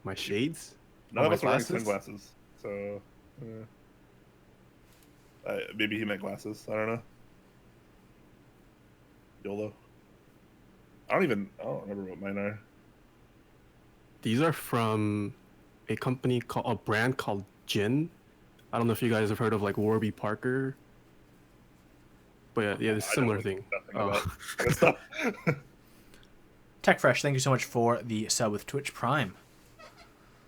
My shades? None of us are wearing sunglasses, so maybe he meant glasses. I don't know. YOLO. I don't remember what mine are. These are from a brand called Jin. I don't know if you guys have heard of like Warby Parker. But yeah, it's a similar thing. Tech Fresh, thank you so much for the sub with Twitch Prime.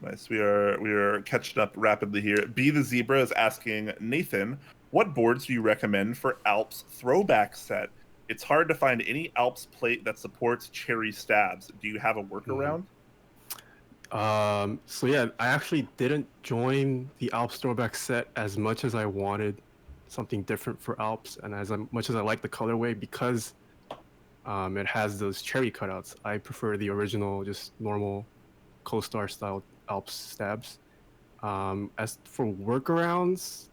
Nice. We are catching up rapidly here. Be the Zebra is asking, Nathan, what boards do you recommend for Alps throwback set? It's hard to find any Alps plate that supports cherry stabs. Do you have a workaround? So yeah, I actually didn't join the Alps throwback set as much as I wanted something different for Alps, and as much as I like the colorway, because it has those cherry cutouts. I prefer the original, just normal Co-Star style Alps stabs. As for workarounds,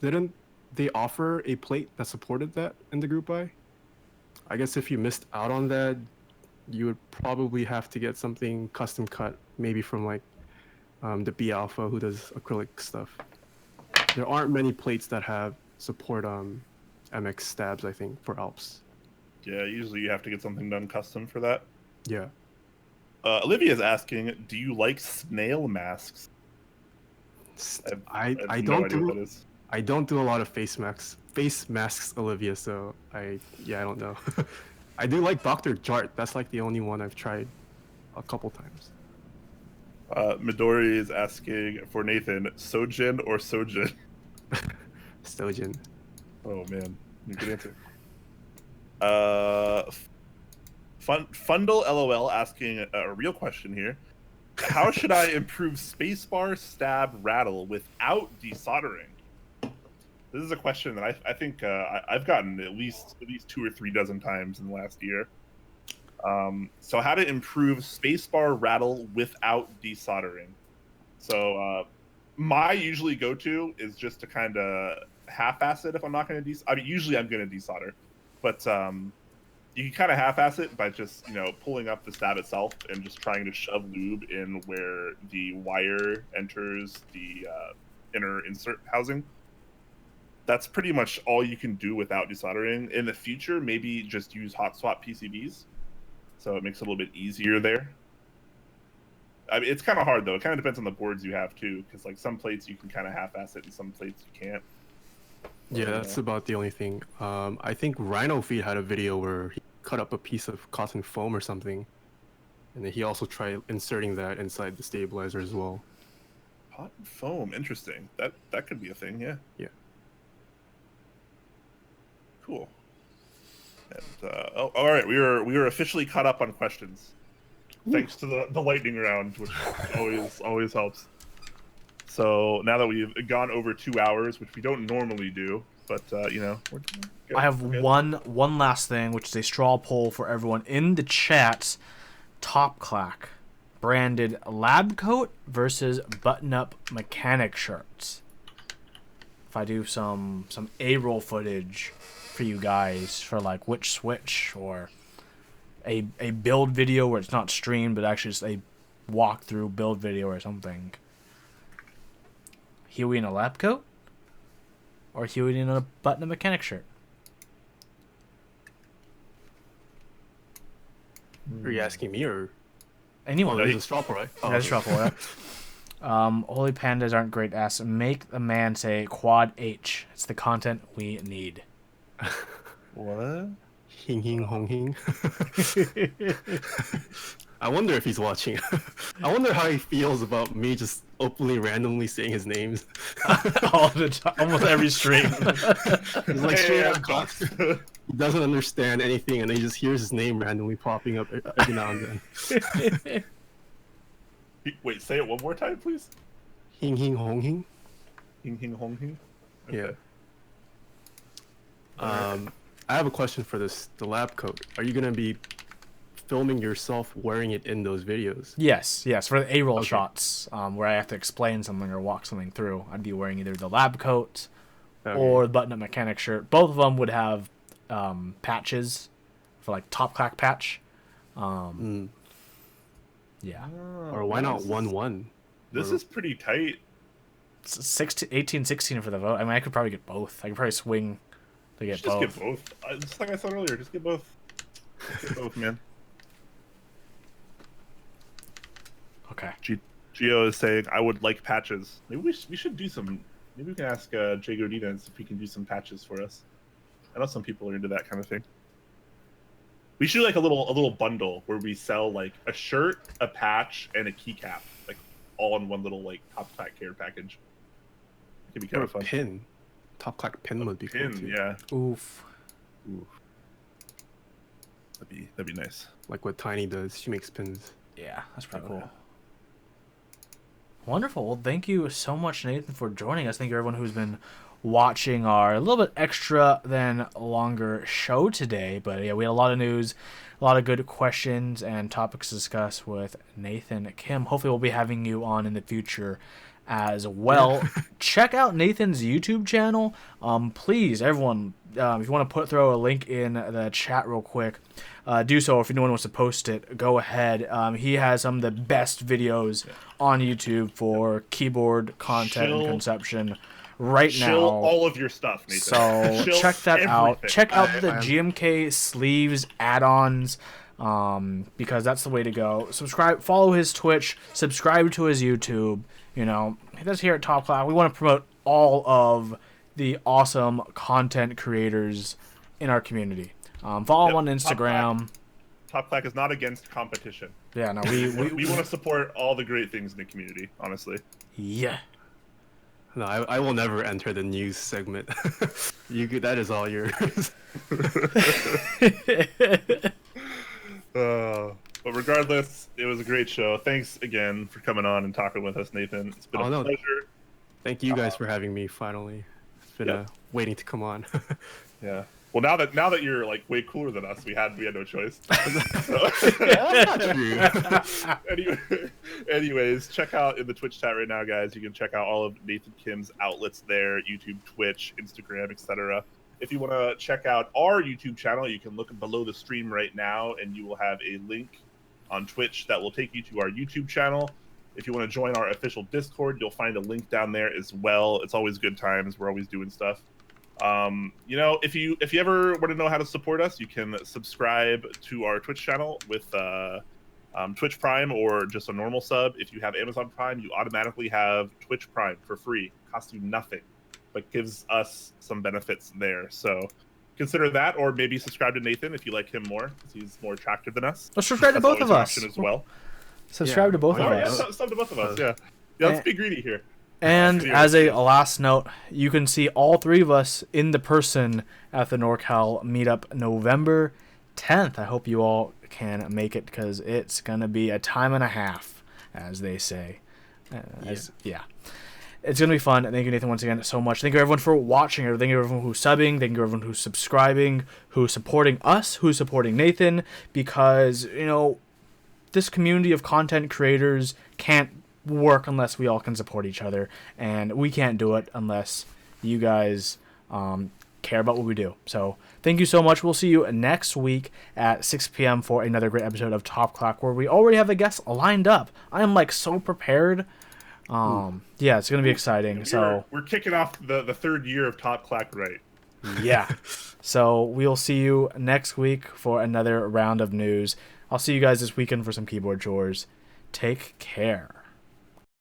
didn't they offer a plate that supported that in the group buy? I guess if you missed out on that, you would probably have to get something custom cut, maybe from like the B Alpha who does acrylic stuff. There aren't many plates that have support MX stabs, I think, for Alps. Yeah, usually you have to get something done custom for that. Yeah. Olivia's asking, do you like snail masks? I don't do a lot of face masks, Olivia, so I don't know. I do like Dr. Jart. That's like the only one I've tried a couple times. Midori is asking for Nathan, Sojin or Sojin? Sojin. Oh man, good answer. Fundle LOL asking a real question here. How should I improve spacebar, stab, rattle without desoldering? This is a question that I think I've gotten at least 2 or 3 dozen times in the last year. So how to improve spacebar rattle without desoldering. So my usually go-to is just to kind of half-ass it if I'm not going to usually I'm going to desolder. But you can kind of half-ass it by just, you know, pulling up the stat itself and just trying to shove lube in where the wire enters the inner insert housing. That's pretty much all you can do without desoldering. In the future, maybe just use hot swap PCBs, so it makes it a little bit easier there. I mean, it's kind of hard though. It kind of depends on the boards you have too, because like some plates you can kind of half-ass it, and some plates you can't. Yeah, that's about the only thing. I think Rhino Feed had a video where he cut up a piece of cotton foam or something, and then he also tried inserting that inside the stabilizer as well. Cotton foam, interesting. That could be a thing, yeah. Yeah. Cool. And all right, we were officially caught up on questions, thanks to the lightning round, which always helps. So now that we've gone over 2 hours, which we don't normally do, but you know, we're good. I have one last thing, which is a straw poll for everyone in the chat. Top Clack branded lab coat versus button-up mechanic shirts. If I do some A-roll footage for you guys for like which switch, or a build video where it's not streamed but actually just a walkthrough build video or something. Huey in a lab coat or Huey in a button-up mechanic shirt? Are you asking me or Anyone? there's a straw poll, right? Yeah, that's okay. Rattle, yeah. Holy pandas aren't great ass. Make the man say quad H. It's the content we need. What? Hing hing hong hing. I wonder if he's watching. I wonder how he feels about me just openly randomly saying his names. All the time, almost every stream. He's like straight up cocks. He doesn't understand anything, and he just hears his name randomly popping up every now and then. Wait, say it one more time, please. Hing hing hong hing. Hing hing hong hing. Yeah. I have a question for the lab coat. Are you gonna be filming yourself wearing it in those videos? Yes. For the A-roll Okay. shots, where I have to explain something or walk something through, I'd be wearing either the lab coat Okay. or the button-up mechanic shirt. Both of them would have patches for like Top Clack patch. Yeah. Or why not 1-1? This is pretty tight. 18, 16 for the vote. I mean, I could probably get both. I could probably swing to get Just both. get both. Just like I said earlier, just get both. Just get both, man. Okay. Gio is saying, I would like patches. Maybe we should do some. Maybe we can ask Jay Godinez if he can do some patches for us. I know some people are into that kind of thing. We should do like a little bundle where we sell like a shirt, a patch, and a keycap, like all in one little like Top Clack care package. It could be kind Or of fun. pin. Top Clack pin would be cool Pin, too. yeah. Oof. Ooh. That'd be nice. Like what Tiny does. She makes pins. Yeah, that's pretty Oh, cool. yeah. Wonderful. Well, thank you so much, Nathan, for joining us. Thank you, everyone who's been watching our a little bit extra than longer show today. But yeah, we had a lot of news, a lot of good questions and topics to discuss with Nathan Kim. Hopefully, we'll be having you on in the future as well. Check out Nathan's YouTube channel. Please, everyone, if you want to throw a link in the chat real quick, do so. If anyone wants to post it, go ahead. He has some of the best videos on YouTube for keyboard content and conception right now. Chill all of your stuff, Nathan. So Chill check that out. everything. Check out the GMK sleeves add-ons, because that's the way to go. Subscribe, follow his Twitch, subscribe to his YouTube. You know, that's here at Top Clack. We want to promote all of the awesome content creators in our community. Follow him on Instagram. Top Clack is not against competition. Yeah, no, We want to support all the great things in the community, honestly. yeah. No, I will never enter the news segment. That is all yours. But regardless, it was a great show. Thanks again for coming on and talking with us, Nathan. It's been a pleasure. Thank you guys for having me finally. It's been waiting to come on. Yeah. Well, now that you're like way cooler than us, we had no choice. Anyways, check out in the Twitch chat right now, guys. You can check out all of Nathan Kim's outlets there: YouTube, Twitch, Instagram, etc. If If you want to check out our YouTube channel, you can look below the stream right now, and you will have a link on Twitch that will take you to our YouTube channel. If you want to join our official Discord, you'll find a link down there as well. It's always good times. We're always doing stuff. You know, if you ever want to know how to support us, you can subscribe to our Twitch channel with Twitch Prime or just a normal sub. If you have Amazon Prime, you automatically have Twitch Prime for free. Costs you nothing, but gives us some benefits there. So consider that, or maybe subscribe to Nathan if you like him more, because he's more attractive than us. Let's subscribe to That's both of always us. an option as well. Subscribe to both of Yeah, us. sub to both of us. Yeah, let's be greedy here. And as a last note, you can see all three of us in the person at the NorCal Meetup November 10th. I hope you all can make it, because it's going to be a time and a half, as they say. Yeah. It's going to be fun. Thank you, Nathan, once again so much. Thank you, everyone, for watching. Thank you, everyone who's subbing. Thank you, everyone who's subscribing, who's supporting us, who's supporting Nathan, because, you know, this community of content creators can't work unless we all can support each other, and we can't do it unless you guys care about what we do. So thank you so much. We'll see you next week at 6 p.m. for another great episode of Top Clack, where we already have a guest lined up. I am like so prepared. Yeah, it's gonna be exciting. We're kicking off the third year of Top Clack, right? Yeah. So we'll see you next week for another round of news. I'll see you guys this weekend for some keyboard chores. Take care.